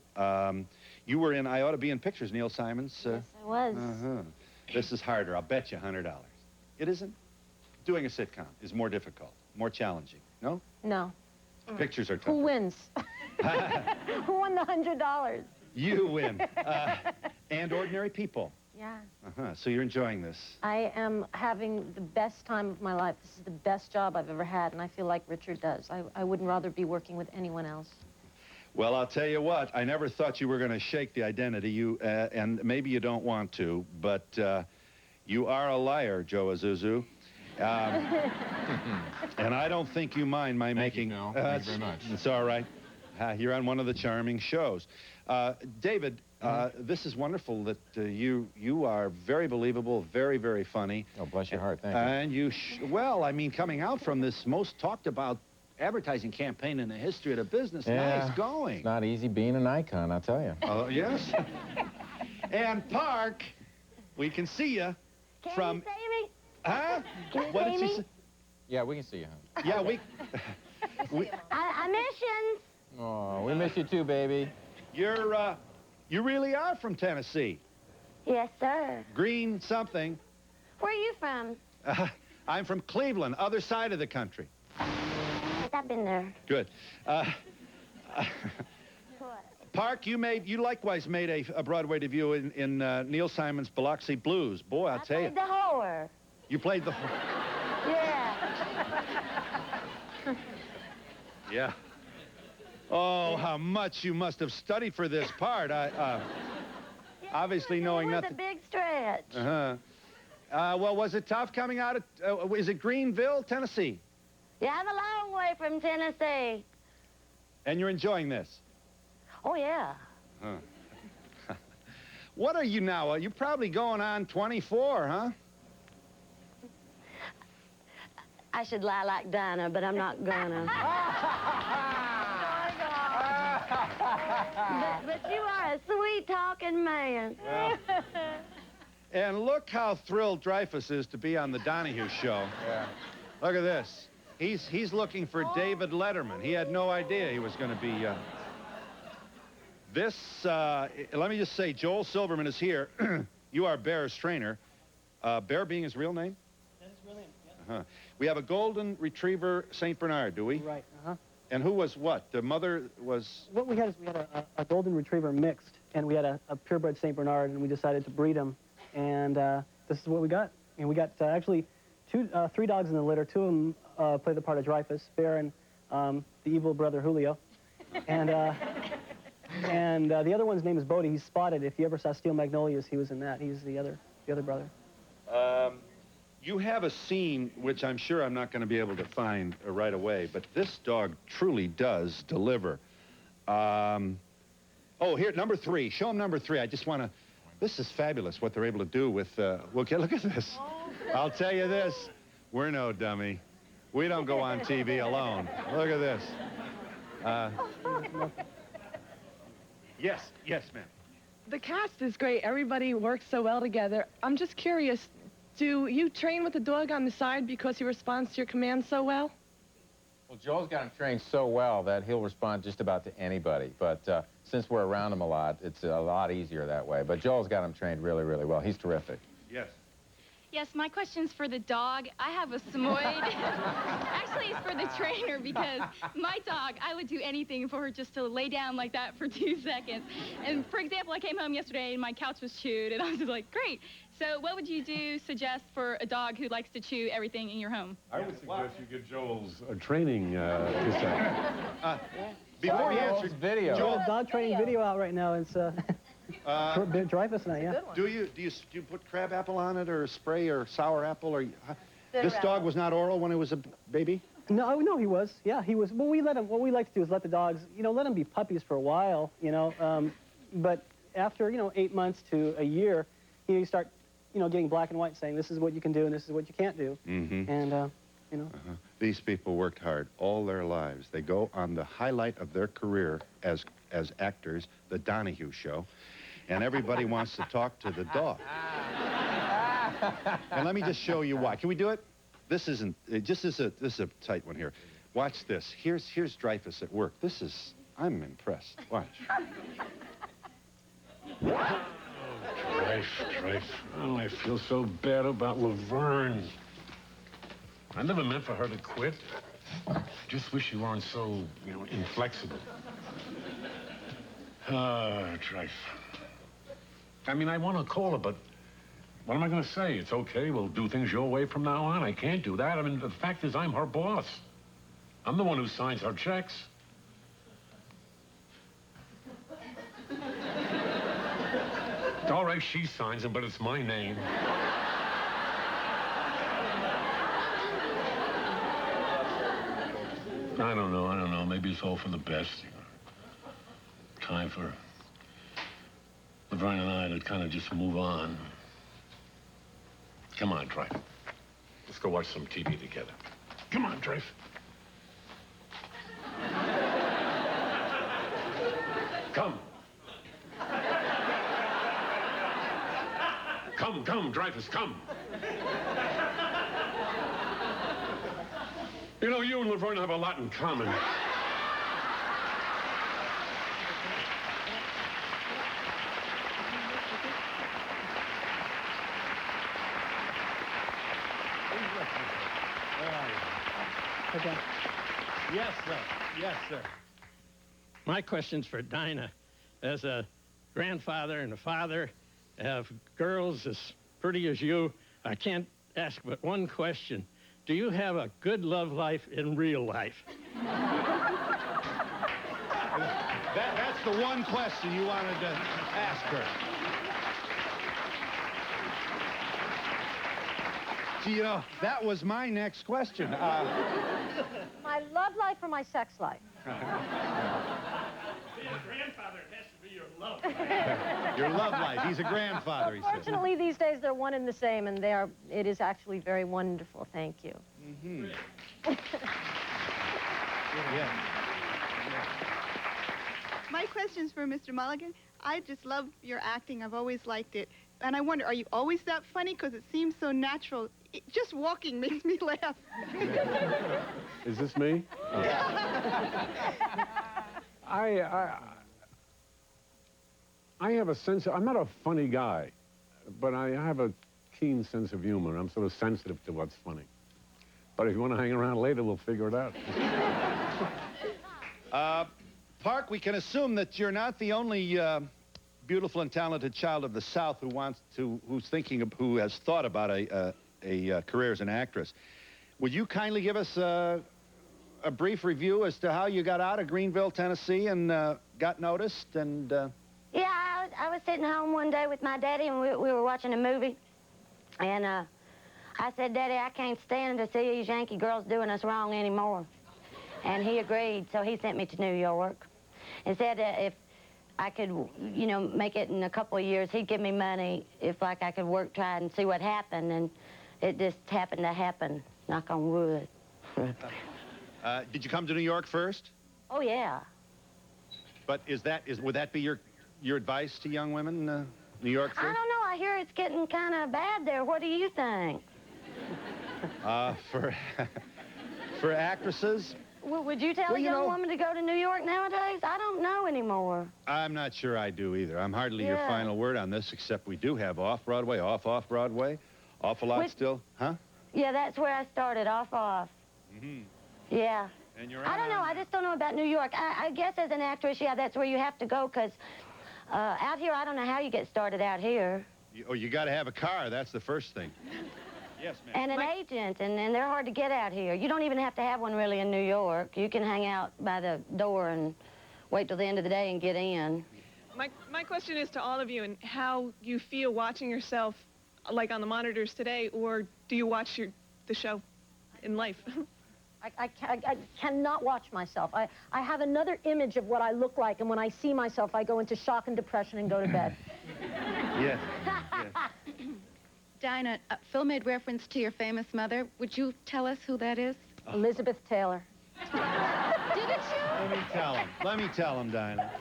You were in I Ought to Be in Pictures, Neil Simon's. Yes, I was. This is harder. I'll bet you $100. It isn't? Doing a sitcom is more difficult, more challenging. No? No. Pictures are tough. Who wins? Who won the $100? You win. And ordinary people. Yeah. So you're enjoying this. I am having the best time of my life. This is the best job I've ever had, and I feel like Richard does. I wouldn't rather be working with anyone else. Well, I'll tell you what. I never thought you were going to shake the identity. And maybe you don't want to, but you are a liar, Joe Azuzu. And I don't think you mind my making... Thank you very much. It's all right. You're on one of the charming shows. David, this is wonderful that you are very believable, very, very funny. Oh, bless your heart. Thank you. And you, well, I mean, coming out from this most talked about advertising campaign in the history of the business, nice going. It's not easy being an icon, I'll tell you. Oh, yes. And Park, we can see you from... Can you see me? Huh? Can you What see did she me? say? Yeah, we can see you, hon. Yeah, we... I miss you. Oh, we miss you too, baby. You really are from Tennessee. Yes, sir. Green something. Where are you from? I'm from Cleveland, other side of the country. I've been there. Good. Park, you likewise made a Broadway debut in Neil Simon's Biloxi Blues. Boy, I'll tell you. I played the whore. You played the... Yeah. Yeah. Oh, how much you must have studied for this part. Obviously knowing It was nothing. a big stretch. Well, was it tough coming out of... is it Greenville, Tennessee? Yeah, I'm a long way from Tennessee. And you're enjoying this? Oh, yeah. What are you now? You're probably going on 24, huh? I should lie like Dinah, but I'm not gonna. but you are a sweet-talking man. Well, and look how thrilled Dreyfus is to be on the Donahue show. Yeah. Look at this. He's looking for David Letterman. He had no idea he was going to be... let me just say, Joel Silverman is here. You are Bear's trainer. Bear being his real name? That is real name, yeah. We have a golden retriever St. Bernard, do we? Right, And who was what? The mother was... What we had is we had a golden retriever mixed, and we had a purebred St. Bernard, and we decided to breed them. And this is what we got. And we got actually three dogs in the litter. Two of them play the part of Dreyfus, Bear and the evil brother Julio. And And the other one's name is Bodie. He's Spotted. If you ever saw Steel Magnolias, he was in that. He's the other brother. You have a scene, which I'm sure I'm not going to be able to find right away, but this dog truly does deliver. Oh, here, number 3. Show him number 3. I just want to... This is fabulous, what they're able to do with... look at this. I'll tell you this. We're no dummy. We don't go on TV alone. Look at this. Yes, ma'am. The cast is great. Everybody works so well together. I'm just curious, do you train with the dog on the side because he responds to your commands so well? Well, Joel's got him trained so well that he'll respond just about to anybody. But since we're around him a lot, it's a lot easier that way. But Joel's got him trained really, really well. He's terrific. Yes. Yes, my question's for the dog. I have a Samoyed. Actually, it's for the trainer because my dog, I would do anything for her just to lay down like that for 2 seconds. And for example, I came home yesterday and my couch was chewed and I was just like, great. So what would you suggest for a dog who likes to chew everything in your home? I would suggest you give Joel's training cassette. Before you answer, video. Joel's dog training video out right now. It's Dreyfus and I, yeah. Do you put crab apple on it or spray or sour apple or... This dog was not oral when it was a baby? No, he was. Yeah, he was. Well, what we like to do is let the dogs, let them be puppies for a while, but after, 8 months to a year, you start, getting black and white, saying this is what you can do and this is what you can't do. Mm-hmm. And, These people worked hard all their lives. They go on the highlight of their career as actors, the Donahue show, and everybody wants to talk to the dog. And let me just show you why. Can we do it? This is a tight one here. Watch this. Here's Dreyfus at work. I'm impressed. Watch. Trife. Oh, I feel so bad about Laverne. I never meant for her to quit. Just wish you weren't so, inflexible. Trife. I mean, I want to call her, but what am I going to say? It's okay, we'll do things your way from now on. I can't do that. I mean, the fact is I'm her boss. I'm the one who signs her checks. All right, she signs them, but it's my name. I don't know. Maybe it's all for the best. Time for Laverne and I to kind of just move on. Come on, Trife. Let's go watch some TV together. Come on, Trife. Come. Come, Dreyfus, come. You and Laverne have a lot in common. okay. Yes, sir. My question's for Dinah. As a grandfather and a father of girls as pretty as you, I can't ask but one question. Do you have a good love life in real life? That's the one question you wanted to ask her. That was my next question. My love life or my sex life? Being a grandfather, it has to be your love life. Your love life. He's a grandfather, he says. Fortunately, these days, they're one and the same, and it is actually very wonderful. Thank you. Mm-hmm. My question's for Mr. Mulligan. I just love your acting. I've always liked it. And I wonder, are you always that funny? Because it seems so natural. Just walking makes me laugh. Is this me? I have a sense I'm not a funny guy, but I have a keen sense of humor. I'm sort of sensitive to what's funny. But if you want to hang around later, we'll figure it out. Park, we can assume that you're not the only beautiful and talented child of the South who has thought about a career as an actress. Would you kindly give us a brief review as to how you got out of Greenville, Tennessee, and got noticed, and... Yeah, I was sitting home one day with my daddy, and we were watching a movie. And I said, Daddy, I can't stand to see these Yankee girls doing us wrong anymore. And he agreed, so he sent me to New York. And said that if I could, you know, make it in a couple of years, he'd give me money if, like, I could work, try and see what happened. And it just happened to happen, knock on wood. Did you come to New York first? Oh, yeah. But would that be your advice to young women, New York first? I don't know. I hear it's getting kind of bad there. What do you think? For actresses? Well, would you tell a young woman to go to New York nowadays? I don't know anymore. I'm not sure I do either. I'm hardly your Yeah. final word on this, except we do have off-Broadway, off-Broadway. Awful lot still, huh? Yeah, that's where I started, off. Mm-hmm. Yeah. And you're I don't know. I just don't know about New York. I guess as an actress, yeah, that's where you have to go, because out here, I don't know how you get started out here. You got to have a car. That's the first thing. Yes, ma'am. And an agent, and they're hard to get out here. You don't even have to have one really in New York. You can hang out by the door and wait till the end of the day and get in. My question is to all of you, and how you feel watching yourself, like on the monitors today, or do you watch the show in life? I cannot watch myself. I have another image of what I look like, and when I see myself, I go into shock and depression and go to bed. Yes. Dinah, Phil made reference to your famous mother. Would you tell us who that is? Elizabeth Taylor. Didn't you? Let me tell him, Dinah.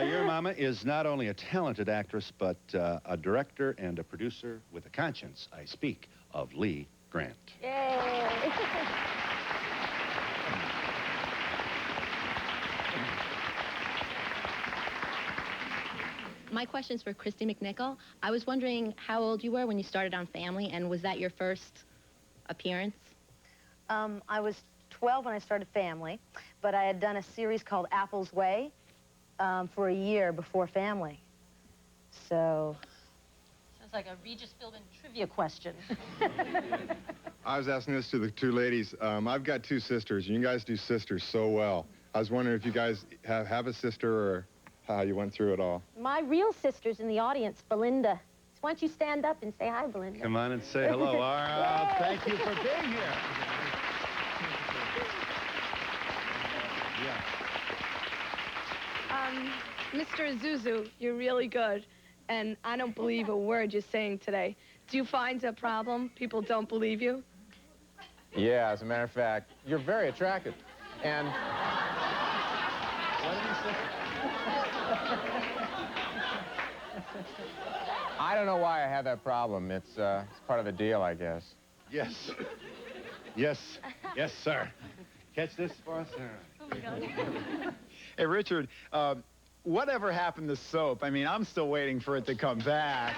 Your mama is not only a talented actress, but a director and a producer with a conscience. I speak of Lee Grant. Yay! My question's for Christy McNichol. I was wondering how old you were when you started on Family, and was that your first appearance? I was 12 when I started Family, but I had done a series called Apple's Way for a year before Family. So... Sounds like a Regis Philbin trivia question. I was asking this to the two ladies. I've got two sisters, and you guys do sisters so well. I was wondering if you guys have a sister or how you went through it all. My real sister's in the audience, Belinda. So why don't you stand up and say hi, Belinda? Come on and say hello. Thank you for being here. Mr. Azuzu, you're really good, and I don't believe a word you're saying today. Do you find a problem? People don't believe you? Yeah, as a matter of fact, you're very attractive. And... What did you say? I don't know why I have that problem. It's part of the deal, I guess. Yes. Yes. Yes, sir. Catch this for us, sir. Oh, my God. Hey, Richard, whatever happened to soap? I mean, I'm still waiting for it to come back.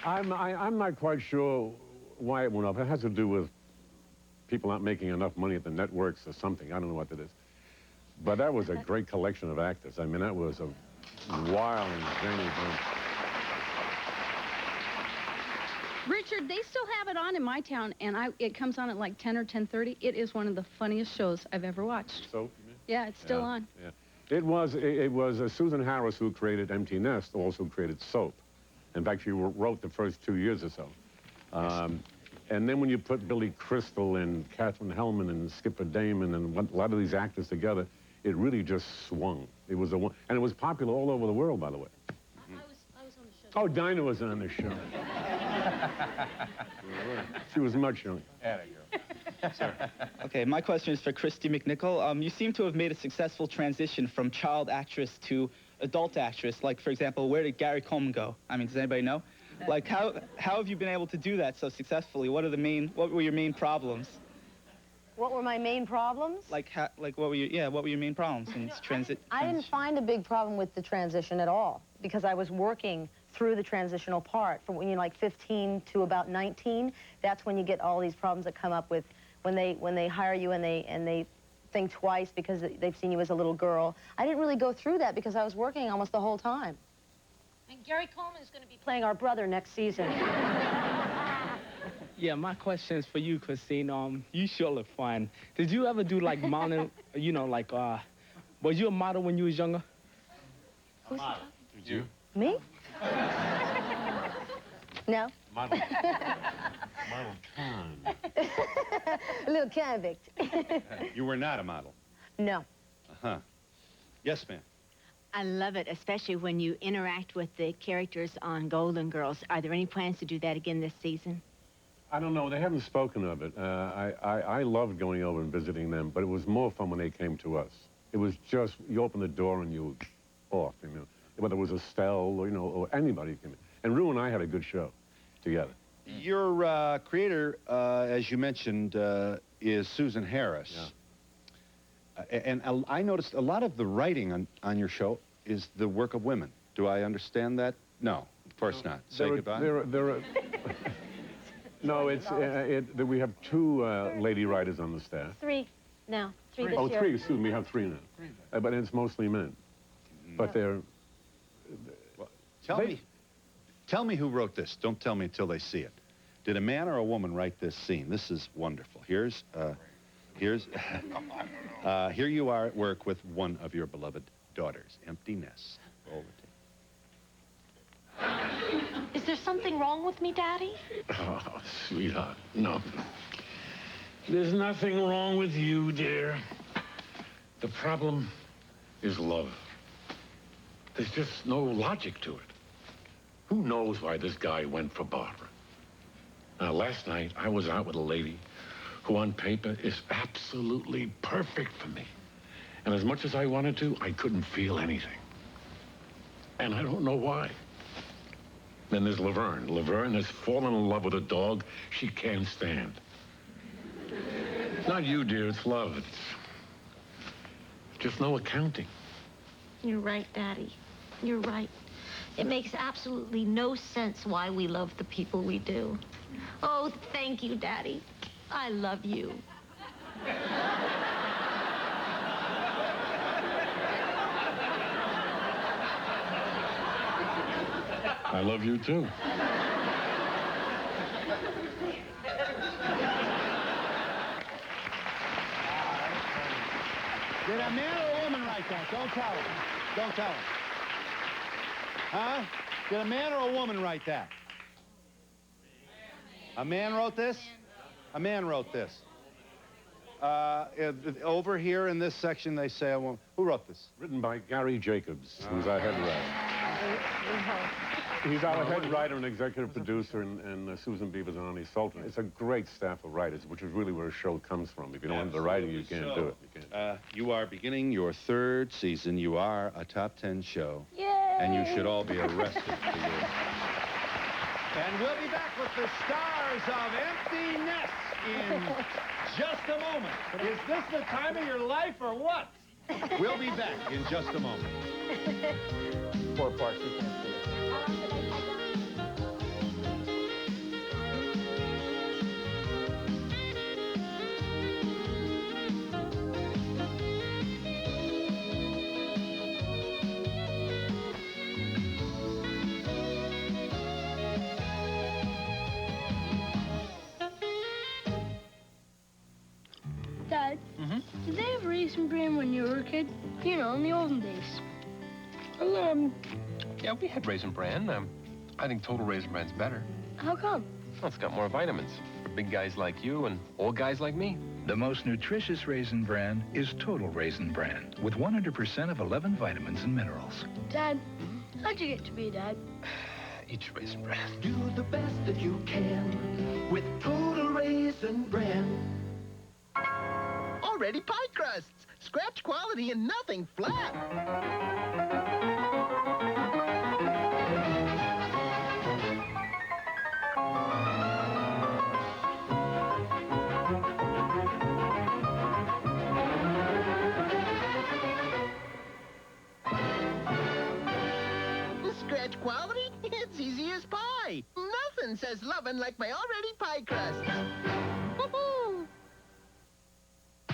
I'm not quite sure why it went up. It has to do with people not making enough money at the networks or something. I don't know what it is. But that was a great collection of actors. I mean, that was a wild and zany bunch. Richard, they still have it on in my town, and it comes on at like 10 or 10:30. It is one of the funniest shows I've ever watched. Soap, you mean? Yeah, it's still on. Yeah. It was Susan Harris who created Empty Nest, also created Soap. In fact, she wrote the first 2 years or so. And then when you put Billy Crystal and Katherine Hellman and Skipper Damon and a lot of these actors together, it really just swung. It was and it was popular all over the world, by the way. I was on the show. Oh, Dinah was on the show. She was much younger. Okay, my question is for Christy McNichol. You seem to have made a successful transition from child actress to adult actress. Like, for example, where did Gary Coleman go? I mean, does anybody know? Like, how have you been able to do that so successfully? What were your main problems? What were my main problems? Like, what were your main problems in this transit? I didn't find a big problem with the transition at all, because I was working through the transitional part from when you're like 15 to about 19. That's when you get all these problems that come up with when they hire you and they think twice because they've seen you as a little girl. I didn't really go through that because I was working almost the whole time. And Gary Coleman is going to be Playing our brother next season. Yeah, my question is for you, Christine. You sure look fine. Did you ever do like modeling? You know, like was you a model when you was younger? Who's Did you? Me? No. Model. Model con. A little convict. You were not a model. No. Uh-huh. Yes, ma'am. I love it, especially when you interact with the characters on Golden Girls. Are there any plans to do that again this season? I don't know. They haven't spoken of it. I loved going over and visiting them, but it was more fun when they came to us. It was just, you open the door and you were off, you know. Whether it was Estelle or, you know, or anybody came in. And Rue and I had a good show together. Your creator, as you mentioned, is Susan Harris. Yeah. And I noticed a lot of the writing on your show is the work of women. Do I understand that? No, of course not. Say goodbye. No, we have two lady writers on the staff. Three now. Three this Oh, year. three, excuse me, we have three now. But it's mostly men. But they're... Well, tell me who wrote this. Don't tell me until they see it. Did a man or a woman write this scene? This is wonderful. Here you are at work with one of your beloved daughters. Empty nest. Roll the tape. Is there something wrong with me, Daddy? Oh, sweetheart, no. There's nothing wrong with you, dear. The problem is love. There's just no logic to it. Who knows why this guy went for Barbara? Now, last night, I was out with a lady who on paper is absolutely perfect for me. And as much as I wanted to, I couldn't feel anything. And I don't know why. Then there's Laverne. Laverne has fallen in love with a dog she can't stand. It's not you, dear, it's love. It's just no accounting. You're right, Daddy. You're right. It makes absolutely no sense why we love the people we do. Oh, thank you, Daddy. I love you. I love you, too. Did a man or a woman write that? Don't tell him. Don't tell him. Huh? Did a man or a woman write that? A man wrote this? A man wrote this. Over here in this section, they say a woman. Who wrote this? Written by Gary Jacobs, who's our head writer. He's our head writer and executive producer, and Susan Beaver's and Arnie Sultan. It's a great staff of writers, which is really where a show comes from. If you don't have the writing, you can't do it. You are beginning your third season. You are a top 10 show. Yay! And you should all be arrested for your... And we'll be back with the stars of Empty Nest in just a moment. Is this the time of your life or what? We'll be back in just a moment. 4 parts, you can't see it. Dad, did they have Raisin Bran when you were a kid? You know, in the olden days. Well, yeah, we had Raisin Bran. I think Total Raisin Bran's better. How come? Well, it's got more vitamins for big guys like you and old guys like me. The most nutritious Raisin Bran is Total Raisin Bran, with 100% of 11 vitamins and minerals. Dad, how'd you get to be a dad? Eat your Raisin Bran. Do the best that you can with Total Raisin Bran. Already pie crusts. Scratch quality and nothing flat. Scratch quality? It's easy as pie. Nothing says lovin' like my already pie crusts. Woohoo!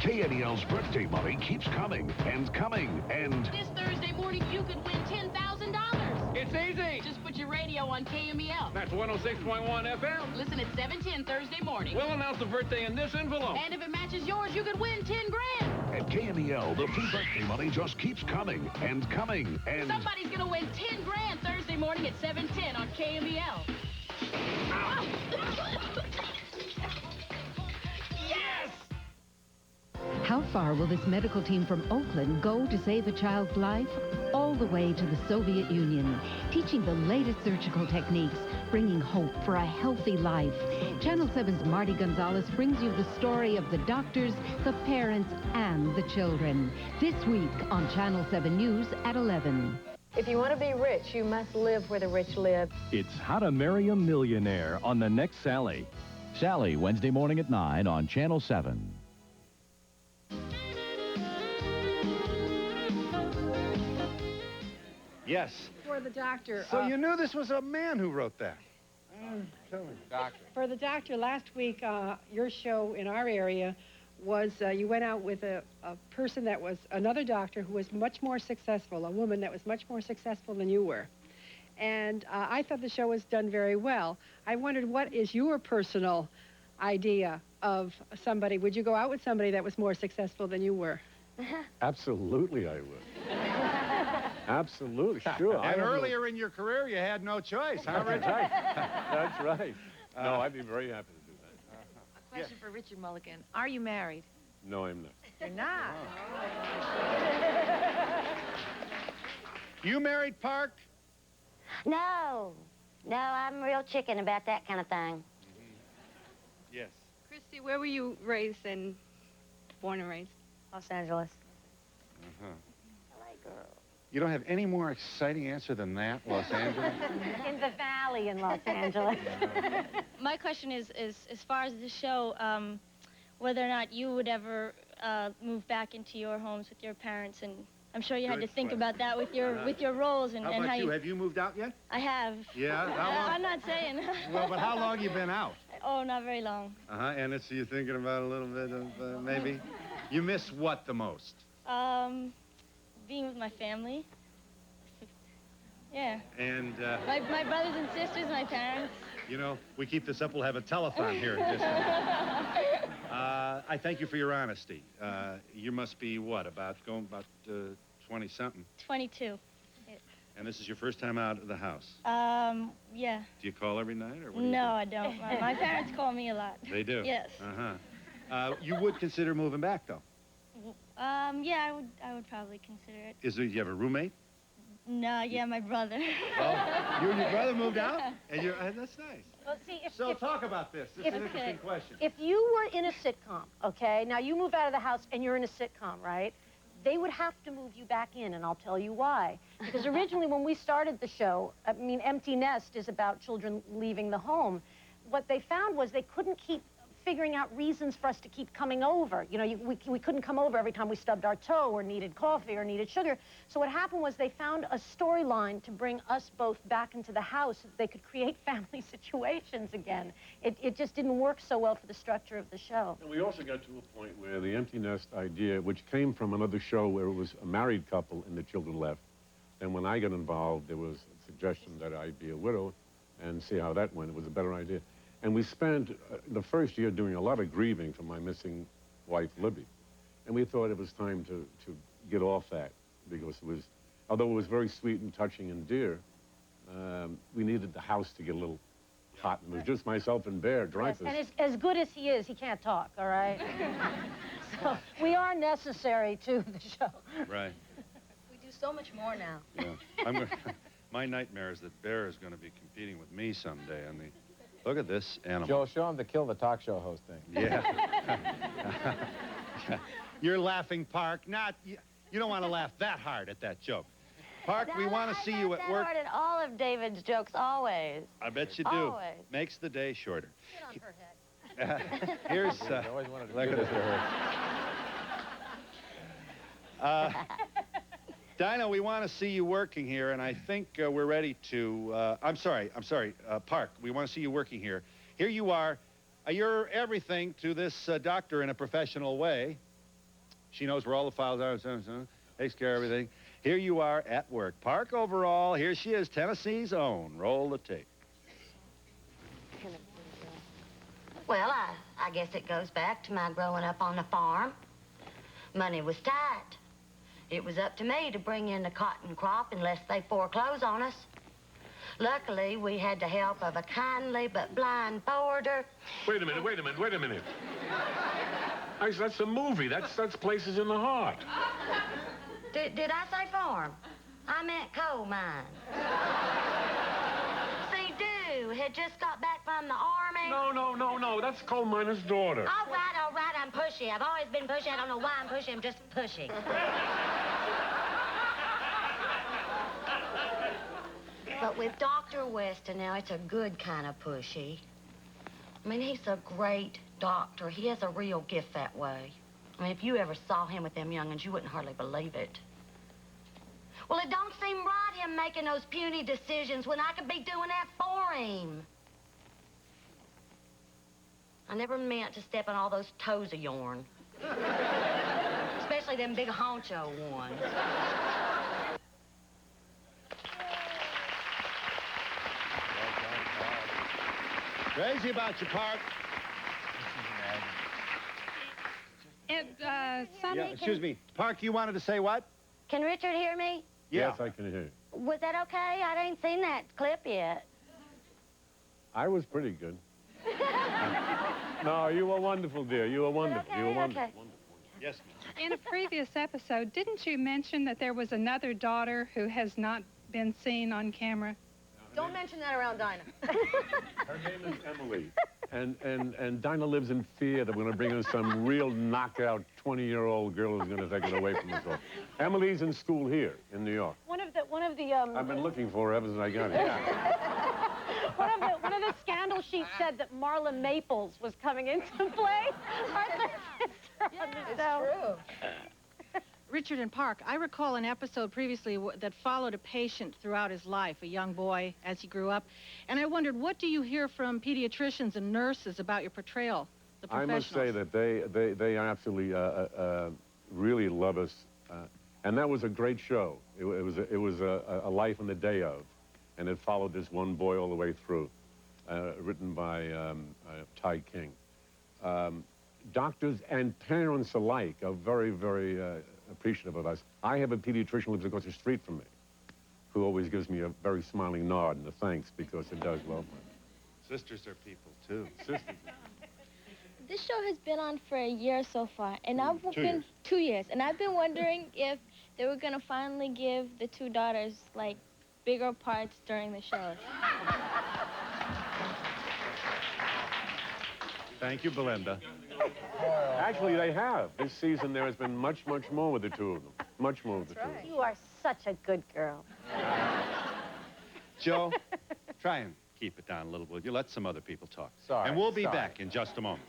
KNEL's birthday money keeps coming and coming and... This Thursday morning, you could win $10,000. It's easy easy. Just put your radio on KMEL. That's 106.1 FM. Listen at 7:10 Thursday morning. We'll announce the birthday in this envelope. And if it matches yours, you could win 10 grand. At KMEL, the free birthday money just keeps coming and coming and... Somebody's going to win 10 grand Thursday morning at 7:10 on KMEL. Yes! How far will this medical team from Oakland go to save a child's life? All the way to the Soviet Union, teaching the latest surgical techniques, bringing hope for a healthy life. Channel 7's Marty Gonzalez brings you the story of the doctors, the parents, and the children. This week on Channel 7 News at 11. If you want to be rich, you must live where the rich live. It's How to Marry a Millionaire on the next Sally. Sally, Wednesday morning at 9 on Channel 7. Yes. For the doctor. So you knew this was a man who wrote that? Tell me. Doctor. For the doctor, last week, your show in our area was you went out with a person that was another doctor who was much more successful, a woman that was much more successful than you were. And I thought the show was done very well. I wondered, what is your personal idea of somebody? Would you go out with somebody that was more successful than you were? Absolutely, I would. Absolutely, sure. And earlier in your career, you had no choice, huh, Richard? That's right. That's right. No, I'd be very happy to do that. A question for Richard Mulligan. Are you married? No, I'm not. You're not. You married, Park? No. No, I'm real chicken about that kind of thing. Yes. Christy, where were you raised and born and raised? Los Angeles. Uh-huh. You don't have any more exciting answer than that, Los Angeles? In the valley in Los Angeles. My question is as far as the show, whether or not you would ever move back into your homes with your parents, and I'm sure you had to think about that with your roles and how and about how you? Have you moved out yet? I have. Yeah? How long? I'm not saying. Well, but how long you been out? Oh, not very long. Uh-huh, and so you're thinking about a little bit of maybe? You miss what the most? Being with my family. Yeah. And, my brothers and sisters, my parents. you know, we keep this up, we'll have a telethon here in just a minute. I thank you for your honesty. You must be, what, about 20-something? 22. And this is your first time out of the house? Yeah. Do you call every night, or what do you No, do? I don't. My parents call me a lot. They do? Yes. Uh-huh. You would consider moving back, though? Yeah, I would probably consider it. Do you have a roommate? No, yeah, my brother. Oh, you and your brother moved out? And that's nice. Well, see, Talk about this. This is an interesting question. If you were in a sitcom, okay, now you move out of the house and you're in a sitcom, right? They would have to move you back in, and I'll tell you why. Because originally when we started the show, I mean, Empty Nest is about children leaving the home. What they found was they couldn't keep figuring out reasons for us to keep coming over. You know, we couldn't come over every time we stubbed our toe or needed coffee or needed sugar. So what happened was they found a storyline to bring us both back into the house so that they could create family situations again. It just didn't work so well for the structure of the show. And we also got to a point where the empty nest idea, which came from another show where it was a married couple and the children left, and when I got involved, there was a suggestion that I be a widow and see how that went. It was a better idea. And we spent the first year doing a lot of grieving for my missing wife, Libby. And we thought it was time to get off that, because it was, although it was very sweet and touching and dear, we needed the house to get a little hot. And it was just myself and Bear, Dreyfus. Yes, and as good as he is, he can't talk, all right? So we are necessary to the show. Right. We do so much more now. Yeah. My nightmare is that Bear is going to be competing with me someday on the... Look at this animal. Joe, show him the kill the talk show host thing. Yeah. You're laughing, Park. You don't want to laugh that hard at that joke. Park, we want to see you at work. I heard all of David's jokes, always. I bet you do. Always. Makes the day shorter. Sit on her head. Here's... I always wanted to do this to her. Dinah, we want to see you working here, and I think we're ready to... I'm sorry, Park, we want to see you working here. Here you are. You're everything to this doctor in a professional way. She knows where all the files are, takes care of everything. Here you are at work. Park overall. Here she is, Tennessee's own. Roll the tape. Well, I guess it goes back to my growing up on the farm. Money was tight. It was up to me to bring in the cotton crop unless they foreclose on us. Luckily, we had the help of a kindly but blind forwarder. Wait a minute. That's a movie. That's Places in the Heart. Did I say farm? I meant coal mine. See, Dew had just got back from the army. No. That's Coal Miner's Daughter. All right, I'm pushy. I've always been pushy. I don't know why I'm pushy. I'm just pushy. But with Dr. Weston now, it's a good kind of pushy. I mean, he's a great doctor. He has a real gift that way. I mean, if you ever saw him with them young'uns, you wouldn't hardly believe it. Well, it don't seem right, him making those puny decisions when I could be doing that for him. I never meant to step on all those toes of yourn. Especially them big honcho ones. Crazy about you, Park. Excuse me. Park, you wanted to say what? Can Richard hear me? Yeah. Yes, I can hear you. Was that okay? I ain't seen that clip yet. I was pretty good. No, you were wonderful, dear. You were wonderful. Okay, you were wonderful. okay. Yes, ma'am. In a previous episode, didn't you mention that there was another daughter who has not been seen on camera? Don't mention that around Dinah. Her name is Emily. And Dinah lives in fear that we're going to bring in some real knockout 20-year-old girl who's going to take it away from us all. Emily's in school here in New York. One of the I've been looking for her ever since I got here. one of the scandal sheets said that Marla Maples was coming into play. Arthur's sister on the show. It's true. Richard and Park, I recall an episode previously that followed a patient throughout his life, a young boy as he grew up. And I wondered, what do you hear from pediatricians and nurses about your portrayal, the I professionals? must say that they absolutely really love us. And that was a great show. It was a life in the day of. And it followed this one boy all the way through, written by Ty King. Doctors and parents alike are very, very appreciative of us. I have a pediatrician who lives across the street from me, who always gives me a very smiling nod and a thanks because it does well for me. Sisters are people, too. Sisters. This show has been on for a year so far, and I've 2 been years. 2 years, and I've been wondering if they were gonna finally give the two daughters like bigger parts during the shows. Thank you, Belinda. Actually, they have. This season, there has been much, much more with the two of them. Much more with the two of them. You are such a good girl. Joe, try and keep it down a little, will you? Let some other people talk. Sorry, And we'll be sorry. back in just a moment.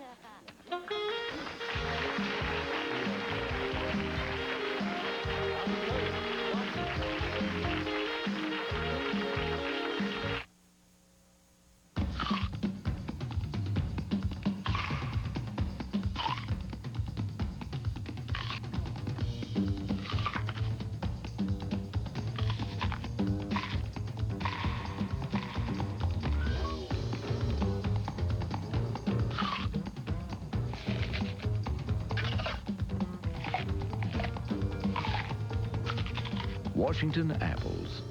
Washington apples.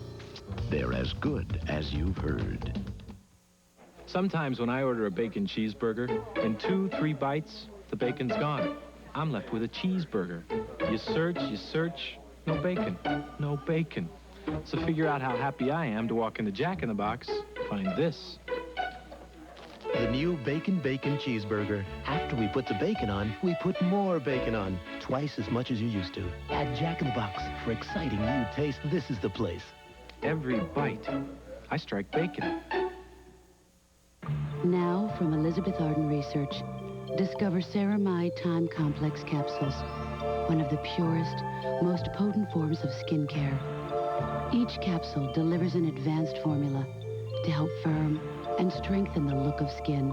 They're as good as you've heard. Sometimes when I order a bacon cheeseburger, in 2-3 bites, the bacon's gone. I'm left with a cheeseburger. You search, no bacon, no bacon. So figure out how happy I am to walk into Jack in the Box, find this. The new Bacon Cheeseburger. After we put the bacon on, we put more bacon on. Twice as much as you used to. At Jack in the Box, for exciting new taste, this is the place. Every bite, I strike bacon. Now, from Elizabeth Arden Research, discover Ceramide Time Complex capsules, one of the purest, most potent forms of skincare. Each capsule delivers an advanced formula to help firm and strengthen the look of skin.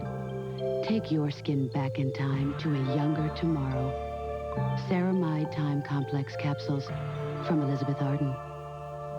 Take your skin back in time to a younger tomorrow. Ceramide Time Complex capsules, From Elizabeth Arden.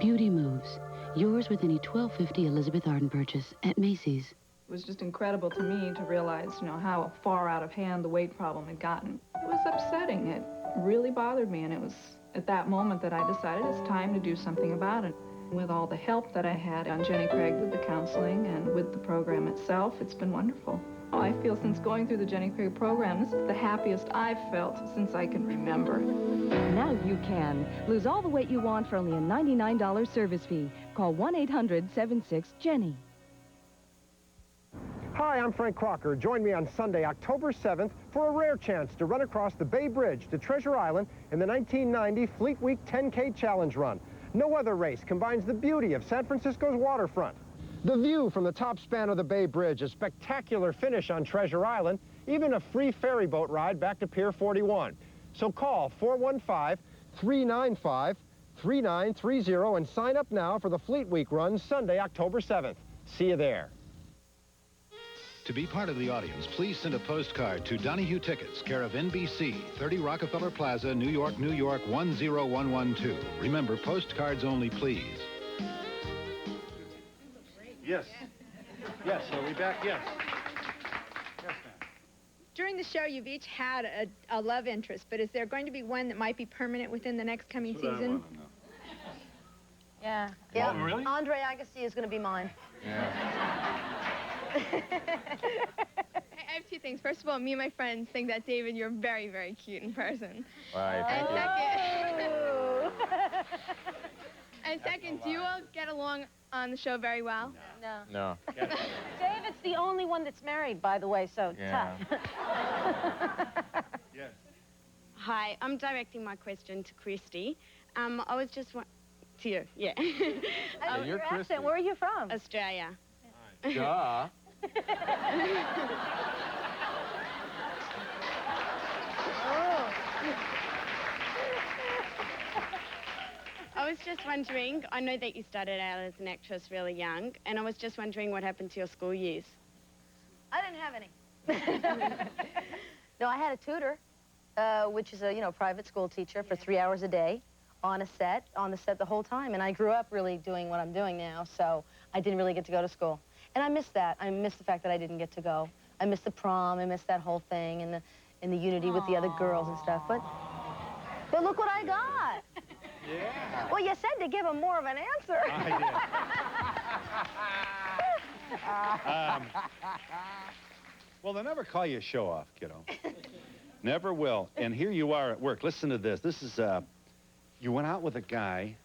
Beauty moves. Yours with any $12.50 Elizabeth Arden purchase at Macy's. It was just incredible to me to realize, how far out of hand the weight problem had gotten. It was upsetting. It really bothered me, and it was at that moment that I decided it's time to do something about it. With all the help that I had on Jenny Craig with the counseling and with the program itself, it's been wonderful. I feel since going through the Jenny Craig program, this is the happiest I've felt since I can remember. Now you can. Lose all the weight you want for only a $99 service fee. Call 1-800-76-JENNY. Hi, I'm Frank Crocker. Join me on Sunday, October 7th, for a rare chance to run across the Bay Bridge to Treasure Island in the 1990 Fleet Week 10K Challenge Run. No other race combines the beauty of San Francisco's waterfront, the view from the top span of the Bay Bridge, a spectacular finish on Treasure Island, even a free ferry boat ride back to Pier 41. So call 415-395-3930 and sign up now for the Fleet Week Run Sunday, October 7th. See you there. To be part of the audience, please send a postcard to Donahue Tickets, care of NBC, 30 Rockefeller Plaza, New York, New York, 10112. Remember, postcards only, please. Yes. Yes, are we back? Yes. During the show, you've each had a love interest, but is there going to be one that might be permanent within the next coming season? Yeah. Oh, really? Andre Agassi is going to be mine. Yeah. I have two things. First of all, me and my friends think that, David, you're very, very cute in person. Right, thank you. And second, do you all get along on the show very well? No. No. David's the only one that's married, by the way, so Yeah. tough. Yes. Hi, I'm directing my question to Christy. I was just to you, yeah. Your accent, where are you from? Australia. Duh. I was just wondering, I know that you started out as an actress really young, and I was just wondering what happened to your school years. I didn't have any. No, I had a tutor, which is a, private school teacher for 3 hours a day on the set the whole time. And I grew up really doing what I'm doing now, so I didn't really get to go to school. And I miss that. I miss the fact that I didn't get to go. I miss the prom. I miss that whole thing and the unity with the other girls and stuff. But look what I got. Yeah. Well, you said to give him more of an answer. I did. Well, they'll never call you a show-off, kiddo. Never will. And here you are at work. Listen to this. This is, you went out with a guy.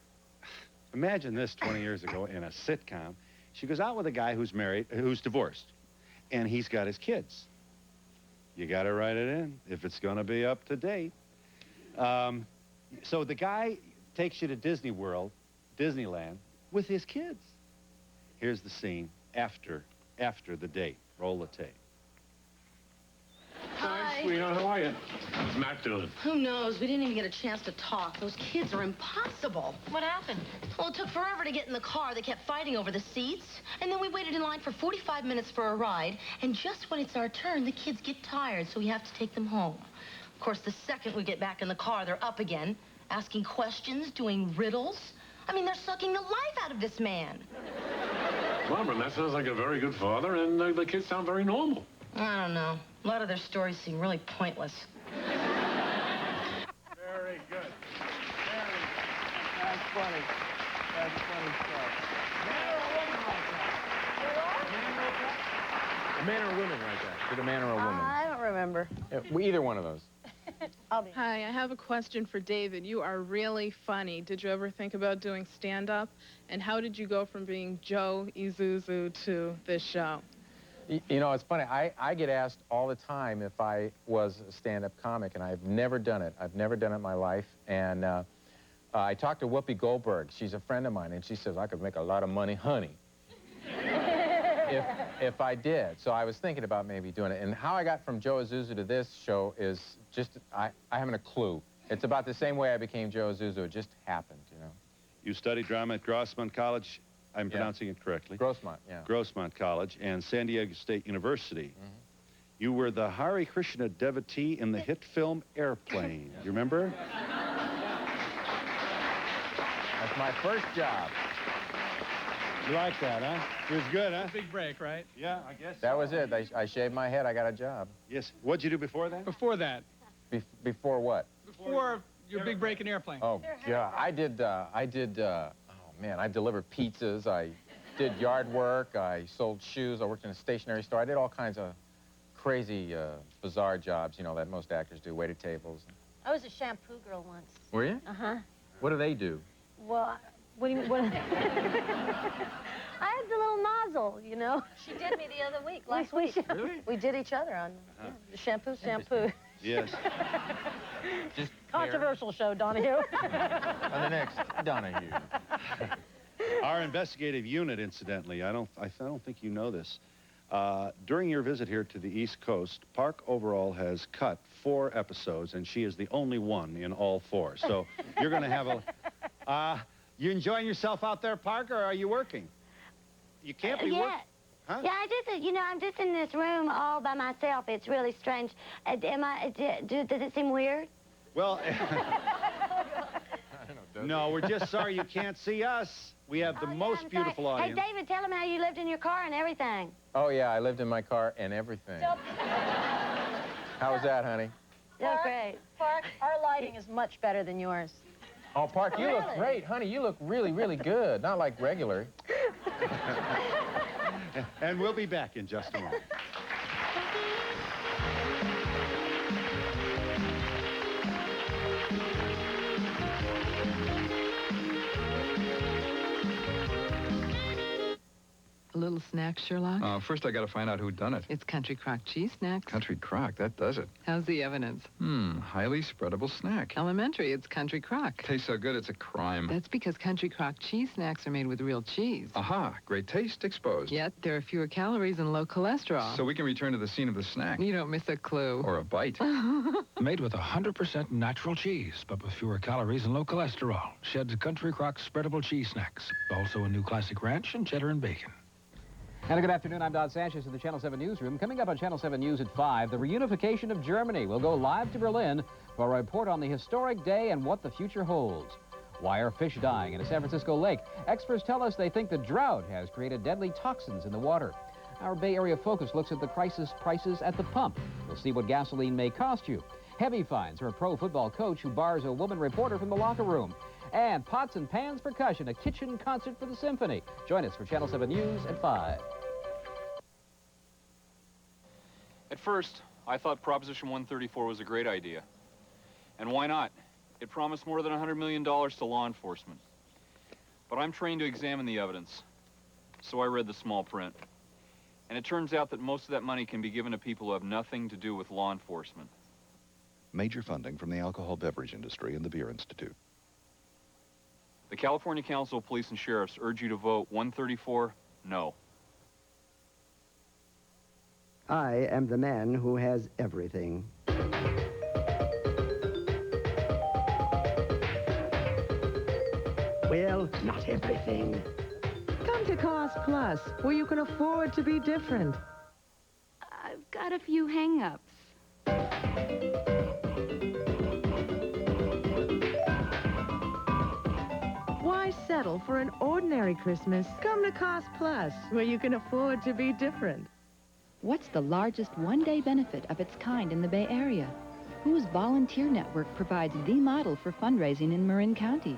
Imagine this 20 years ago in a sitcom. She goes out with a guy who's married, who's divorced, and he's got his kids. You got to write it in if it's going to be up to date. So the guy takes you to Disney World, Disneyland, with his kids. Here's the scene after the date. Roll the tape. Hi, sweetheart. How are you? How's Matt doing? Who knows? We didn't even get a chance to talk. Those kids are impossible. What happened? Well, it took forever to get in the car. They kept fighting over the seats. And then we waited in line for 45 minutes for a ride. And just when it's our turn, the kids get tired, so we have to take them home. Of course, the second we get back in the car, they're up again, asking questions, doing riddles. I mean, they're sucking the life out of this man. Barbara, that sounds like a very good father, and the kids sound very normal. I don't know. A lot of their stories seem really pointless. Very good. That's funny. That's funny stuff. A man or a woman right there. Did a man or a woman? I don't remember. Either one of those. Hi, I have a question for David. You are really funny. Did you ever think about doing stand-up? And how did you go from being Joe Isuzu to this show? You know, it's funny. I get asked all the time if I was a stand-up comic, and I've never done it. I've never done it in my life. And I talked to Whoopi Goldberg. She's a friend of mine, and she says, I could make a lot of money, honey, if I did. So I was thinking about maybe doing it. And how I got from Joe Isuzu to this show is just, I haven't a clue. It's about the same way I became Joe Isuzu. It just happened, you know. You studied drama at Grossmont College. I'm pronouncing it correctly. Grossmont, yeah. Grossmont College and San Diego State University. Mm-hmm. You were the Hare Krishna devotee in the hit film Airplane. You remember? That's my first job. You like that, huh? It was good, huh? Big break, right? Yeah, I guess That so. was it. I shaved my head. I got a job. Yes. What'd you do before that? Before that. Before what? Before your big break in airplane. Oh, yeah. I delivered pizzas. I did yard work. I sold shoes. I worked in a stationery store. I did all kinds of crazy, bizarre jobs, you know, that most actors do, waited tables. I was a shampoo girl once. Were you? Uh-huh. What do they do? Well, what do you mean? What? I had the little nozzle, you know. She did me the other week, last week. Really? We did each other on the shampoo. Yes. Just Controversial show, Donahue. on the next Donahue. Our investigative unit, incidentally, I don't think you know this. During your visit here to the East Coast, Park overall has cut 4 episodes, and she is the only one in all 4. So you're going to have a... you enjoying yourself out there, Park, or are you working? You can't be working. Huh? Yeah, I'm just in this room all by myself. It's really strange. Does it seem weird? Well, no, we're just sorry you can't see us. We have the most beautiful audience. Hey, David, tell him how you lived in your car and everything. Oh, yeah, I lived in my car and everything. How was that, honey? That was great. Park, our lighting is much better than yours. Oh, Park, you look great. Honey, you look really, really good. Not like regular. And we'll be back in just a moment. A little snack, Sherlock? First I gotta find out who done it. It's Country Crock cheese snacks. Country Crock, that does it. How's the evidence? Highly spreadable snack. Elementary, it's Country Crock. Tastes so good, it's a crime. That's because Country Crock cheese snacks are made with real cheese. Aha, great taste exposed. Yet, there are fewer calories and low cholesterol. So we can return to the scene of the snack. You don't miss a clue. Or a bite. Made with 100% natural cheese, but with fewer calories and low cholesterol. Shed's Country Crock spreadable cheese snacks. Also a new classic ranch and cheddar and bacon. And good afternoon, I'm Don Sanchez in the Channel 7 Newsroom. Coming up on Channel 7 News at 5, the reunification of Germany. We'll go live to Berlin for a report on the historic day and what the future holds. Why are fish dying in a San Francisco lake? Experts tell us they think the drought has created deadly toxins in the water. Our Bay Area Focus looks at the crisis prices at the pump. We'll see what gasoline may cost you. Heavy fines for a pro football coach who bars a woman reporter from the locker room. And Pots and Pans Percussion, a kitchen concert for the symphony. Join us for Channel 7 News at 5. At first, I thought Proposition 134 was a great idea. And why not? It promised more than $100 million to law enforcement. But I'm trained to examine the evidence, so I read the small print. And it turns out that most of that money can be given to people who have nothing to do with law enforcement. Major funding from the alcohol beverage industry and the Beer Institute. The California Council of Police and Sheriffs urge you to vote 134 no. I am the man who has everything. Well, not everything. Come to Cost Plus, where you can afford to be different. I've got a few hang-ups. Why settle for an ordinary Christmas? Come to Cost Plus, where you can afford to be different. What's the largest one-day benefit of its kind in the Bay Area? Whose volunteer network provides the model for fundraising in Marin County?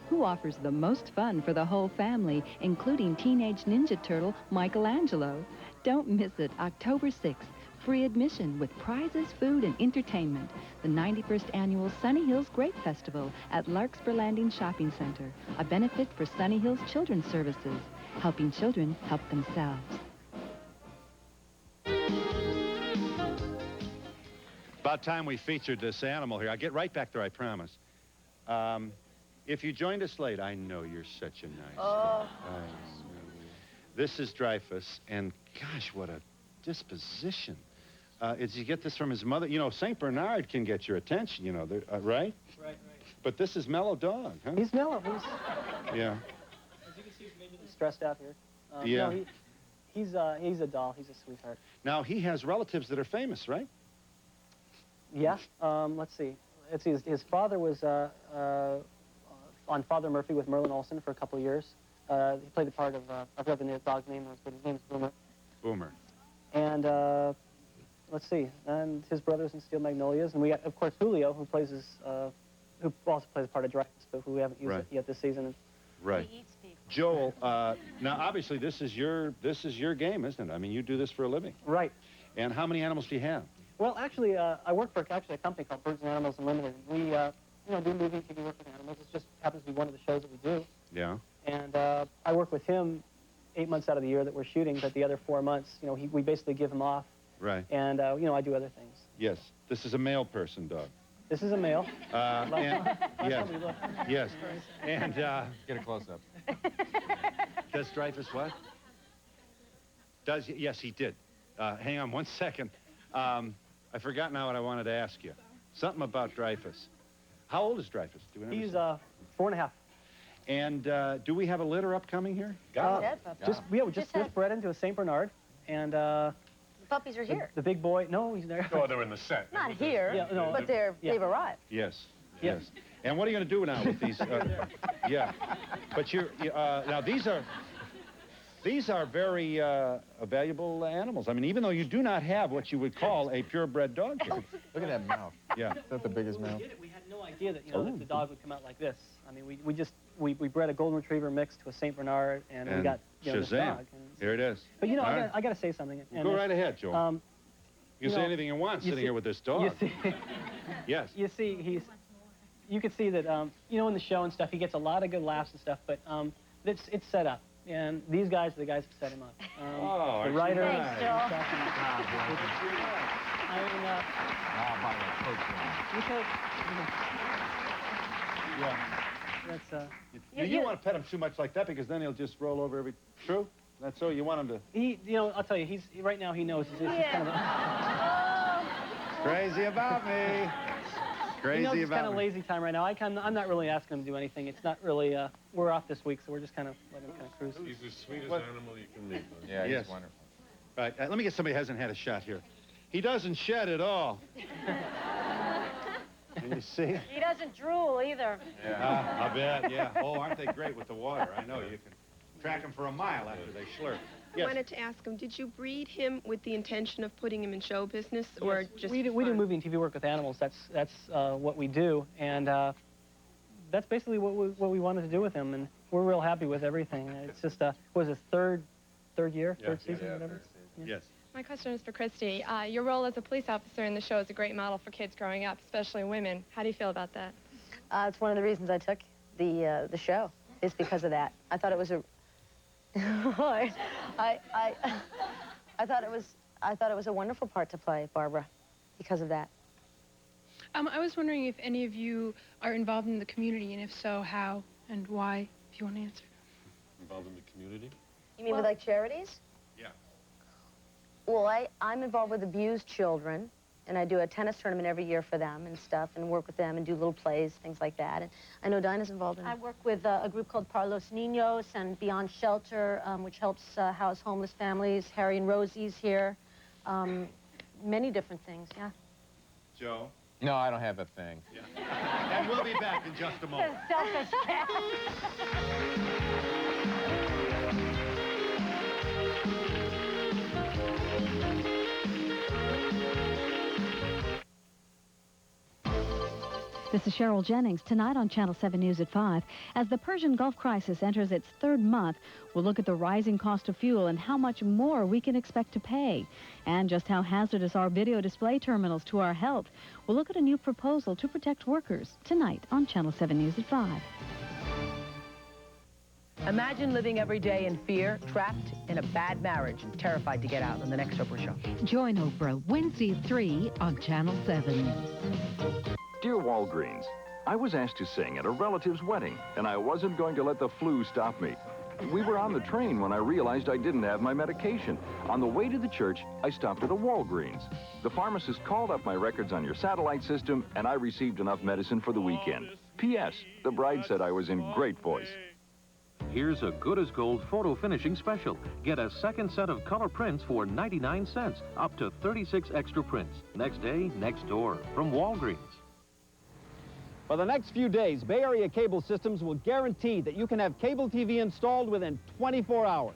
Who offers the most fun for the whole family, including Teenage Ninja Turtle Michelangelo? Don't miss it, October 6th. Free admission with prizes, food, and entertainment. The 91st Annual Sunny Hills Grape Festival at Larkspur Landing Shopping Center. A benefit for Sunny Hills Children's Services. Helping children help themselves. About time we featured this animal here. I'll get right back there, I promise. If you joined us late, I know you're such a nice guy. This is Dreyfus, and gosh, what a disposition. Did you get this from his mother? You know, St. Bernard can get your attention, you know, right? Right. But this is Mellow Dog, huh? He's mellow. Yeah. As you can see, he's maybe stressed out here. Yeah. No, he's a doll. He's a sweetheart. Now, he has relatives that are famous, right? Yeah. Let's see. His father was on Father Murphy with Merlin Olsen for a couple of years. He played the part of, I forgot the dog's name was, but his name's Boomer. Boomer. And let's see, and his brother's in Steel Magnolias, and we got, of course, Julio, who plays who also plays part of Dreyfus, but who we haven't used it yet this season. Right. Joel, now obviously this is your game, isn't it? I mean, you do this for a living. Right. And how many animals do you have? Well, actually, I work for a company called Birds and Animals Unlimited. We, you know, do movie and TV work with animals. It just happens to be one of the shows that we do. Yeah. And I work with him 8 months out of the year that we're shooting, but the other 4 months, you know, we basically give him off. Right. And, you know, I do other things. Yes. This is a male person dog. This is a male. Yes. Yes. And, get a close-up. Does Dreyfus what? Yes, he did. Hang on 1 second. I forgot now what I wanted to ask you. Something about Dreyfus. How old is Dreyfus? Do we know? He's 4.5. And do we have a litter upcoming here? We just bred into a St. Bernard, and The puppies are here. the big boy. No, he's there. Oh, they're in the set. Not here, Yeah, no, but they've arrived. Yes. Yes. And what are you going to do now with these? Yeah. But now these are very valuable animals. I mean, even though you do not have what you would call a purebred dog here. Look at that mouth. Yeah. Is that the biggest mouth? We had no idea that, you know, that the dog would come out like this. I mean, we bred a golden retriever mixed to a St. Bernard, and we got, you know, this Shazam. dog. And, Here it is. but, you know, All right. I got to say something. And Go right ahead, Joel. You say know, anything you want sitting see- here with this dog. You see, Yes. you see, you can see that, you know, in the show and stuff, he gets a lot of good laughs and stuff, but it's set up. And these guys are the guys who set him up. Oh, the writer. Thanks, Joel. Yeah. That's, You want to pet him too much like that because then he'll just roll over every... True? That's so you want him to... you know, I'll tell you, right now he knows he's kind of Crazy about me. Crazy he knows it's about kind of me. lazy time right now. I'm not really asking him to do anything. It's not really, we're off this week, so we're just kind of letting him kind of cruise. He's the sweetest animal you can meet. Yeah, Yes. he's wonderful. Right, let me get somebody who hasn't had a shot here. He doesn't shed at all. Can you see? He doesn't drool either. I bet, yeah. Oh, aren't they great with the water? I know, you can track them for a mile after they slurp. I wanted to ask him, did you breed him with the intention of putting him in show business, or Yes, just we do movie and TV work with animals. That's what we do, and that's basically what we wanted to do with him, and we're real happy with everything. It's just was his third year, third season, whatever. Yes. My question is for Christy. Your role as a police officer in the show is a great model for kids growing up, especially women. How do you feel about that? It's one of the reasons I took the show, is because of that. I thought it was a... I thought it was a wonderful part to play, Barbara, because of that. I was wondering if any of you are involved in the community, and if so, how and why, if you want to answer. Involved in the community? You mean with, like, charities? Yeah. Well, I'm involved with abused children, and I do a tennis tournament every year for them and stuff, and work with them and do little plays, things like that. And I know Dinah's involved in it. I work with a group called Para los Niños and Beyond Shelter, which helps house homeless families. Harry and Rosie's here. Many different things, yeah. Joe? No, I don't have a thing. Yeah. And we'll be back in just a moment. Selfish cat. This is Cheryl Jennings. Tonight on Channel 7 News at 5, as the Persian Gulf crisis enters its third month, we'll look at the rising cost of fuel and how much more we can expect to pay, and just how hazardous are video display terminals to our health. We'll look at a new proposal to protect workers tonight on Channel 7 News at 5. Imagine living every day in fear, trapped in a bad marriage, and terrified to get out on the next Oprah show. Join Oprah Wednesday at 3 on Channel 7. Dear Walgreens, I was asked to sing at a relative's wedding, and I wasn't going to let the flu stop me. We were on the train when I realized I didn't have my medication. On the way to the church, I stopped at a Walgreens. The pharmacist called up my records on your satellite system, and I received enough medicine for the weekend. P.S. The bride said I was in great voice. Here's a good as gold photo finishing special. Get a second set of color prints for 99 cents, up to 36 extra prints. Next day, next door, from Walgreens. For the next few days, Bay Area Cable Systems will guarantee that you can have cable TV installed within 24 hours.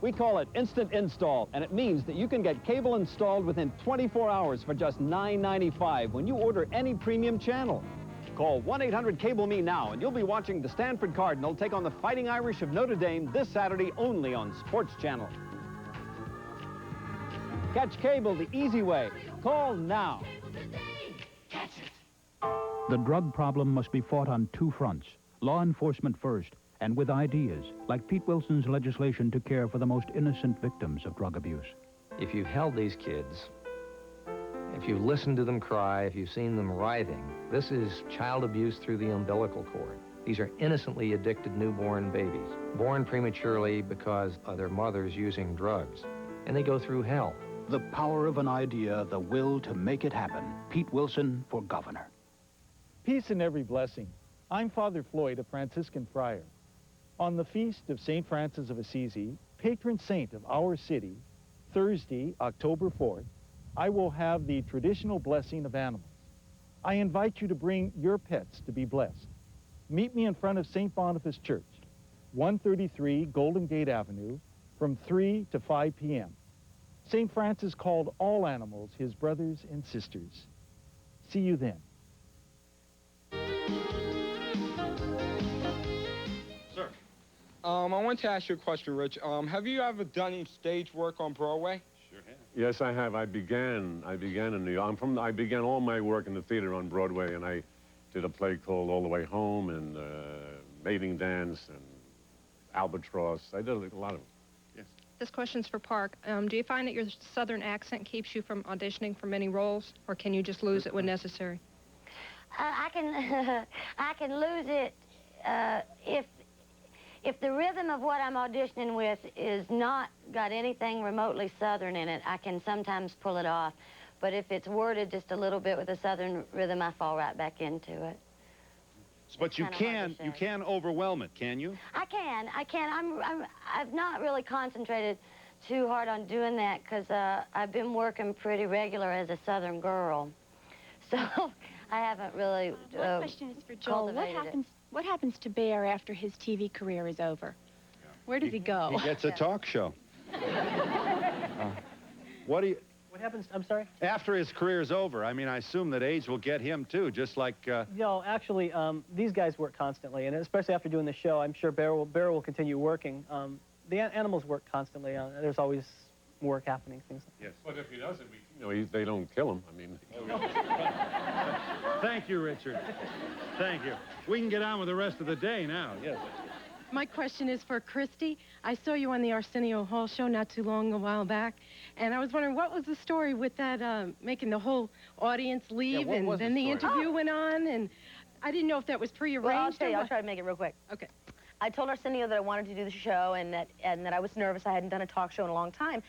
We call it instant install, and it means that you can get cable installed within 24 hours for just $9.95 when you order any premium channel. Call 1-800-CABLE-ME now, and you'll be watching the Stanford Cardinal take on the Fighting Irish of Notre Dame this Saturday only on Sports Channel. Catch cable the easy way. Call now. The drug problem must be fought on two fronts. Law enforcement first, and with ideas, like Pete Wilson's legislation to care for the most innocent victims of drug abuse. If you've held these kids, if you've listened to them cry, if you've seen them writhing, this is child abuse through the umbilical cord. These are innocently addicted newborn babies, born prematurely because of their mothers using drugs, and they go through hell. The power of an idea, the will to make it happen. Pete Wilson for governor. Peace in every blessing. I'm Father Floyd, a Franciscan friar. On the feast of St. Francis of Assisi, patron saint of our city, Thursday, October 4th, I will have the traditional blessing of animals. I invite you to bring your pets to be blessed. Meet me in front of St. Boniface Church, 133 Golden Gate Avenue, from 3 to 5 p.m. St. Francis called all animals his brothers and sisters. See you then. Sir. I want to ask you a question, Rich. Have you ever done any stage work on Broadway? Sure have. Yes, I have. I began in New York. I began all my work in the theater on Broadway, and I did a play called All the Way Home, and Mating Dance, and Albatross. I did a lot of them. Yes. This question's for Park. Do you find that your Southern accent keeps you from auditioning for many roles, or can you just lose it when necessary? I can lose it if the rhythm of what I'm auditioning with is not got anything remotely Southern in it. I can sometimes pull it off, but if it's worded just a little bit with a Southern rhythm, I fall right back into it. But you can overwhelm it, can you? I can. I've not really concentrated too hard on doing that because I've been working pretty regular as a Southern girl, so I haven't really. My question is for Joel. What happens to Bear after his TV career is over? Where does he go? He gets a talk show. What happens? I'm sorry? After his career is over, I mean, I assume that age will get him, too, just like... No, actually, these guys work constantly, and especially after doing the show, I'm sure Bear will continue working. The animals work constantly. There's always work happening, things like that. Yes. But if he doesn't, they don't kill him. I mean... Thank you, Richard. Thank you. We can get on with the rest of the day now, yes. My question is for Christy. I saw you on the Arsenio Hall show not too long, a while back, and I was wondering what was the story with that making the whole audience leave, and then the interview went on, and I didn't know if that was prearranged. Well, I'll tell you, I'll try to make it real quick. Okay. I told Arsenio that I wanted to do the show and that I was nervous. I hadn't done a talk show in a long time.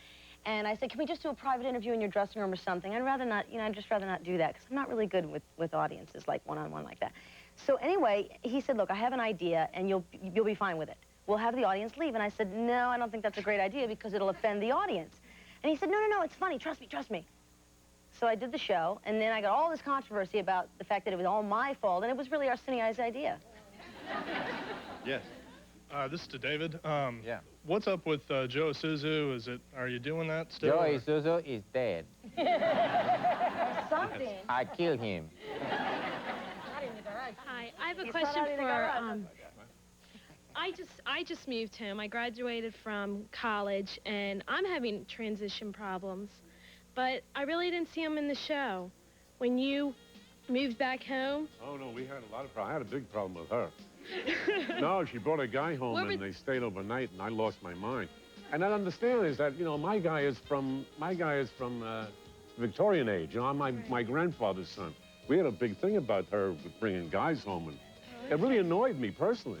And I said, can we just do a private interview in your dressing room or something? I'd rather not, I'd just rather not do that because I'm not really good with audiences, like one-on-one like that. So anyway, he said, look, I have an idea and you'll be fine with it. We'll have the audience leave. And I said, no, I don't think that's a great idea because it'll offend the audience. And he said, no, it's funny. Trust me. So I did the show, and then I got all this controversy about the fact that it was all my fault, and it was really Arsenio's idea. Yes. This is to David. Yeah. What's up with Joe Isuzu? Are you doing that still? Joe Isuzu is dead. Something. I killed him. Hi, I have a question for, I just moved home. I graduated from college, and I'm having transition problems, but I really didn't see him in the show. When you moved back home? Oh, no, we had a lot of problems. I had a big problem with her. No, she brought a guy home, and they stayed overnight, and I lost my mind. And I understand is that, my guy is from Victorian age. I'm my grandfather's son. We had a big thing about her bringing guys home, and it really annoyed me personally.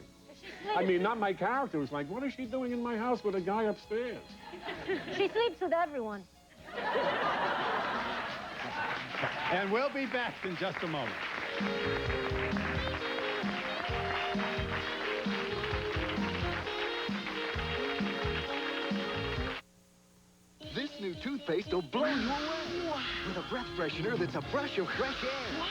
I mean, not my character. It was like, what is she doing in my house with a guy upstairs? She sleeps with everyone. And we'll be back in just a moment. This new toothpaste will blow you away. Wow. With a breath freshener that's a brush of fresh air. Wow.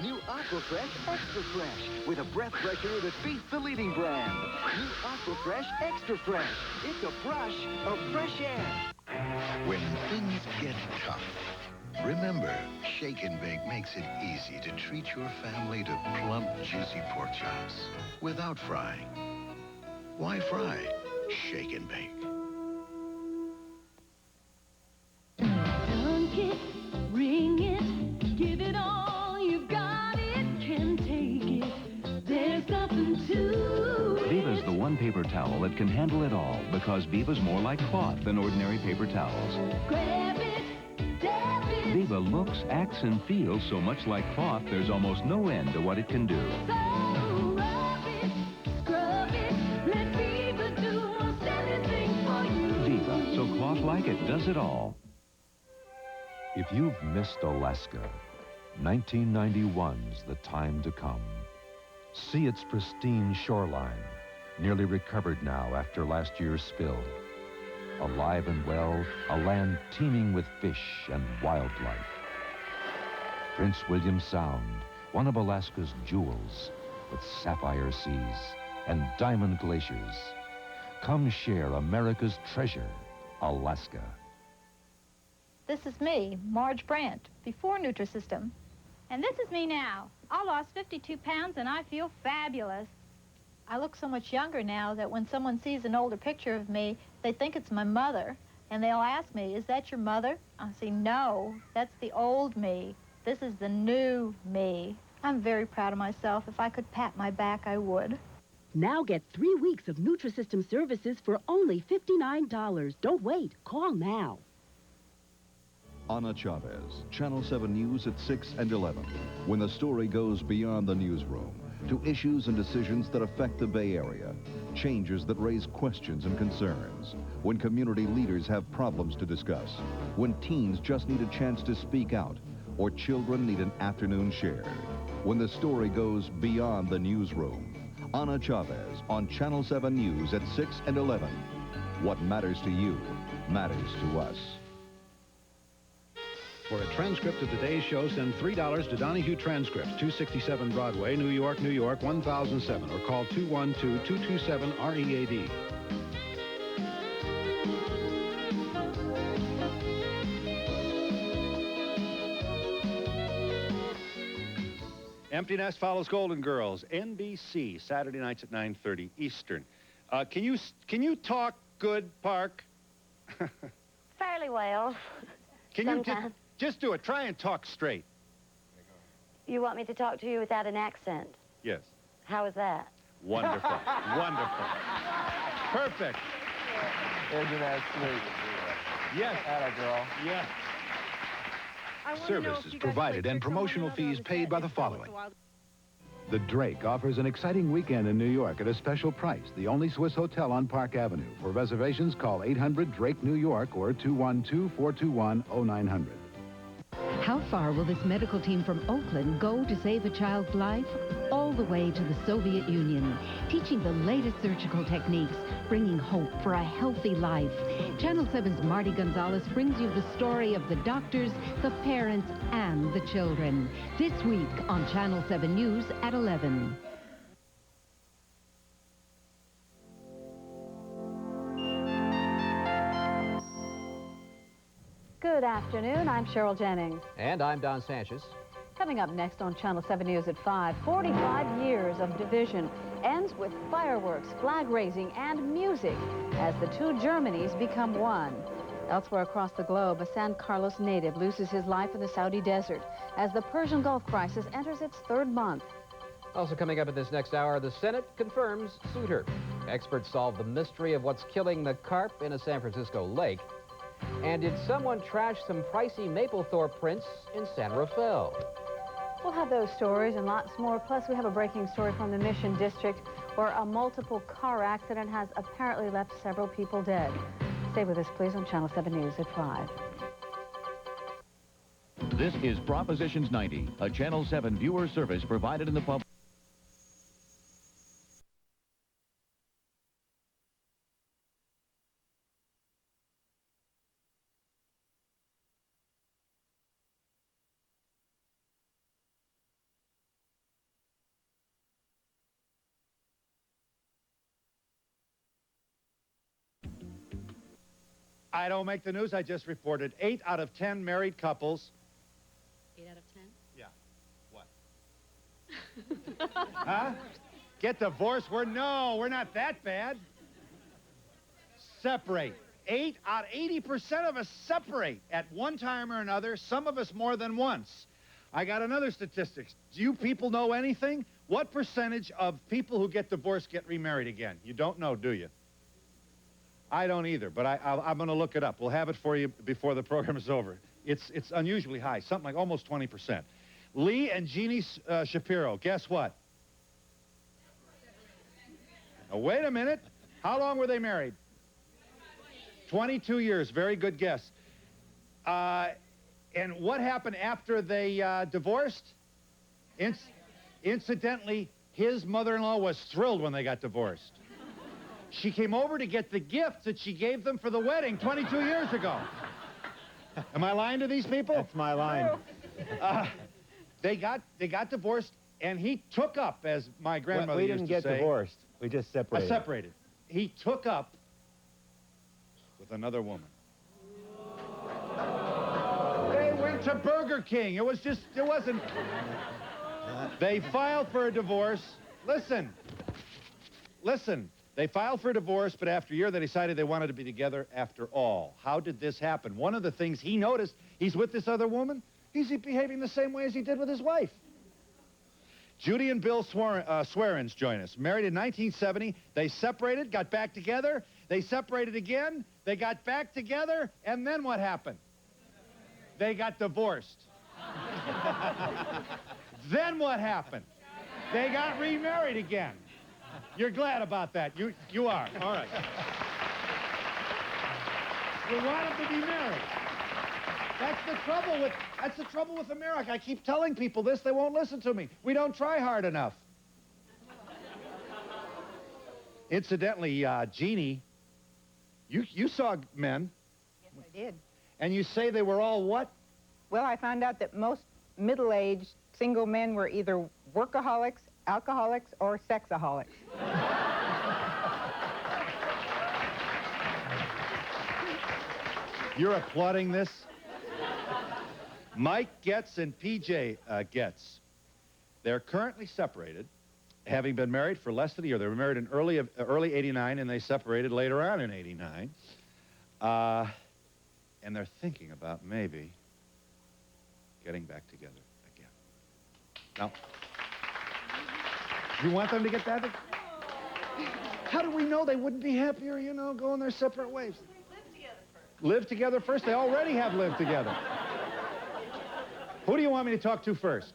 New Aquafresh Extra Fresh with a breath freshener that beats the leading brand. New Aquafresh Extra Fresh. It's a brush of fresh air. When things get tough, remember, Shake and Bake makes it easy to treat your family to plump, juicy pork chops without frying. Why fry? Shake and Bake. Dunk it, ring it, give it all you've got, it can take it. There's nothing to it. Viva's the one paper towel that can handle it all because Viva's more like cloth than ordinary paper towels. Grab it, dab it. Viva looks, acts, and feels so much like cloth, there's almost no end to what it can do. So rub it, scrub it, let Viva do most anything for you. Viva, so cloth like it does it all. If you've missed Alaska, 1991's the time to come. See its pristine shoreline, nearly recovered now after last year's spill. Alive and well, a land teeming with fish and wildlife. Prince William Sound, one of Alaska's jewels, with sapphire seas and diamond glaciers. Come share America's treasure, Alaska. This is me, Marge Brandt, before Nutrisystem. And this is me now. I lost 52 pounds and I feel fabulous. I look so much younger now that when someone sees an older picture of me, they think it's my mother. And they'll ask me, is that your mother? I say, no, that's the old me. This is the new me. I'm very proud of myself. If I could pat my back, I would. Now get 3 weeks of Nutrisystem services for only $59. Don't wait. Call now. Ana Chavez, Channel 7 News at 6 and 11. When the story goes beyond the newsroom to issues and decisions that affect the Bay Area, changes that raise questions and concerns, when community leaders have problems to discuss, when teens just need a chance to speak out, or children need an afternoon shared. When the story goes beyond the newsroom. Ana Chavez on Channel 7 News at 6 and 11. What matters to you matters to us. For a transcript of today's show, send $3 to Donahue Transcripts, 267 Broadway, New York, New York, 1007, or call 212-227-READ. Empty Nest follows Golden Girls, NBC, Saturday nights at 9:30 Eastern. Can you talk good, Park? Fairly well. Can you just do it? Try and talk straight. You want me to talk to you without an accent? Yes. How is that? Wonderful. Wonderful. Perfect. Isn't that sweet? Yes. Atta girl. Yes. Services provided and promotional fees paid by the following. The Drake offers an exciting weekend in New York at a special price. The only Swiss hotel on Park Avenue. For reservations, call 800-DRAKE-NEW YORK or 212-421-0900. How far will this medical team from Oakland go to save a child's life? All the way to the Soviet Union, teaching the latest surgical techniques, bringing hope for a healthy life. Channel 7's Marty Gonzalez brings you the story of the doctors, the parents, and the children. This week on Channel 7 News at 11. Good afternoon. I'm Cheryl Jennings. And I'm Don Sanchez. Coming up next on Channel 7 News at 5, 45 years of division ends with fireworks, flag raising, and music as the two Germanys become one. Elsewhere across the globe, a San Carlos native loses his life in the Saudi desert as the Persian Gulf crisis enters its third month. Also coming up in this next hour, the Senate confirms suitor. Experts solve the mystery of what's killing the carp in a San Francisco lake. And did someone trash some pricey Mapplethorpe prints in San Rafael? We'll have those stories and lots more. Plus, we have a breaking story from the Mission District where a multiple car accident has apparently left several people dead. Stay with us, please, on Channel 7 News at 5. This is Propositions 90, a Channel 7 viewer service provided in the public. I don't make the news. I just reported 8 out of 10 married couples. 8 out of 10? Yeah. What? Huh? Get divorced? We're not that bad. Separate. 80% of us separate at one time or another, some of us more than once. I got another statistic. Do you people know anything? What percentage of people who get divorced get remarried again? You don't know, do you? I don't either, but I'm going to look it up. We'll have it for you before the program is over. It's unusually high, something like almost 20%. Lee and Jeannie Shapiro, guess what? Now, wait a minute. How long were they married? 22 years. Very good guess. And what happened after they divorced? Incidentally, his mother-in-law was thrilled when they got divorced. She came over to get the gift that she gave them for the wedding 22 years ago. Am I lying to these people? That's my line. They got divorced, and he took up, as my grandmother we used didn't to get say. divorced. We just separated. Separated. He took up with another woman. They went to Burger King. It wasn't. They filed for a divorce. Listen. They filed for a divorce, but after a year, they decided they wanted to be together after all. How did this happen? One of the things he noticed, he's with this other woman. He's behaving the same way as he did with his wife. Judy and Bill Swearens join us. Married in 1970. They separated, got back together. They separated again. They got back together. And then what happened? They got divorced. Then what happened? They got remarried again. You're glad about that. You are. All right. You want them to be married. That's the trouble with America. I keep telling people this. They won't listen to me. We don't try hard enough. Incidentally, Jeannie, you saw men. Yes, I did. And you say they were all what? Well, I found out that most middle-aged single men were either workaholics, alcoholics, or sexaholics. You're applauding this? Mike Getz and PJ Getz. They're currently separated, having been married for less than a year. They were married in early 89, and they separated later on in 89. And they're thinking about maybe getting back together again. Now, you want them to get back together? How do we know they wouldn't be happier, going their separate ways? Live together first? They already have lived together. Who do you want me to talk to first?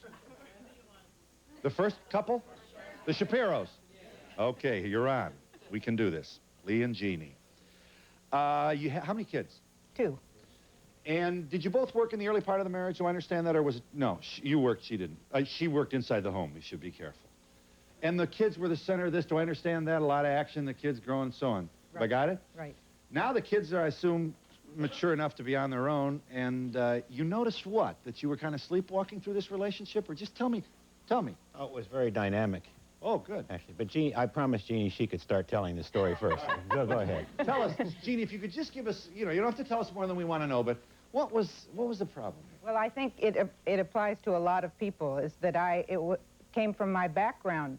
The first couple? The Shapiros. Okay, you're on. We can do this. Lee and Jeannie. How many kids? 2. And did you both work in the early part of the marriage? Do I understand that, or was it? No, you worked, she didn't. She worked inside the home. We should be careful. And the kids were the center of this. Do I understand that? A lot of action, the kids growing and so on. Right. Have I got it? Right. Now the kids are, I assume, mature enough to be on their own, and you noticed what? That you were kind of sleepwalking through this relationship? Or just tell me. Oh, it was very dynamic. Oh, good. Actually, but Jeannie, I promised Jeannie she could start telling the story first. Go ahead. Tell us, Jeannie, if you could just give us, you don't have to tell us more than we want to know, but what was the problem? Well, I think it applies to a lot of people, is that it came from my background.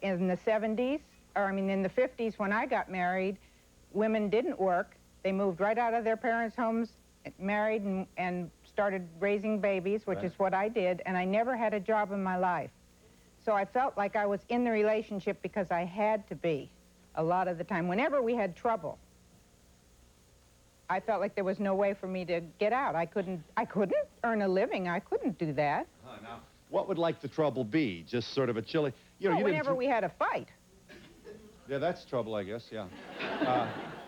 In the 70s, in the 50s when I got married, women didn't work. They moved right out of their parents' homes, married, and started raising babies, which is what I did, and I never had a job in my life. So I felt like I was in the relationship because I had to be a lot of the time. Whenever we had trouble, I felt like there was no way for me to get out. I couldn't earn a living. I couldn't do that. Now, what would like the trouble be? Just sort of a chilly... whenever we had a fight. Yeah, that's trouble, I guess, yeah.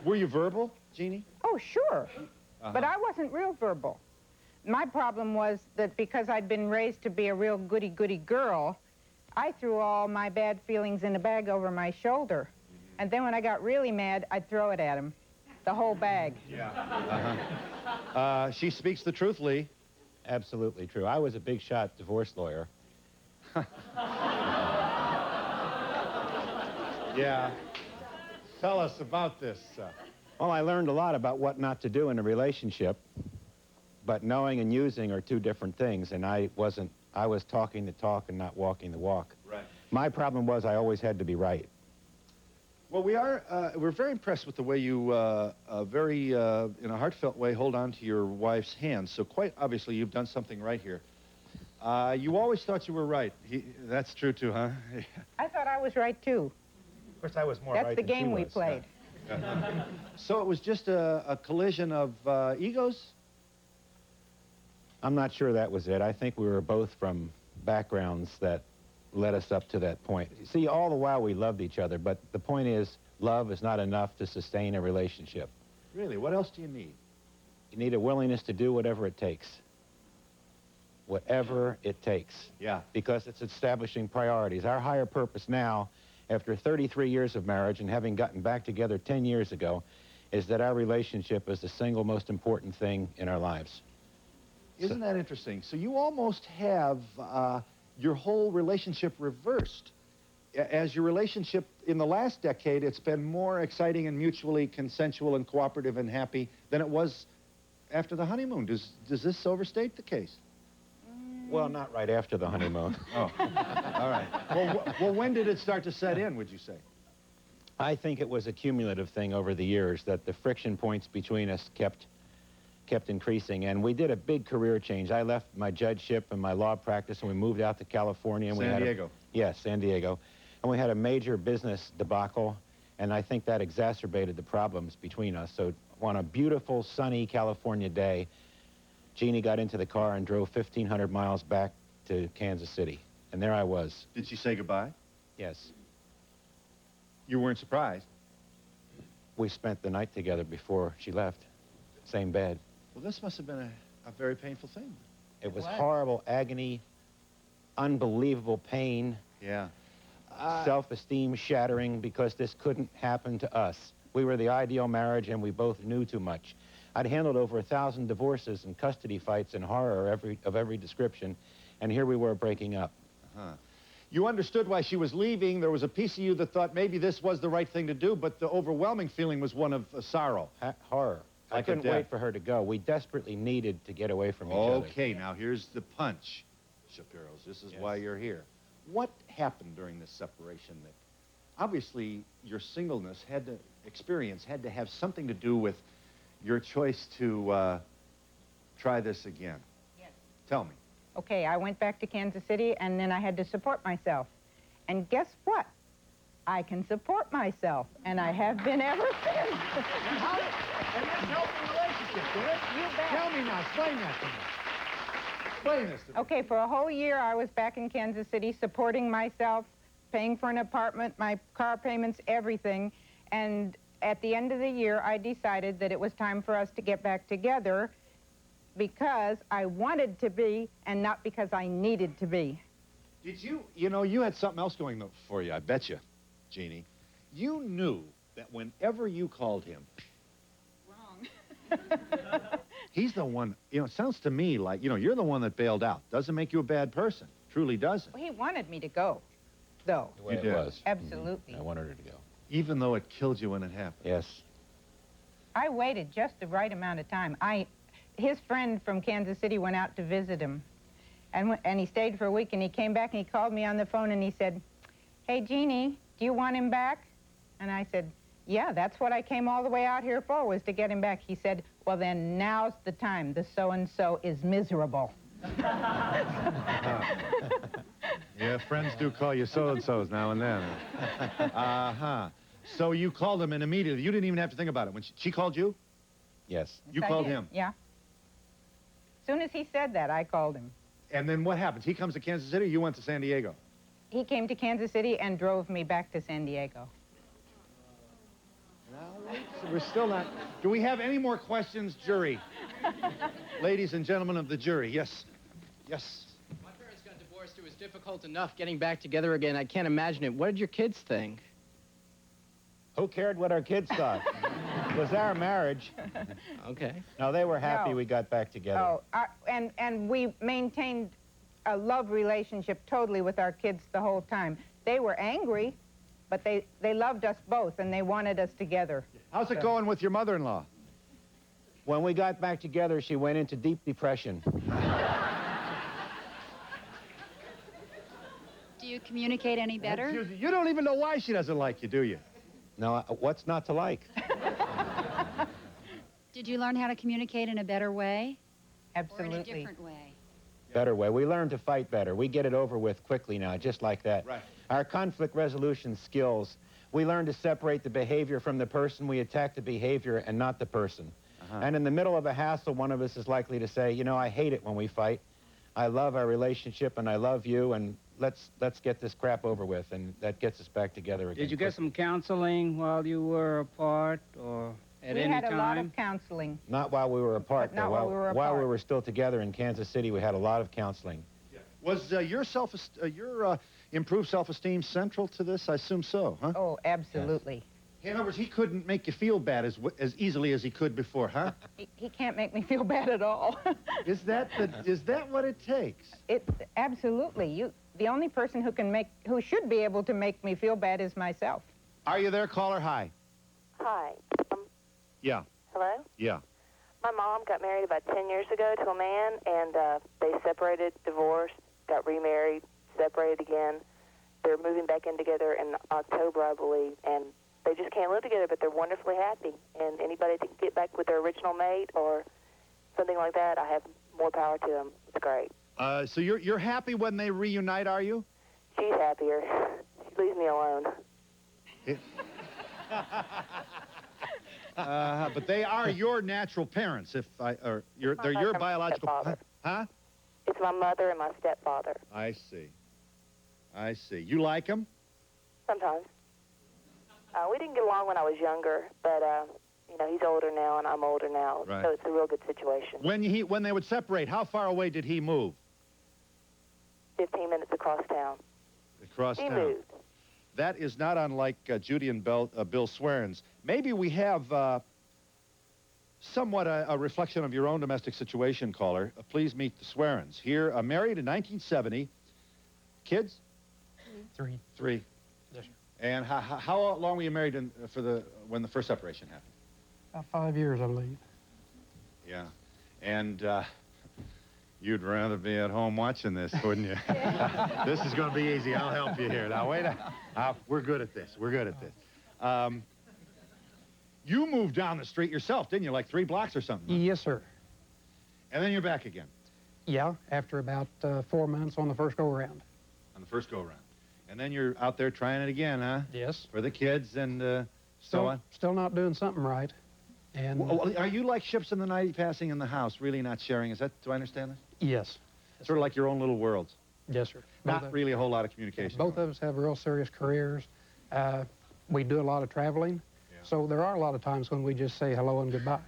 Were you verbal, Jeannie? Oh, sure. But I wasn't real verbal. My problem was that because I'd been raised to be a real goody-goody girl, I threw all my bad feelings in a bag over my shoulder. And then when I got really mad, I'd throw it at him. The whole bag. Yeah. She speaks the truth, Lee. Absolutely true. I was a big shot divorce lawyer. Yeah. Tell us about this. Well, I learned a lot about what not to do in a relationship, but knowing and using are two different things, and I was talking the talk and not walking the walk. Right. My problem was I always had to be right. Well, we're very impressed with the way you, in a heartfelt way, hold on to your wife's hand. So quite obviously, you've done something right here. You always thought you were right. That's true, too, huh? I thought I was right, too. Of course, I was more That's right the than she game we was. played. So it was just a collision of egos? I'm not sure that was it. I think we were both from backgrounds that led us up to that point. See, all the while we loved each other, but the point is, love is not enough to sustain a relationship. Really? What else do you need? You need a willingness to do whatever it takes. Whatever it takes. Yeah. Because it's establishing priorities. Our higher purpose now, after 33 years of marriage and having gotten back together 10 years ago, is that our relationship is the single most important thing in our lives. Isn't that interesting? So you almost have your whole relationship reversed. As your relationship in the last decade, it's been more exciting and mutually consensual and cooperative and happy than it was after the honeymoon. Does this overstate the case? Well, not right after the honeymoon. Oh, all right. Well, when did it start to set in, would you say? I think it was a cumulative thing over the years, that the friction points between us kept increasing, and we did a big career change. I left my judgeship and my law practice, and we moved out to California. And San Diego. Yes, San Diego. And we had a major business debacle, and I think that exacerbated the problems between us. So on a beautiful, sunny California day, Jeannie got into the car and drove 1,500 miles back to Kansas City. And there I was. Did she say goodbye? Yes. You weren't surprised? We spent the night together before she left. Same bed. Well, this must have been a very painful thing. It was horrible agony, unbelievable pain. Yeah. Self-esteem shattering because this couldn't happen to us. We were the ideal marriage and we both knew too much. I'd handled over 1,000 divorces and custody fights and horror of every description, and here we were breaking up. Uh-huh. You understood why she was leaving. There was a piece of you that thought maybe this was the right thing to do, but the overwhelming feeling was one of sorrow. Horror. I Like a couldn't death. wait for her to go. We desperately needed to get away from each other. Okay, now here's the punch, Shapiro's. This is why you're here. What happened during this separation that obviously your singleness had to have something to do with your choice to try this again? Yes. Tell me. Okay, I went back to Kansas City, and then I had to support myself. And guess what? I can support myself, and I have been ever since. And this helped the relationship, did it? You bet. Tell me now, explain that to me. Explain this to me. Okay, for a whole year, I was back in Kansas City supporting myself, paying for an apartment, my car payments, everything. And at the end of the year, I decided that it was time for us to get back together because I wanted to be and not because I needed to be. Did you had something else going for you, I bet you, Jeannie. You knew that whenever you called him, he's the one, it sounds to me like, you're the one that bailed out. Doesn't make you a bad person. Truly doesn't. Well, he wanted me to go, though. The way You it did. was. Absolutely. I wanted her to go. Even though it killed you when it happened. Yes. I waited just the right amount of time. His friend from Kansas City went out to visit him, and he stayed for a week, and he came back, and he called me on the phone, and he said, "Hey, Jeannie, do you want him back?" And I said, "Yeah, that's what I came all the way out here for, was to get him back." He said, "Well, then now's the time. The so-and-so is miserable." Yeah, friends do call you so-and-sos now and then. Uh-huh. So you called him, and immediately, you didn't even have to think about it. When she called you? Yes. You Yes, I called did. him. Yeah. As soon as he said that, I called him. And then what happens? He comes to Kansas City, or you went to San Diego? He came to Kansas City and drove me back to San Diego. So we're still not... Do we have any more questions, jury? Ladies and gentlemen of the jury, yes. Yes. My parents got divorced. It was difficult enough getting back together again. I can't imagine it. What did your kids think? Who cared what our kids thought? It was our marriage. Okay. No, they were happy No. we got back together. Oh, and we maintained a love relationship totally with our kids the whole time. They were angry, but they loved us both, and they wanted us together. How's it going with your mother-in-law? When we got back together, she went into deep depression. Do you communicate any better? You don't even know why she doesn't like you, do you? No, what's not to like? Did you learn how to communicate in a better way? Absolutely. Or in a different way? Better way. We learn to fight better. We get it over with quickly now, just like that. Right. Our conflict resolution skills, we learn to separate the behavior from the person. We attack the behavior and not the person. And in the middle of a hassle, one of us is likely to say, you know, I hate it when we fight. I love our relationship and I love you, and let's get this crap over with, and that gets us back together again. Did you get some counseling while you were apart, or at any time? We had a lot of counseling. Not while we were apart, Not though. while we were While we apart. were still together in Kansas City, we had a lot of counseling. Was your improved self-esteem central to this? I assume so, huh? Oh, absolutely. In other words, he couldn't make you feel bad as easily as he could before, huh? He can't make me feel bad at all. Is that what it takes? Absolutely. The only person who should be able to make me feel bad is myself. Are you there, caller? Hi. Hi. Yeah. Hello? Yeah. My mom got married about 10 years ago to a man, and they separated, divorced, got remarried, separated again. They're moving back in together in October, I believe, and they just can't live together, but they're wonderfully happy. And anybody that can get back with their original mate or something like that, I have more power to them. It's great. So you're happy when they reunite, are you? She's happier. She leaves me alone. But they are your natural parents, they're your biological stepfather. Huh? It's my mother and my stepfather. I see. You like them? Sometimes. We didn't get along when I was younger, but he's older now and I'm older now, Right. so it's a real good situation. When they would separate, how far away did he move? 15 minutes across town. Across He town. moved. That is not unlike Judy and Bill Swearens. Maybe we have somewhat a reflection of your own domestic situation, caller. Please meet the Swearens. Here, married in 1970. Kids? Three. Yes, sir. And how long were you married when the first separation happened? About 5 years, I believe. Yeah. And you'd rather be at home watching this, wouldn't you? This is going to be easy. I'll help you here. Now, wait. We're good at this. You moved down the street yourself, didn't you? Like 3 blocks or something? Yes, sir. And then you're back again? Yeah, after about 4 months on the first go-around. On the first go-around. And then you're out there trying it again, huh? Yes. For the kids and so on? Still not doing something right. And Well, are you like ships in the night passing in the house, really not sharing? Do I understand that? yes. Sort of like your own little worlds. Yes, sir. Not really a whole lot of communication. Both of us have real serious careers. We do a lot of traveling. So there are a lot of times when we just say hello and goodbye.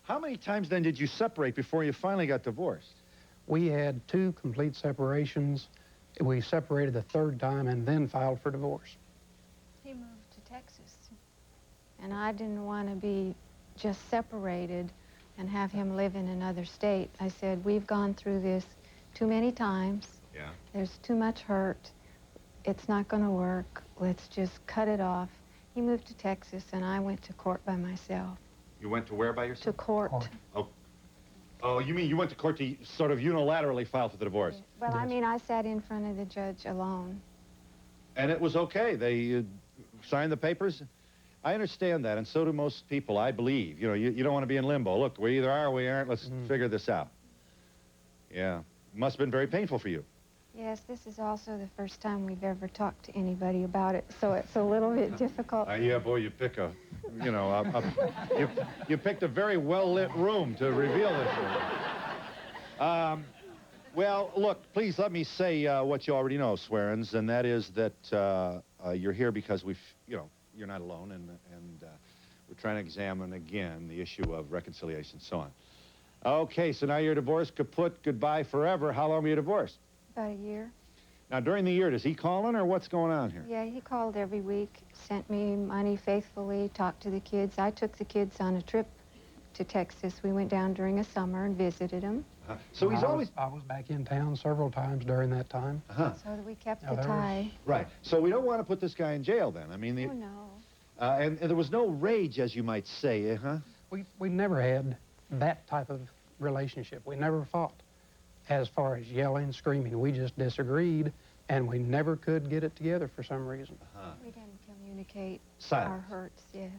How many times then did you separate before you finally got divorced? We had 2 complete separations. We separated the 3rd time and then filed for divorce. He moved to Texas, and I didn't want to be just separated and have him live in another state. I said, we've gone through this too many times. Yeah. There's too much hurt. It's not going to work. Let's just cut it off. He moved to Texas, and I went to court by myself. You went to where by yourself? To court. Oh, you mean you went to court to sort of unilaterally file for the divorce? Well, I mean, I sat in front of the judge alone. And it was okay. They signed the papers? I understand that, and so do most people, I believe. You don't want to be in limbo. Look, we either are or we aren't. Let's figure this out. Yeah. Must have been very painful for you. Yes, this is also the first time we've ever talked to anybody about it, so it's a little bit difficult. Yeah, boy, you pick you picked a very well-lit room to reveal this. Well, look, please let me say what you already know, Swearens, and that is that you're here because you're not alone, and we're trying to examine again the issue of reconciliation and so on. Okay, so now you're divorced, kaput, goodbye forever. How long were you divorced? About a year. Now, during the year, does he call in, or what's going on here? Yeah, he called every week, sent me money faithfully, talked to the kids. I took the kids on a trip to Texas. We went down during a summer and visited them. So he's always... I was back in town several times during that time. So that we kept the tie. Right. So we don't want to put this guy in jail then. I mean, Oh, And there was no rage, as you might say, huh? We never had that type of relationship. We never fought. As far as yelling, screaming, we just disagreed, and we never could get it together for some reason. We didn't communicate Silence. our hurts, yes.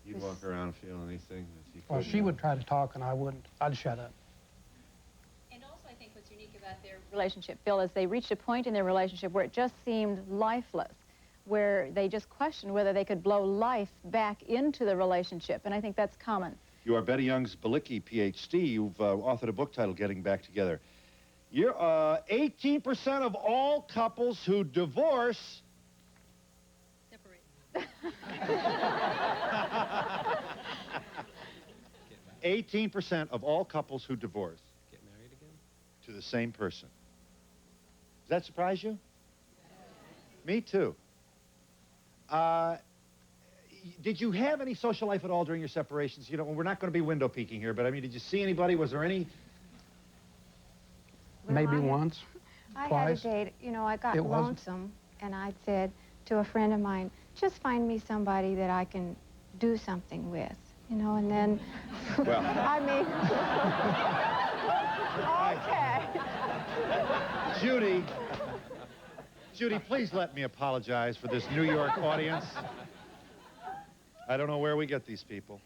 You'd walk around and feel anything that you could. Well, she would try to talk, and I wouldn't. I'd shut up. And also, I think what's unique about their relationship, Phil, is they reached a point in their relationship where it just seemed lifeless, where they just questioned whether they could blow life back into the relationship, and I think that's common. You are Betty Young's Balicki, Ph.D. You've authored a book titled Getting Back Together. You're 18% of all couples who divorce... Separate. 18% of all couples who divorce Get married again? to the same person. Does that surprise you? Me too. Did you have any social life at all during your separations? You know, we're not going to be window peeking here, but I mean, did you see anybody? Was there any? Maybe once, I twice. had a date, you know, I got It wasn't- lonesome, and I said to a friend of mine, just find me somebody that I can do something with, you know, and then, Well. I mean, okay. Judy, please let me apologize for this New York audience. I don't know where we get these people.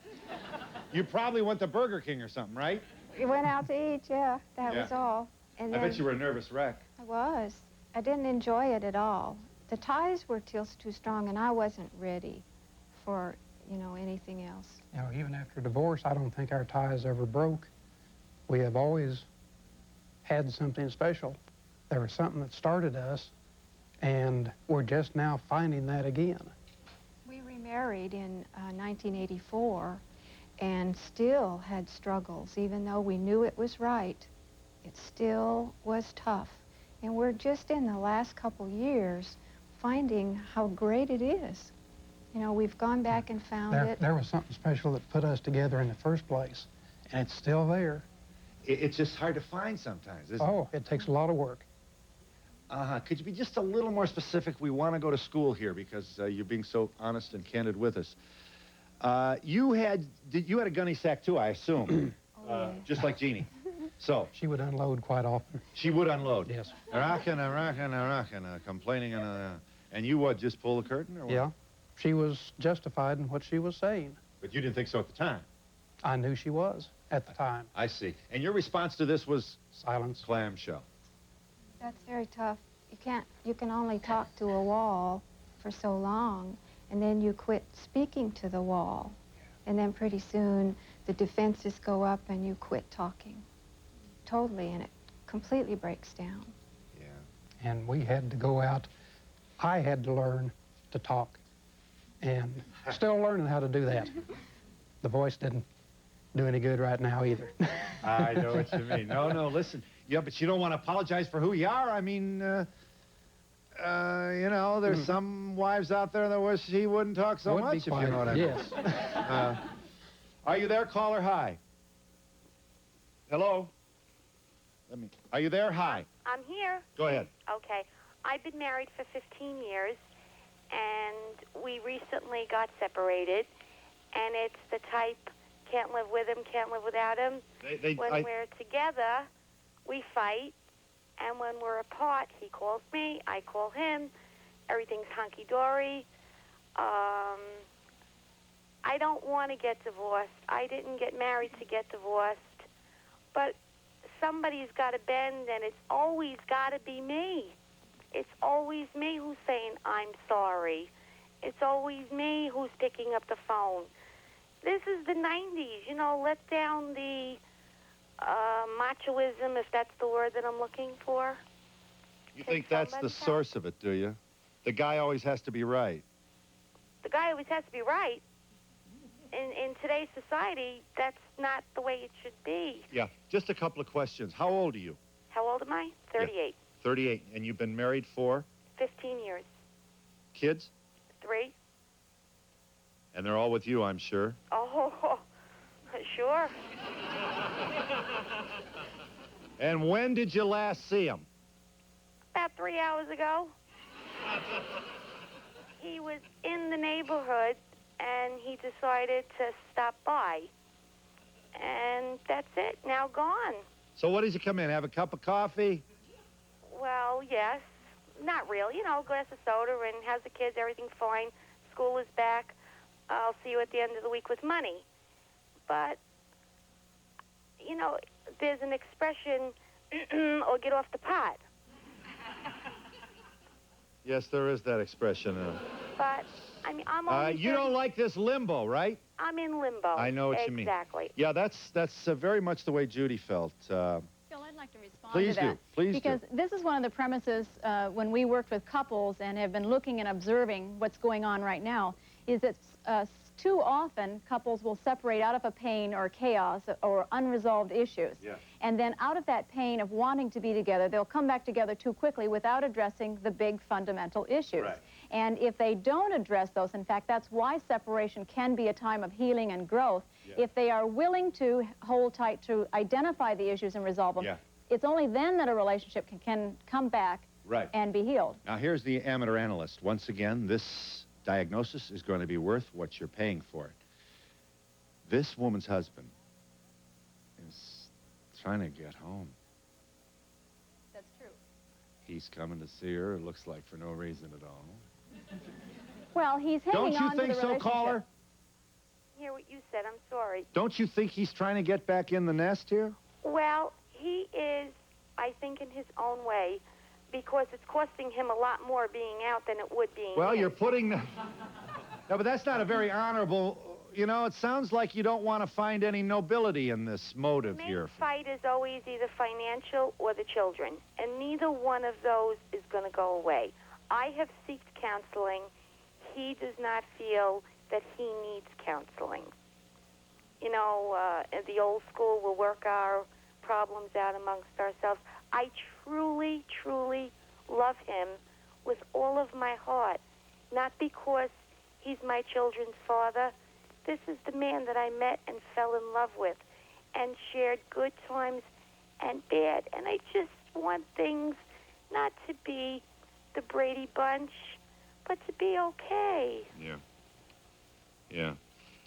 You probably went to Burger King or something, right? We went out to eat, yeah, that Yeah. was all. And I then bet you were a nervous wreck. I was. I didn't enjoy it at all. The ties were too strong, and I wasn't ready for, you know, anything else. You know, even after divorce, I don't think our ties ever broke. We have always had something special. There was something that started us, and we're just now finding that again. We remarried in 1984 and still had struggles. Even though we knew it was right, it still was tough. And we're just in the last couple years finding how great it is. You know, we've gone back and found it. There was something special that put us together in the first place, and it's still there. It's just hard to find sometimes, isn't it? Oh, it takes a lot of work. Could you be just a little more specific? We want to go to school here because you're being so honest and candid with us. You had a gunny sack too, I assume, just like Jeannie. So she would unload quite often. She would unload. Yes. Rockin', complaining, and you what? Just pull the curtain, or what? Yeah, she was justified in what she was saying. But you didn't think so at the time. I knew she was at the time. I see. And your response to this was silence. Clamshell. That's very tough. You can only talk to a wall for so long, and then you quit speaking to the wall. And then pretty soon the defenses go up and you quit talking. Totally, and it completely breaks down. Yeah. And we had to go out. I had to learn to talk, and still learning how to do that. The voice didn't do any good right now either. I know what you mean. No, listen. Yeah, but you don't want to apologize for who you are. I mean, you know, there's some wives out there that wish he wouldn't talk so much, if you know what I mean. Yes. Are you there, caller? Hi. Hello? Are you there? Hi. I'm here. Go ahead. Okay. I've been married for 15 years, and we recently got separated, and it's the type, can't live with him, can't live without him. When we're together, we fight, and when we're apart, he calls me, I call him, everything's hunky-dory. I don't want to get divorced. I didn't get married to get divorced, but somebody's got to bend, and it's always got to be me. It's always me who's saying, I'm sorry. It's always me who's picking up the phone. This is the 90s, you know, let down the machoism, if that's the word that I'm looking for. You think that's the source of it, do you? The guy always has to be right. The guy always has to be right. In today's society, that's not the way it should be. Yeah, just a couple of questions. How old are you? How old am I? 38. 38. And you've been married for? 15 years. Kids? 3. And they're all with you, I'm sure. Oh, sure. And when did you last see them? About 3 hours ago. he was in the neighborhood, and he decided to stop by. And that's it, now gone. So what does he come in, have a cup of coffee? Well, yes. Not really. You know, a glass of soda, and how's the kids? Everything fine. School is back. I'll see you at the end of the week with money. But, you know, there's an expression, or get off the pot. Yes, there is that expression. But, I mean, I'm only you don't like this limbo, right? I'm in limbo. I know what you mean. Exactly. Yeah, that's very much the way Judy felt. Phil, I'd like to respond Please to that. do. Please because do. This is one of the premises when we worked with couples and have been looking and observing what's going on right now, is that too often couples will separate out of a pain or chaos or unresolved issues. Yeah. And then out of that pain of wanting to be together, they'll come back together too quickly without addressing the big fundamental issues. Right. And if they don't address those, in fact, that's why separation can be a time of healing and growth. Yeah. If they are willing to hold tight to identify the issues and resolve them, Yeah. it's only then that a relationship can come back Right. and be healed. Now, here's the amateur analyst. Once again, this diagnosis is going to be worth what you're paying for it. This woman's husband is trying to get home. That's true. He's coming to see her, it looks like, for no reason at all. Well, he's hanging Don't on you to think the so, relationship. caller? Hear what you said. I'm sorry. Don't you think he's trying to get back in the nest here? Well, he is, I think, in his own way, because it's costing him a lot more being out than it would being Well, in. you're putting the... No, but that's not a very honorable... You know, it sounds like you don't want to find any nobility in this motive The here. main fight is always either financial or the children, and neither one of those is going to go away. I have sought counseling. He does not feel that he needs counseling. You know, at the old school, we'll work our problems out amongst ourselves. I truly, truly love him with all of my heart, not because he's my children's father. This is the man that I met and fell in love with and shared good times and bad. And I just want things not to be the Brady Bunch, but to be okay. Yeah. Yeah.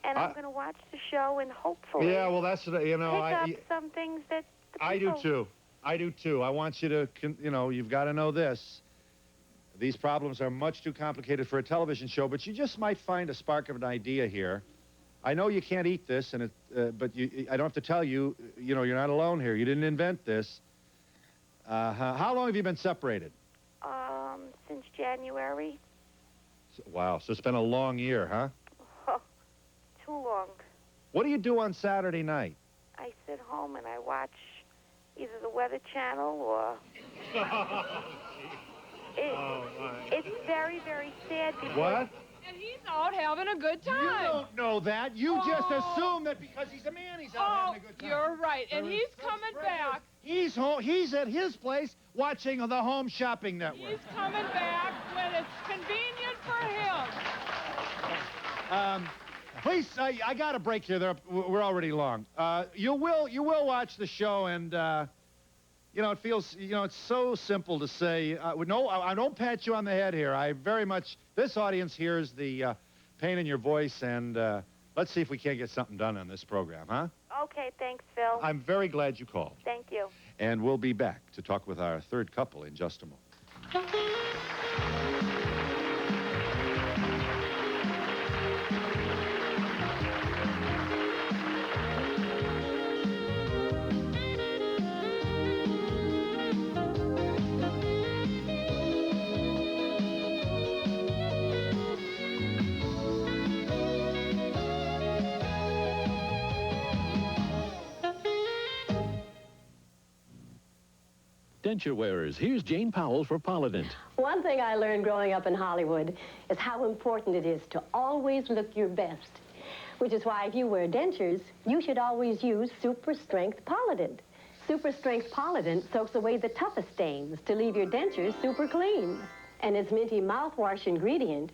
And I'm going to watch the show and hopefully Yeah, well, that's, you know, pick up some things that the I do people- too. I do too. I want you to, you know, you've got to know this. These problems are much too complicated for a television show, but you just might find a spark of an idea here. I know you can't eat this, and but I don't have to tell you, you know, you're not alone here. You didn't invent this. How long have you been separated? Since January. Wow, so it's been a long year, huh? Oh, too long. What do you do on Saturday night? I sit home and I watch either the Weather Channel or... It's very, very sad because... What? And he's out having a good time. You don't know that. You just assume that because he's a man, he's out having a good time. You're right. And he's coming back. He's home. He's at his place watching the Home Shopping Network. He's coming back when it's convenient for him. Please, I got a break here. We're already long. You will watch the show, and you know, it feels, you know, it's so simple to say. No, I don't pat you on the head here. I very much. This audience hears the pain in your voice, and let's see if we can't get something done on this program, huh? Okay, thanks, Phil. I'm very glad you called. Thank you. And we'll be back to talk with our third couple in just a moment. Denture wearers, here's Jane Powell for Polident. One thing I learned growing up in Hollywood is how important it is to always look your best. Which is why if you wear dentures, you should always use Super Strength Polident. Super Strength Polident soaks away the toughest stains to leave your dentures super clean. And its minty mouthwash ingredient,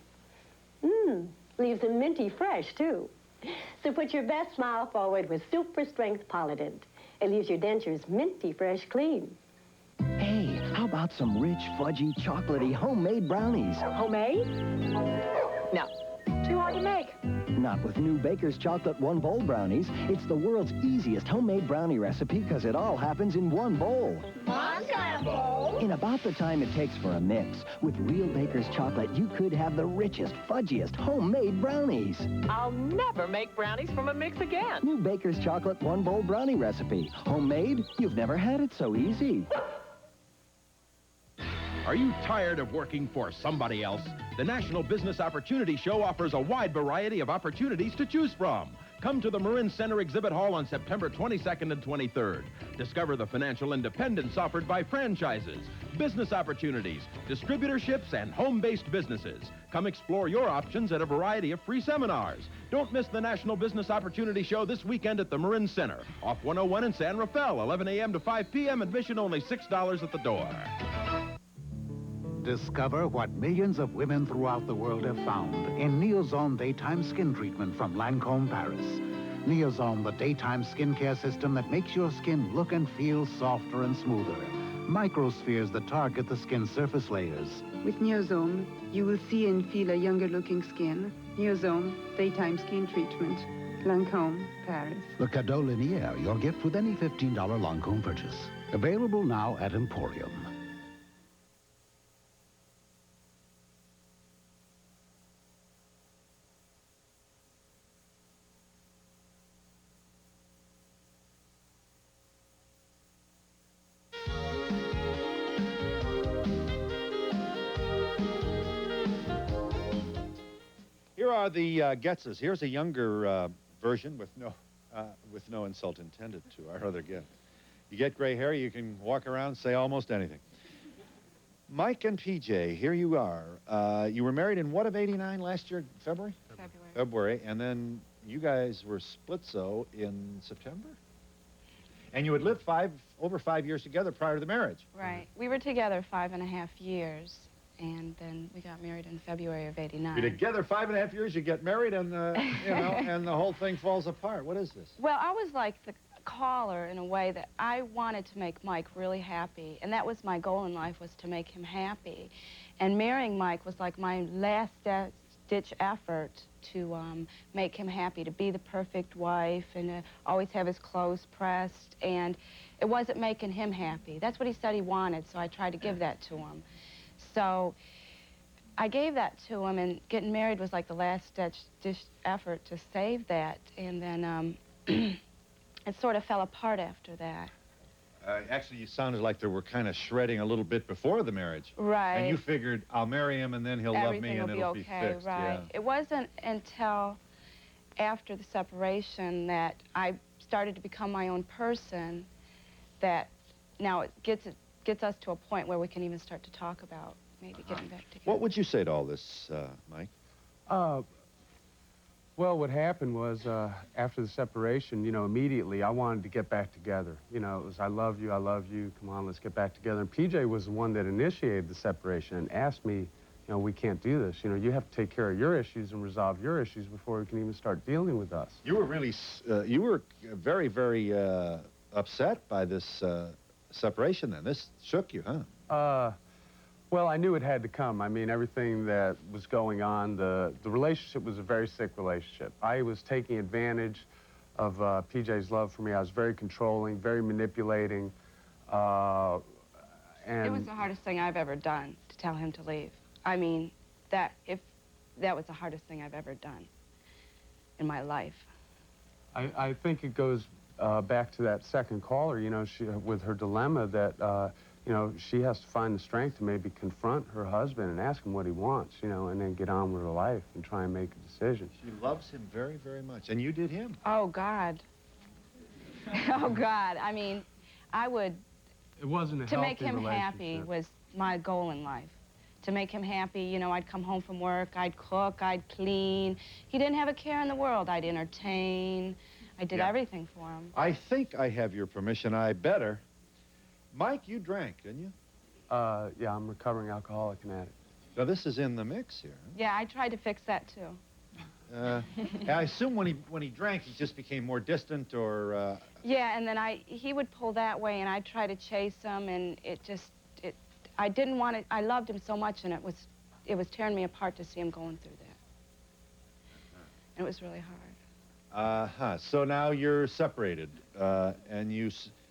leaves them minty fresh, too. So put your best smile forward with Super Strength Polident. It leaves your dentures minty fresh clean. Hey, How about some rich, fudgy, chocolatey, homemade brownies? Homemade? No. Too hard to make. Not with new Baker's Chocolate One Bowl brownies. It's the world's easiest homemade brownie recipe because it all happens in one bowl. Mom's got a bowl. In about the time it takes for a mix. With real Baker's Chocolate, you could have the richest, fudgiest homemade brownies. I'll never make brownies from a mix again. New Baker's Chocolate One Bowl brownie recipe. Homemade? You've never had it so easy. Are you tired of working for somebody else? The National Business Opportunity Show offers a wide variety of opportunities to choose from. Come to the Marin Center Exhibit Hall on September 22nd and 23rd. Discover the financial independence offered by franchises, business opportunities, distributorships, and home-based businesses. Come explore your options at a variety of free seminars. Don't miss the National Business Opportunity Show this weekend at the Marin Center, off 101 in San Rafael, 11 a.m. to 5 p.m. Admission only $6 at the door. Discover what millions of women throughout the world have found in Neozone Daytime Skin Treatment from Lancôme, Paris. Neozone, the daytime skincare system that makes your skin look and feel softer and smoother. Microspheres that target the skin surface layers. With Neozone, you will see and feel a younger-looking skin. Neozone Daytime Skin Treatment. Lancôme, Paris. Le Cadeau Linéaire, your gift with any $15 Lancôme purchase. Available now at Emporium. Here are the Getzes. Here's a younger version with no insult intended to our other guest. You get gray hair, you can walk around, say almost anything. Mike and PJ, here you are. You were married in what of '89 last year, February? February, and then you guys were splitzo in September? And you had lived over 5 years together prior to the marriage. Right. We were together 5.5 years, and then we got married in February of '89. You're together 5.5 years, you get married, and you know, and the whole thing falls apart. What is this? Well, I was like the caller in a way that I wanted to make Mike really happy, and that was my goal in life, was to make him happy. And marrying Mike was like my last-ditch effort to make him happy, to be the perfect wife, and to always have his clothes pressed, and it wasn't making him happy. That's what he said he wanted, so I tried to give that to him. So I gave that to him, and getting married was like the last-ditch effort to save that, and then it sort of fell apart after that. Actually, you sounded like they were kind of shredding a little bit before the marriage. Right. And you figured, I'll marry him, and then he'll love me, and it'll be fixed. Right. Yeah. It wasn't until after the separation that I started to become my own person that now it gets us to a point where we can even start to talk about maybe getting back together. What would you say to all this, Mike? Well, what happened was, after the separation, you know, immediately I wanted to get back together. You know, it was, I love you, come on, let's get back together. And PJ was the one that initiated the separation and asked me, you know, we can't do this. You know, you have to take care of your issues and resolve your issues before we can even start dealing with us. You were really, you were very, very upset by this separation then. This shook you, huh? Well, I knew it had to come. I mean, everything that was going on, the relationship was a very sick relationship. I was taking advantage of PJ's love for me. I was very controlling, very manipulating, and... It was the hardest thing I've ever done, to tell him to leave. I mean, that was the hardest thing I've ever done in my life. I think it goes back to that second caller, you know, with her dilemma that, you know, she has to find the strength to maybe confront her husband and ask him what he wants, you know, and then get on with her life and try and make a decision. She loves him very, very much. And you did him. Oh, God. Oh, God. I mean, I would... It wasn't a to make healthy him happy was my goal in life. To make him happy, you know, I'd come home from work, I'd cook, I'd clean. He didn't have a care in the world. I'd entertain. I did everything for him. I think I have your permission. I better. Mike, you drank, didn't you? Yeah, I'm a recovering alcoholic and addict. Now, this is in the mix here. Yeah, I tried to fix that, too. I assume when he drank, he just became more distant, or... Yeah, and then he would pull that way, and I'd try to chase him, and it I didn't want it. I loved him so much, and it was tearing me apart to see him going through that. And it was really hard. So now you're separated, and you...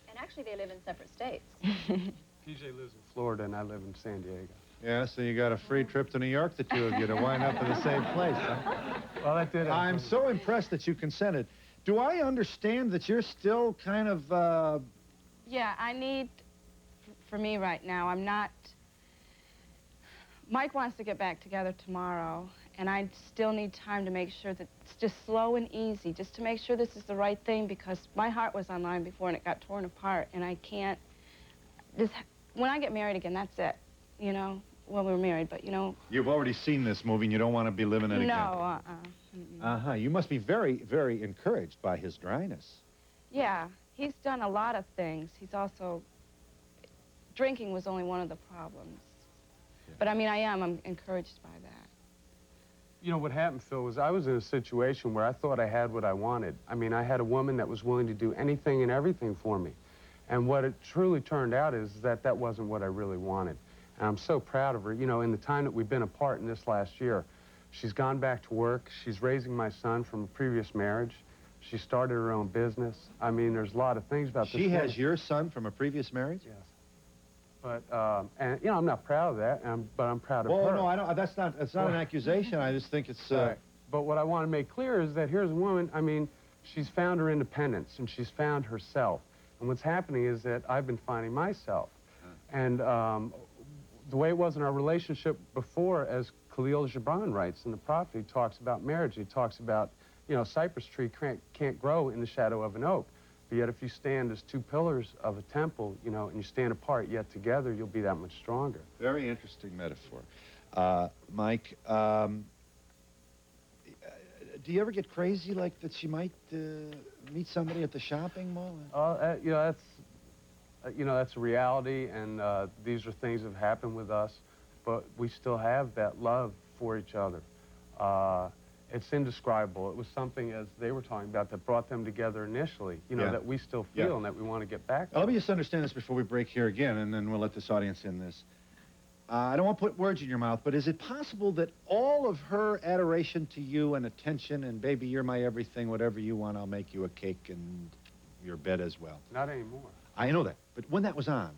And actually, they live in separate states. PJ lives in Florida, and I live in San Diego. Yeah, so you got a free trip to New York, the two of you, to wind up in the same place, huh? Well, that did. I'm so impressed that you consented. Do I understand that you're still kind of, Yeah, I need, for me right now, I'm not... Mike wants to get back together tomorrow, and I still need time to make sure that it's just slow and easy, just to make sure this is the right thing, because my heart was on line before and it got torn apart, and I can't... When I get married again, that's it, you know? Well, we were married, but, you know... You've already seen this movie and you don't want to be living it again. No, Uh-huh. You must be very, very encouraged by his dryness. Yeah, he's done a lot of things. He's also... Drinking was only one of the problems. Yeah. But, I mean, I'm encouraged by that. You know, what happened, Phil, was I was in a situation where I thought I had what I wanted. I mean, I had a woman that was willing to do anything and everything for me. And what it truly turned out is that that wasn't what I really wanted. And I'm so proud of her. You know, in the time that we've been apart in this last year, she's gone back to work. She's raising my son from a previous marriage. She started her own business. I mean, there's a lot of things about this. She has your son from a previous marriage? Yes. But, and, you know, I'm not proud of that, but I'm proud of her. Well, no, I don't, that's not an accusation. I just think it's... Right. But what I want to make clear is that here's a woman, I mean, she's found her independence, and she's found herself. And what's happening is that I've been finding myself. And the way it was in our relationship before, as Khalil Gibran writes in the Prophet, he talks about marriage. He talks about, you know, a cypress tree can't grow in the shadow of an oak. But yet if you stand as two pillars of a temple, you know, and you stand apart yet together, you'll be that much stronger. Very interesting metaphor. Mike, do you ever get crazy like that she might meet somebody at the shopping mall? You know, that's a reality, and these are things that have happened with us, but we still have that love for each other. It's indescribable. It was something, as they were talking about, that brought them together initially, you know, that we still feel and that we want to get back to. Let me just understand this before we break here again, and then we'll let this audience in this. I don't want to put words in your mouth, but is it possible that all of her adoration to you and attention and, baby, you're my everything, whatever you want, I'll make you a cake and your bed as well? Not anymore. I know that, but when that was on,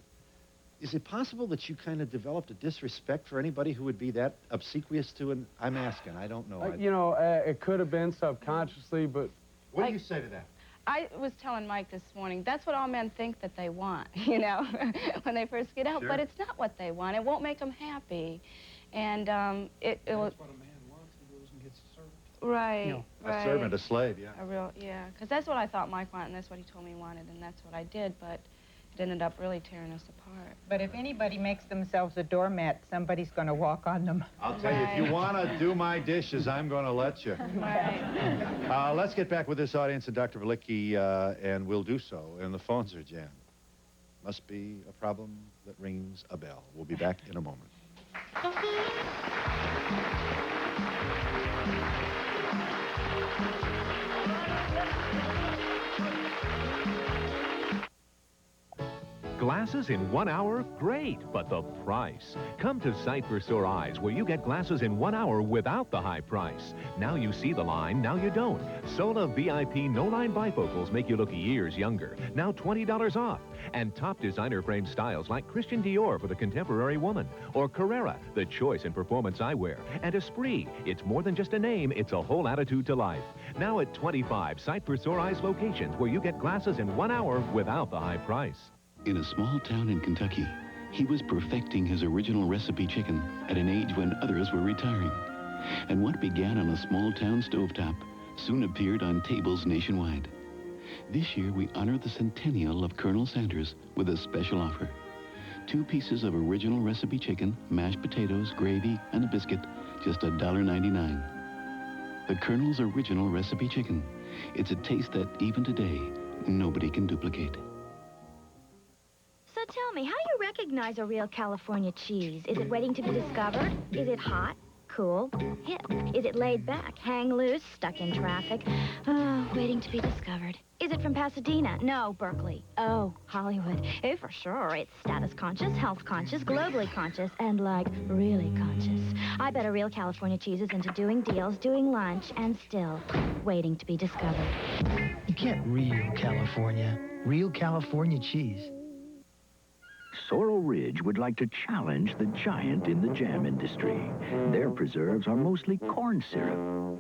is it possible that you kind of developed a disrespect for anybody who would be that obsequious to an... I'm asking, I don't know. You know, it could have been subconsciously, but... What do you say to that? I was telling Mike this morning, that's what all men think that they want, you know, when they first get out. Sure. But it's not what they want. It won't make them happy. And it will... That's what a man wants. He goes and gets a servant. Right, you know, right. A servant, a slave, yeah. Yeah, because that's what I thought Mike wanted, and that's what he told me he wanted, and that's what I did, but it ended up really tearing us apart. But if anybody makes themselves a doormat, somebody's going to walk on them. I'll tell you, if you want to do my dishes, I'm going to let you. Right. Let's get back with this audience and Dr. Valicki, and we'll do so. And the phones are jammed. Must be a problem that rings a bell. We'll be back in a moment. Glasses in 1 hour? Great, but the price. Come to Sight for Sore Eyes, where you get glasses in 1 hour without the high price. Now you see the line, now you don't. Sola VIP no-line bifocals make you look years younger. Now $20 off. And top designer frame styles like Christian Dior for the contemporary woman. Or Carrera, the choice in performance eyewear. And Esprit, it's more than just a name, it's a whole attitude to life. Now at 25 Sight for Sore Eyes locations, where you get glasses in 1 hour without the high price. In a small town in Kentucky, he was perfecting his original recipe chicken at an age when others were retiring. And what began on a small town stovetop soon appeared on tables nationwide. This year, we honor the centennial of Colonel Sanders with a special offer. 2 pieces of original recipe chicken, mashed potatoes, gravy, and a biscuit, just $1.99. The Colonel's original recipe chicken. It's a taste that, even today, nobody can duplicate. So tell me, how do you recognize a real California cheese? Is it waiting to be discovered? Is it hot, cool, hip? Is it laid back, hang loose, stuck in traffic, waiting to be discovered? Is is it from Pasadena? No, Berkeley. Oh, Hollywood. Oh, for sure. It's status conscious, health conscious, globally conscious, and, like, really conscious. I bet a real California cheese is into doing deals, doing lunch, and still waiting to be discovered. Get real California. Real California cheese. Sorrel Ridge would like to challenge the giant in the jam industry. Their preserves are mostly corn syrup,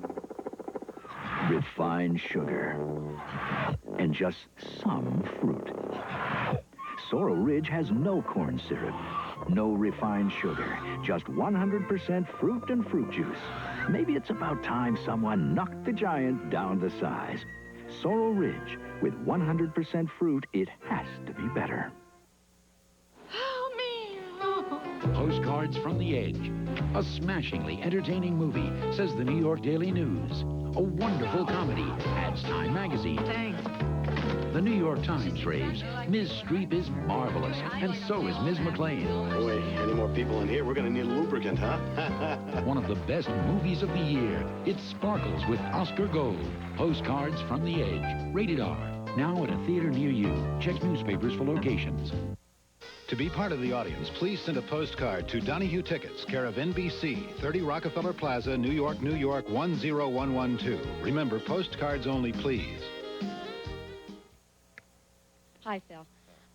refined sugar, and just some fruit. Sorrel Ridge has no corn syrup, no refined sugar, just 100% fruit and fruit juice. Maybe it's about time someone knocked the giant down to size. Sorrel Ridge, with 100% fruit, it has to be better. Postcards from the Edge. A smashingly entertaining movie, says the New York Daily News. A wonderful comedy, adds Time magazine. Thanks. The New York Times raves, Ms. Streep is marvelous, and so is Ms. McClane. Boy, any more people in here, we're going to need a lubricant, huh? One of the best movies of the year. It sparkles with Oscar gold. Postcards from the Edge. Rated R. Now at a theater near you. Check newspapers for locations. To be part of the audience, please send a postcard to Donahue Tickets, care of NBC, 30 Rockefeller Plaza, New York, New York, 10112. Remember, postcards only, please. Hi, Phil.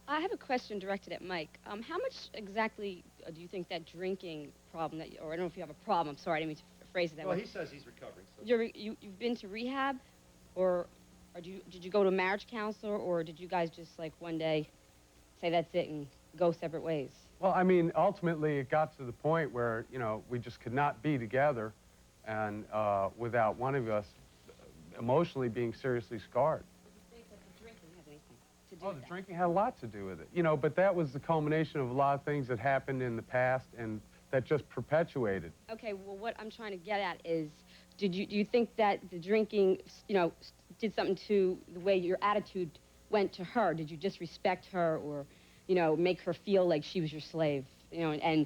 I have a question directed at Mike. How much exactly do you think that drinking problem, or I don't know if you have a problem, I'm sorry, I didn't mean to phrase it that way. Well, he says he's recovering. So. You've been to rehab, or did you go to a marriage counselor, or did you guys just, like, one day say that's it and go separate ways? Well, I mean, ultimately, it got to the point where, you know, we just could not be together and without one of us emotionally being seriously scarred. Oh, the drinking had a lot to do with it. You know, but that was the culmination of a lot of things that happened in the past and that just perpetuated. Okay, well, what I'm trying to get at is, do you think that the drinking, you know, did something to the way your attitude went to her? Did you just respect her, or, you know, make her feel like she was your slave, you know, and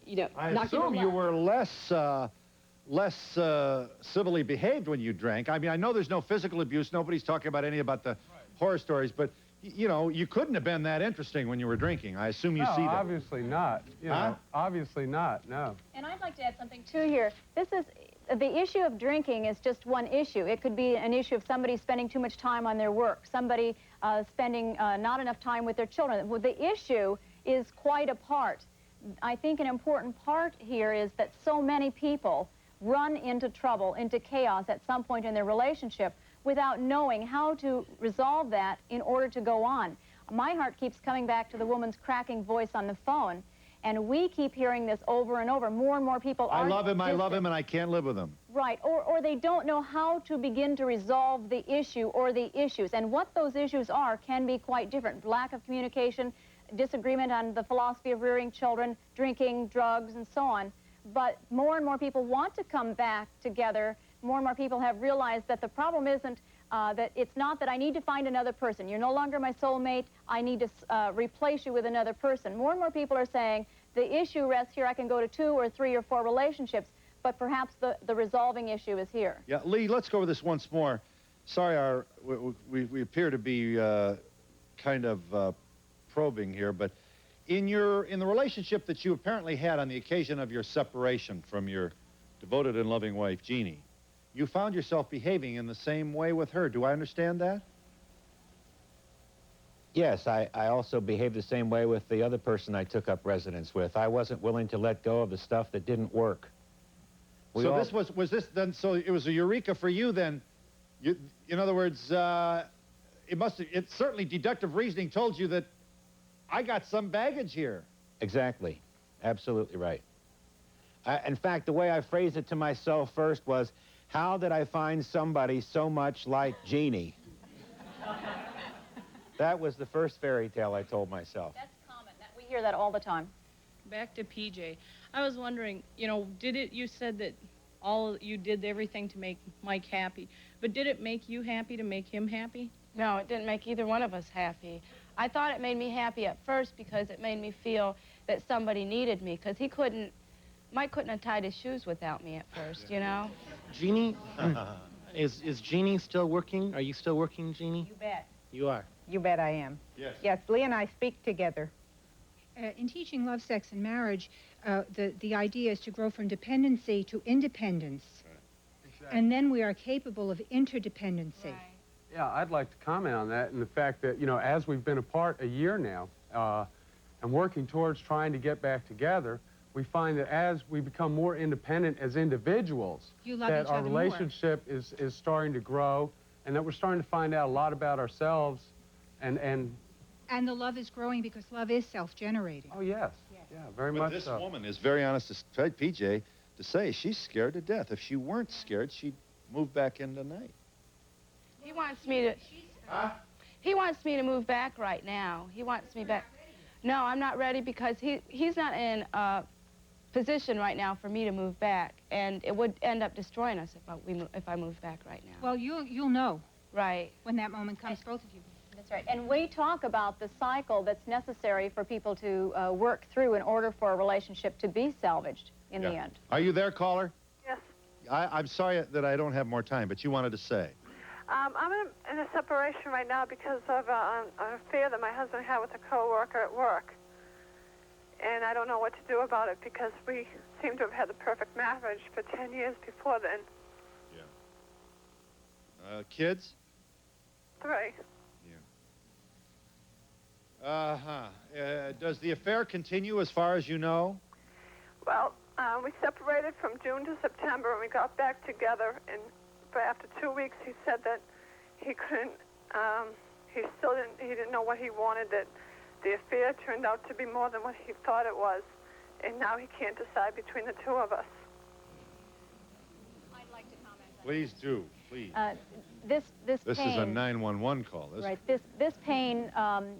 you know, I not give her assume you were less civilly behaved when you drank. I mean, I know there's no physical abuse. Nobody's talking about any about the horror stories, but you know, you couldn't have been that interesting when you were drinking. I assume you see that. Obviously not. You know, obviously not, no. And I'd like to add something, too, here. This is, the issue of drinking is just one issue. It could be an issue of somebody spending too much time on their work, somebody spending not enough time with their children. Well, the issue is quite apart. I think an important part here is that so many people run into trouble, into chaos at some point in their relationship without knowing how to resolve that in order to go on. My heart keeps coming back to the woman's cracking voice on the phone, and we keep hearing this over and over. More and more people are I love him, and I can't live with him. Right, or they don't know how to begin to resolve the issue or the issues, and what those issues are can be quite different. Lack of communication, disagreement on the philosophy of rearing children, drinking, drugs, and so on. But more and more people want to come back together. More and more people have realized that the problem isn't that it's not that I need to find another person. You're no longer my soulmate. I need to replace you with another person. More and more people are saying the issue rests here. I can go to 2 or 3 or 4 relationships, but perhaps the resolving issue is here. Yeah, Lee, let's go over this once more. Sorry, we appear to be kind of probing here, but in the relationship that you apparently had on the occasion of your separation from your devoted and loving wife, Jeannie, you found yourself behaving in the same way with her. Do I understand that? Yes, I also behaved the same way with the other person I took up residence with. I wasn't willing to let go of the stuff that didn't work. So this was this then, so it was a eureka for you then. In other words, it's certainly deductive reasoning told you that I got some baggage here. Exactly. Absolutely right. In fact, the way I phrased it to myself first was, how did I find somebody so much like Jeannie? That was the first fairy tale I told myself. That's common. We hear that all the time. Back to PJ. I was wondering, you know, you said that you did everything to make Mike happy, but did it make you happy to make him happy? No, it didn't make either one of us happy. I thought it made me happy at first because it made me feel that somebody needed me, because Mike couldn't have tied his shoes without me at first, you know? Jeannie, Is Jeannie still working? Are you still working, Jeannie? You bet. You are. You bet I am. Yes. Yes, Lee and I speak together. In teaching love, sex, and marriage, the idea is to grow from dependency to independence. Exactly. And then we are capable of interdependency. Yeah, I'd like to comment on that and the fact that, you know, as we've been apart a year now and working towards trying to get back together, we find that as we become more independent as individuals, that our relationship is starting to grow and that we're starting to find out a lot about ourselves and the love is growing because love is self-generating. Oh, yes. Yeah, very much this so. woman is very honest to tell PJ to say she's scared to death. If she weren't scared, she'd move back in tonight. He wants me to... He wants me to move back right now. He wants me back. No, I'm not ready because he's not in a position right now for me to move back, and it would end up destroying us if I moved back right now. Well, you'll know. Right. When that moment comes, both of you. That's right. And we talk about the cycle that's necessary for people to work through in order for a relationship to be salvaged in the end. Are you there, caller? Yes. I'm sorry that I don't have more time, but you wanted to say. I'm in a separation right now because of an affair that my husband had with a co-worker at work. And I don't know what to do about it because we seem to have had the perfect marriage for 10 years before then. Yeah. Kids? 3. Does the affair continue as far as you know? Well, we separated from June to September, and we got back together. And but after 2 weeks, he said that he couldn't. He didn't know what he wanted. That the affair turned out to be more than what he thought it was, and now he can't decide between the two of us. I'd like to comment. Please do, please. This This pain, is a 911 call. Right. This pain,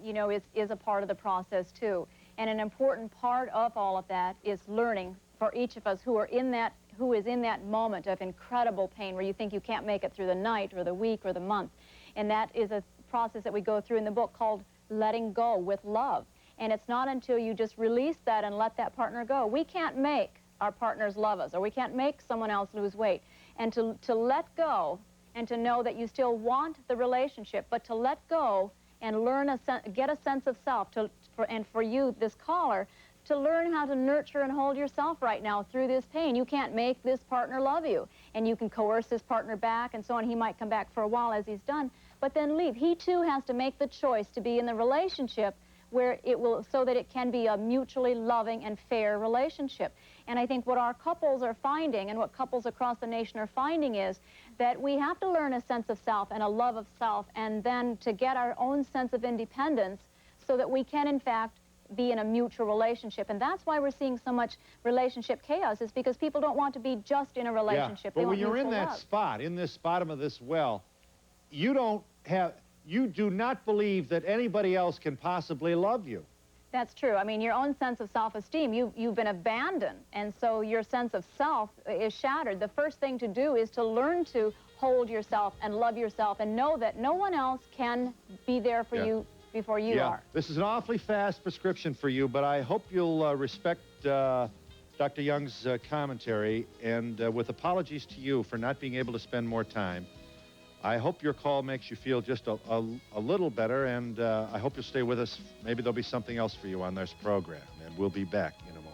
you know, is a part of the process too, and an important part of all of that is learning for each of us who is in that moment of incredible pain where you think you can't make it through the night or the week or the month, and that is a process that we go through in the book called letting go with love. And it's not until you just release that and let that partner go. We can't make our partners love us, or we can't make someone else lose weight. And to let go and to know that you still want the relationship, but to let go and get a sense of self, and for you, this caller, to learn how to nurture and hold yourself right now through this pain. You can't make this partner love you, and you can coerce this partner back and so on. He might come back for a while as he's done, but then leave. He too has to make the choice to be in the relationship where it will, so that it can be a mutually loving and fair relationship. And I think what our couples are finding, and what couples across the nation are finding, is that we have to learn a sense of self and a love of self, and then to get our own sense of independence so that we can, in fact, be in a mutual relationship. And that's why we're seing so much relationship chaos, is because people don't want to be just in a relationship. Yeah, but they when want you're in mutual that love. spot, in this bottom of this well, you do not believe that anybody else can possibly love you. That's true. I mean, your own sense of self-esteem, you've been abandoned, and so your sense of self is shattered. The first thing to do is to learn to hold yourself and love yourself and know that no one else can be there for you before you are. This is an awfully fast prescription for you, but I hope you'll respect Dr. Young's commentary, and with apologies to you for not being able to spend more time, I hope your call makes you feel just a little better, and I hope you'll stay with us. Maybe there'll be something else for you on this program, and we'll be back in a moment.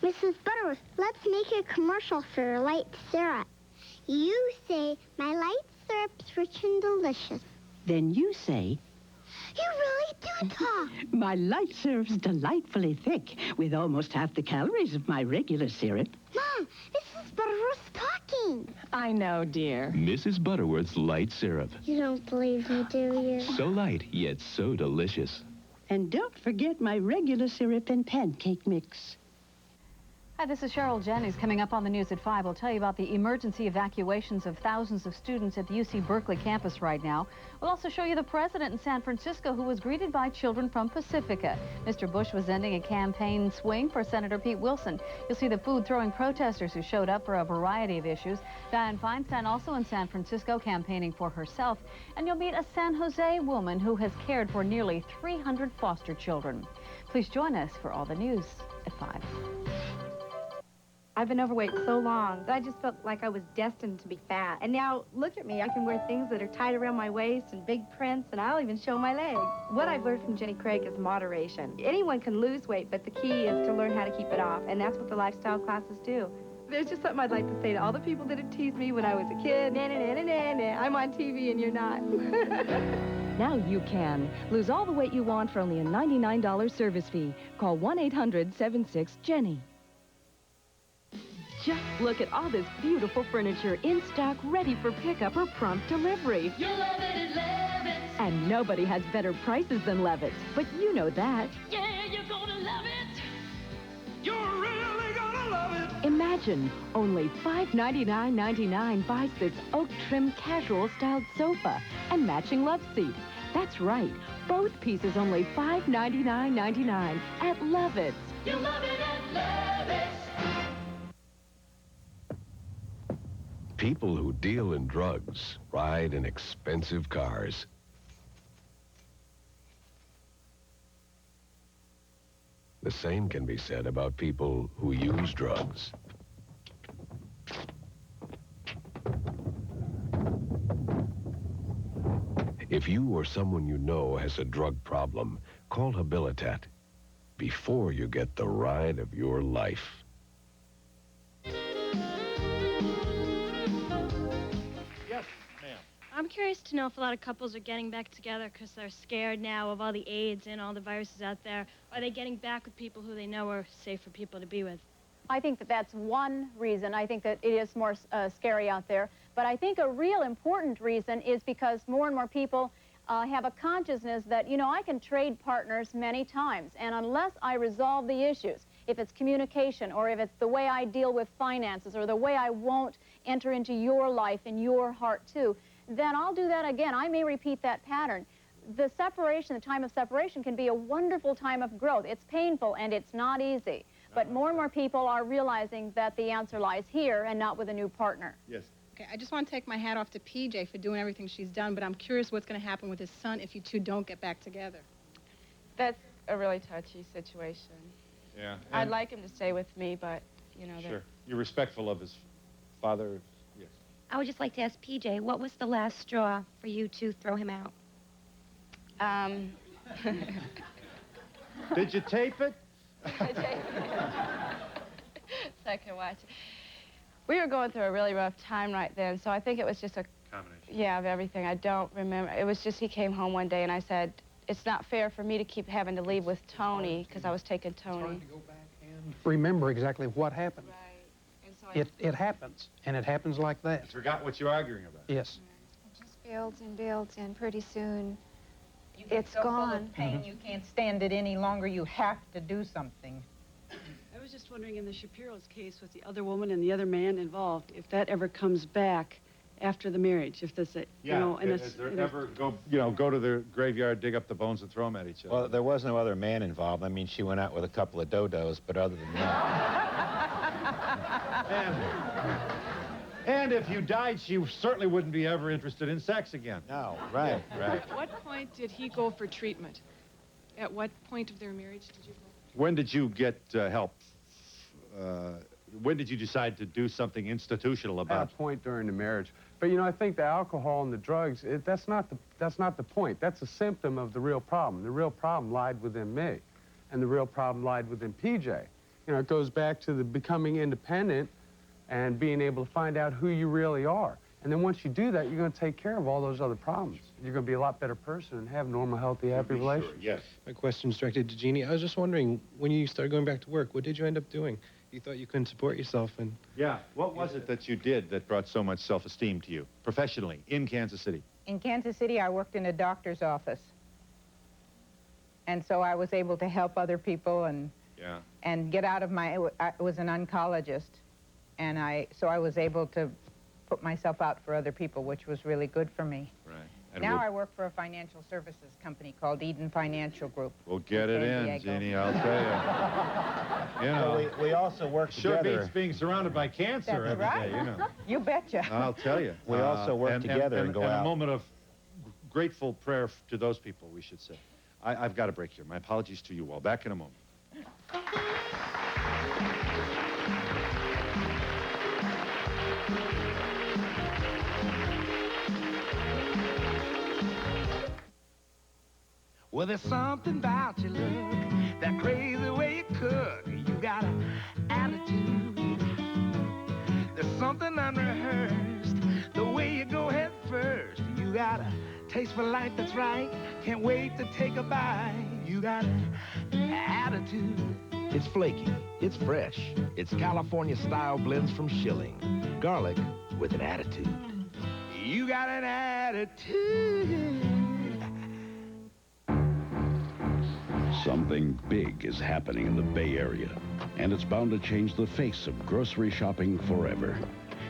Mrs. Butterworth, let's make a commercial for light syrup. You say, my light syrup's rich and delicious. Then you say, You really do talk. my light syrup's delightfully thick, with almost half the calories of my regular syrup. Mom, Mrs. Butterworth's talking. I know, dear. Mrs. Butterworth's light syrup. You don't believe me, do you? So light, yet so delicious. And don't forget my regular syrup and pancake mix. Hi, this is Cheryl Jennings. Coming up on the news at 5, we'll tell you about the emergency evacuations of thousands of students at the UC Berkeley campus right now. We'll also show you the president in San Francisco who was greeted by children from Pacifica. Mr. Bush was ending a campaign swing for Senator Pete Wilson. You'll see the food-throwing protesters who showed up for a variety of issues. Dianne Feinstein also in San Francisco campaigning for herself. And you'll meet a San Jose woman who has cared for nearly 300 foster children. Please join us for all the news at 5. I've been overweight so long that I just felt like I was destined to be fat. And now, look at me. I can wear things that are tight around my waist and big prints, and I'll even show my legs. What I've learned from Jenny Craig is moderation. Anyone can lose weight, but the key is to learn how to keep it off, and that's what the lifestyle classes do. There's just something I'd like to say to all the people that have teased me when I was a kid. Na, na, na, na, na, na. I'm on TV and you're not. Now you can. Lose all the weight you want for only a $99 service fee. Call 1-800-76-JENNY. Just look at all this beautiful furniture in stock, ready for pickup or prompt delivery. You'll love it at Levitt's. And nobody has better prices than Levitt's, but you know that. Yeah, you're gonna love it. You're really gonna love it. Imagine, only $599.99 buys this oak trim casual styled sofa and matching love seat. That's right, both pieces only $599.99 at Levitt's. You'll love it at Levitt's. People who deal in drugs ride in expensive cars. The same can be said about people who use drugs. If you or someone you know has a drug problem, call Habilitat before you get the ride of your life. I'm curious to know if a lot of couples are getting back together because they're scared now of all the AIDS and all the viruses out there. Are they getting back with people who they know are safe for people to be with? I think that that's one reason. I think that it is more scary out there. But I think a real important reason is because more and more people have a consciousness that, you know, I can trade partners many times. And unless I resolve the issues, if it's communication or if it's the way I deal with finances or the way I won't enter into your life and your heart too, then I'll do that again. I may repeat that pattern. The separation, the time of separation can be a wonderful time of growth. It's painful and it's not easy. But more and more people are realizing that the answer lies here and not with a new partner. Yes. Okay, I just want to take my hat off to PJ for doing everything she's done, but I'm curious what's going to happen with his son if you two don't get back together. That's a really touchy situation. Yeah. I'd like him to stay with me, but, you know. Sure. You're respectful of his father. Yes. I would just like to ask PJ, what was the last straw for you to throw him out? Did you tape it? So I can watch it. We were going through a really rough time right then, so I think it was just a combination. Yeah, of everything. I don't remember. It was just he came home one day and I said, it's not fair for me to keep having to leave with Tony because I was taking Tony. Remember exactly what happened. Right. And so it happens, and it happens like that. You forgot what you're arguing about. Yes. It just builds, and pretty soon It's so full gone. of Pain, you can't stand it any longer. You have to do something. I was just wondering, in the Shapiro's case with the other woman and the other man involved, if that ever comes back after the marriage, if there's a, Yeah. you know, Is there ever go to the graveyard, dig up the bones, and throw them at each other? Well, there was no other man involved. I mean, she went out with a couple of dodos, but other than that. And if you died, she certainly wouldn't be ever interested in sex again. No, right, right. At what point did he go for treatment? At what point of their marriage did you go? When did you get help? When did you decide to do something institutional about At a point during the marriage. But, you know, I think the alcohol and the drugs, that's not the point. That's a symptom of the real problem. The real problem lied within me, and the real problem lied within PJ. You know, it goes back to the becoming independent and being able to find out who you really are. And then once you do that, you're going to take care of all those other problems. You're going to be a lot better person and have normal, healthy, happy relationships. Yes. My question's directed to Jeannie. I was just wondering, when you started going back to work, what did you end up doing? You thought you couldn't support yourself, and... Yeah. What was it that you did that brought so much self-esteem to you, professionally, in Kansas City? In Kansas City, I worked in a doctor's office. And so I was able to help other people and get out of my... I was an oncologist. And so I was able to put myself out for other people, which was really good for me. Right. And now I work for a financial services company called Eden Financial Group. We'll get it in, Jeannie, I'll tell you. You know, well, we also work sure together. beats being surrounded by cancer That's every right. day, you know. You betcha. I'll tell you. We also work together and go out. A moment of grateful prayer to those people, we should say. I've got a break here. My apologies to you all. Back in a moment. Well, there's something about you, look, that crazy way you cook. You got an attitude. There's something unrehearsed, the way you go head first. You got a taste for life that's right. Can't wait to take a bite. You got an attitude. It's flaky, it's fresh, it's California-style blends from Schilling. Garlic with an attitude. You got an attitude. Something big is happening in the Bay Area, and it's bound to change the face of grocery shopping forever.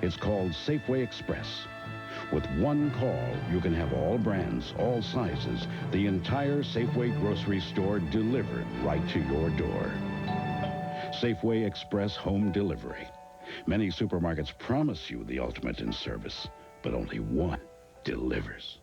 It's called Safeway Express. With one call, you can have all brands, all sizes, the entire Safeway grocery store delivered right to your door. Safeway Express Home Delivery. Many supermarkets promise you the ultimate in service, but only one delivers.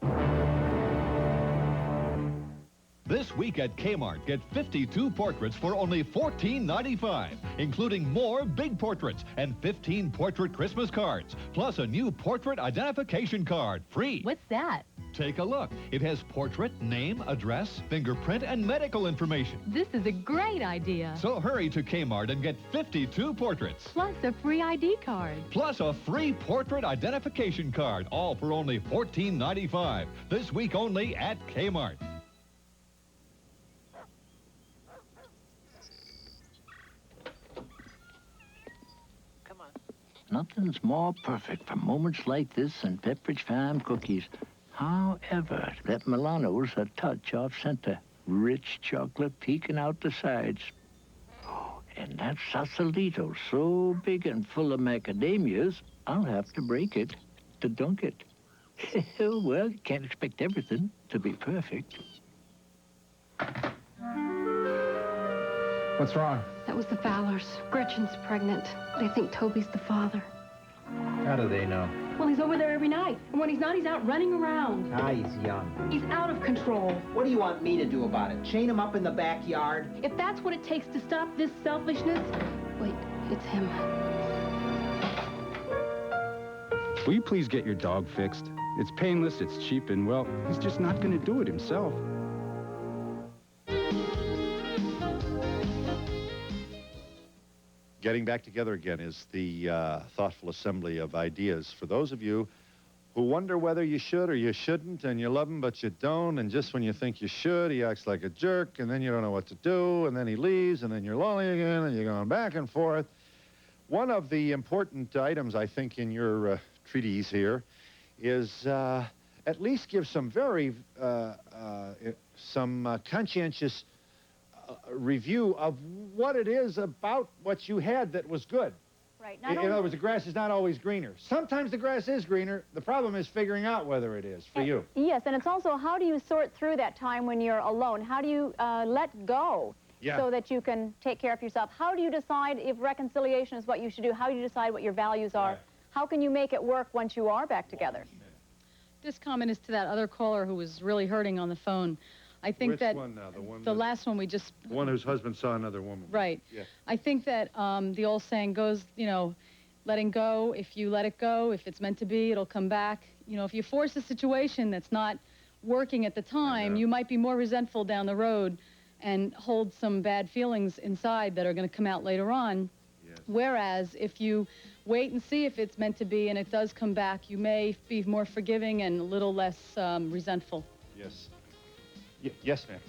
This week at Kmart, get 52 portraits for only $14.95, including more big portraits and 15 portrait Christmas cards, plus a new portrait identification card, free. What's that? Take a look. It has portrait, name, address, fingerprint, and medical information. This is a great idea. So hurry to Kmart and get 52 portraits. Plus a free ID card. Plus a free portrait identification card, all for only $14.95. This week only at Kmart. Nothing's more perfect for moments like this than Pepperidge Farm cookies. However, that Milano's a touch off center. Rich chocolate peeking out the sides. Oh, and that Sausalito, so big and full of macadamias, I'll have to break it to dunk it. Well, you can't expect everything to be perfect. What's wrong? That was the Fowlers. Gretchen's pregnant. They think Toby's the father. How do they know? Well, he's over there every night. And when he's not, he's out running around. He's young. He's out of control. What do you want me to do about it? Chain him up in the backyard? If that's what it takes to stop this selfishness... Wait, it's him. Will you please get your dog fixed? It's painless, it's cheap, and, well, he's just not going to do it himself. Getting back together again is the thoughtful assembly of ideas. For those of you who wonder whether you should or you shouldn't, and you love him but you don't, and just when you think you should, he acts like a jerk, and then you don't know what to do, and then he leaves, and then you're lonely again, and you're going back and forth. One of the important items, I think, in your treatise here is at least give some very, conscientious review of what it is about what you had that was good. Right. In other words, the grass is not always greener. Sometimes the grass is greener. The problem is figuring out whether it is for you. Yes, and it's also how do you sort through that time when you're alone? How do you let go so that you can take care of yourself? How do you decide if reconciliation is what you should do? How do you decide what your values are? Right. How can you make it work once you are back together? This comment is to that other caller who was really hurting on the phone. I think Which that one now? The one the last one we just... The one whose husband saw another woman. Right. Yeah. I think that the old saying goes, you know, letting go, if you let it go, if it's meant to be, it'll come back. You know, if you force a situation that's not working at the time, you might be more resentful down the road and hold some bad feelings inside that are going to come out later on. Yes. Whereas if you wait and see if it's meant to be and it does come back, you may be more forgiving and a little less resentful. Yes. Yes, ma'am.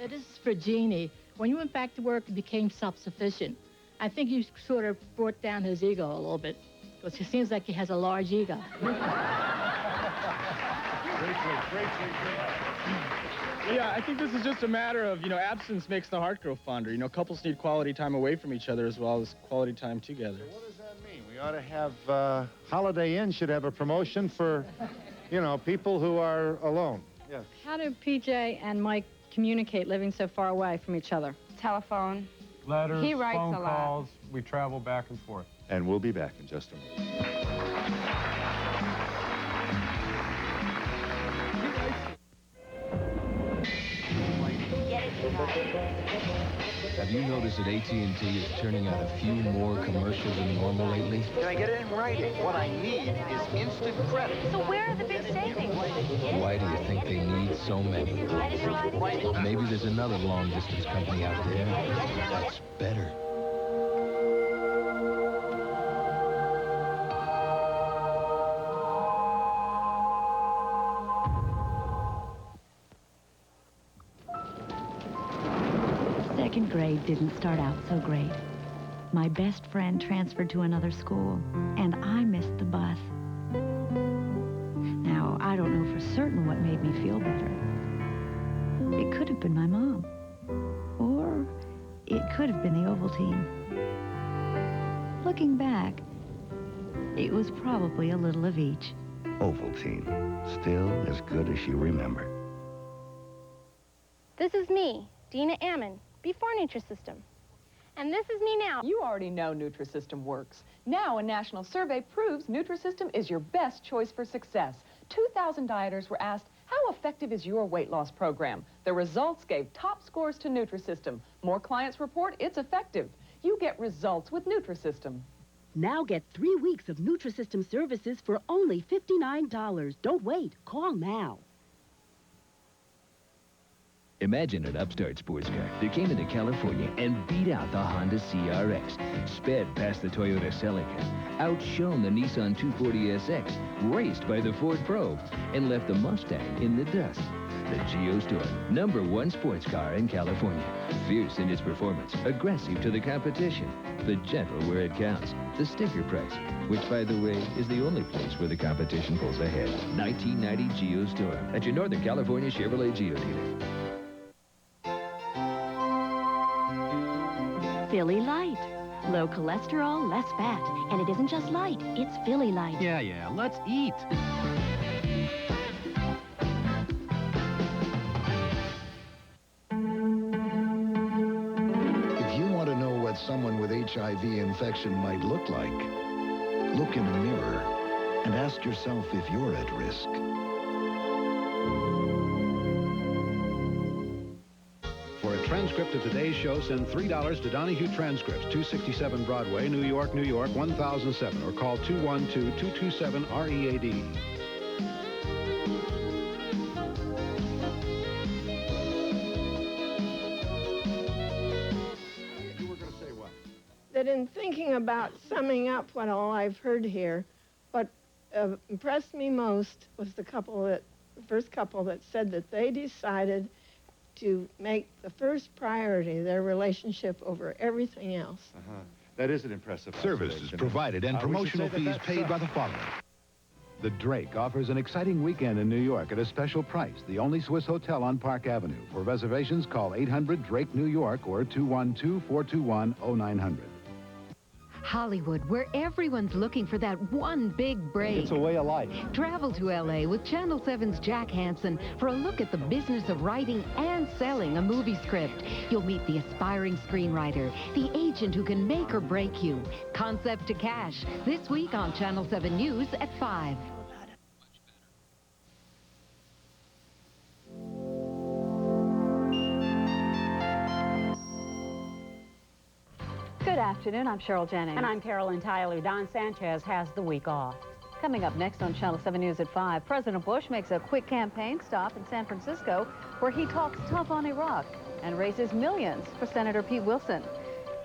This is for Jeannie. When you went back to work and became self-sufficient, I think you sort of brought down his ego a little bit, because it seems like he has a large ego. Yeah, I think this is just a matter of, you know, absence makes the heart grow fonder. You know, couples need quality time away from each other as well as quality time together. So what does that mean? We ought to have, Holiday Inn should have a promotion for, you know, people who are alone. Yes. How do PJ and Mike communicate living so far away from each other? Telephone. Letters, He writes phone a lot. calls, we travel back and forth. And we'll be back in just a moment. Have you noticed that AT&T is turning out a few more commercials than normal lately? Can I get it in writing? What I need is instant credit. So where are the big savings? Why do you think they need so many? Maybe there's another long-distance company out there that's better. Second grade didn't start out so great. My best friend transferred to another school, and I missed the bus. Now, I don't know for certain what made me feel better. It could have been my mom, or it could have been the Ovaltine. Looking back, it was probably a little of each. Ovaltine, still as good as you remember. This is me, Dina Ammon, before Nutrisystem. And this is me now. You already know Nutrisystem works. Now a national survey proves Nutrisystem is your best choice for success. 2,000 dieters were asked, how effective is your weight loss program? The results gave top scores to Nutrisystem. More clients report it's effective. You get results with Nutrisystem. Now get 3 weeks of Nutrisystem services for only $59. Don't wait. Call now. Imagine an upstart sports car that came into California and beat out the Honda CRX, sped past the Toyota Celica, outshone the Nissan 240SX, raced by the Ford Probe, and left the Mustang in the dust. The Geostorm, #1 sports car in California. Fierce in its performance, aggressive to the competition, but gentle where it counts. The sticker price, which, by the way, is the only place where the competition pulls ahead. 1990 Geostorm at your Northern California Chevrolet Geo dealer. Philly Light. Low cholesterol, less fat. And it isn't just light, it's Philly Light. Yeah, let's eat. If you want to know what someone with HIV infection might look like, look in a mirror and ask yourself if you're at risk. For a transcript of today's show, send $3 to Donahue Transcripts, 267 Broadway, New York, 1007, or call 212-227-READ. You were going to say what? That in thinking about summing up what all I've heard here, what impressed me most was the first couple that said that they decided to make the first priority their relationship over everything else. That is an impressive Services provided and promotional fees paid by the following. The Drake offers an exciting weekend in New York at a special price. The only Swiss hotel on Park Avenue. For reservations, call 800-DRAKE-NEW YORK or 212-421-0900. Hollywood, where everyone's looking for that one big break. It's a way of life. Travel to L.A. with Channel 7's Jack Hansen for a look at the business of writing and selling a movie script. You'll meet the aspiring screenwriter, the agent who can make or break you. Concept to Cash, this week on Channel 7 News at 5. Good afternoon, I'm Cheryl Jennings. And I'm Carolyn Tyler. Don Sanchez has the week off. Coming up next on Channel 7 News at 5, President Bush makes a quick campaign stop in San Francisco where he talks tough on Iraq and raises millions for Senator Pete Wilson.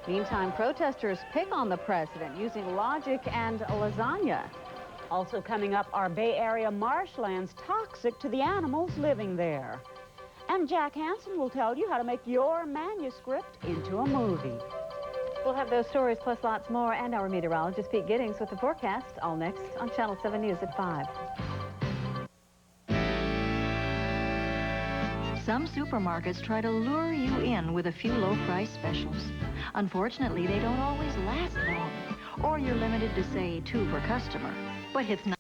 Meantime, protesters pick on the president using logic and lasagna. Also coming up, our Bay Area marshlands toxic to the animals living there. And Jack Hansen will tell you how to make your manuscript into a movie. We'll have those stories plus lots more, and our meteorologist Pete Giddings with the forecast, all next on Channel 7 News at 5. Some supermarkets try to lure you in with a few low-price specials. Unfortunately, they don't always last long, or you're limited to, say, 2 per customer. But it's not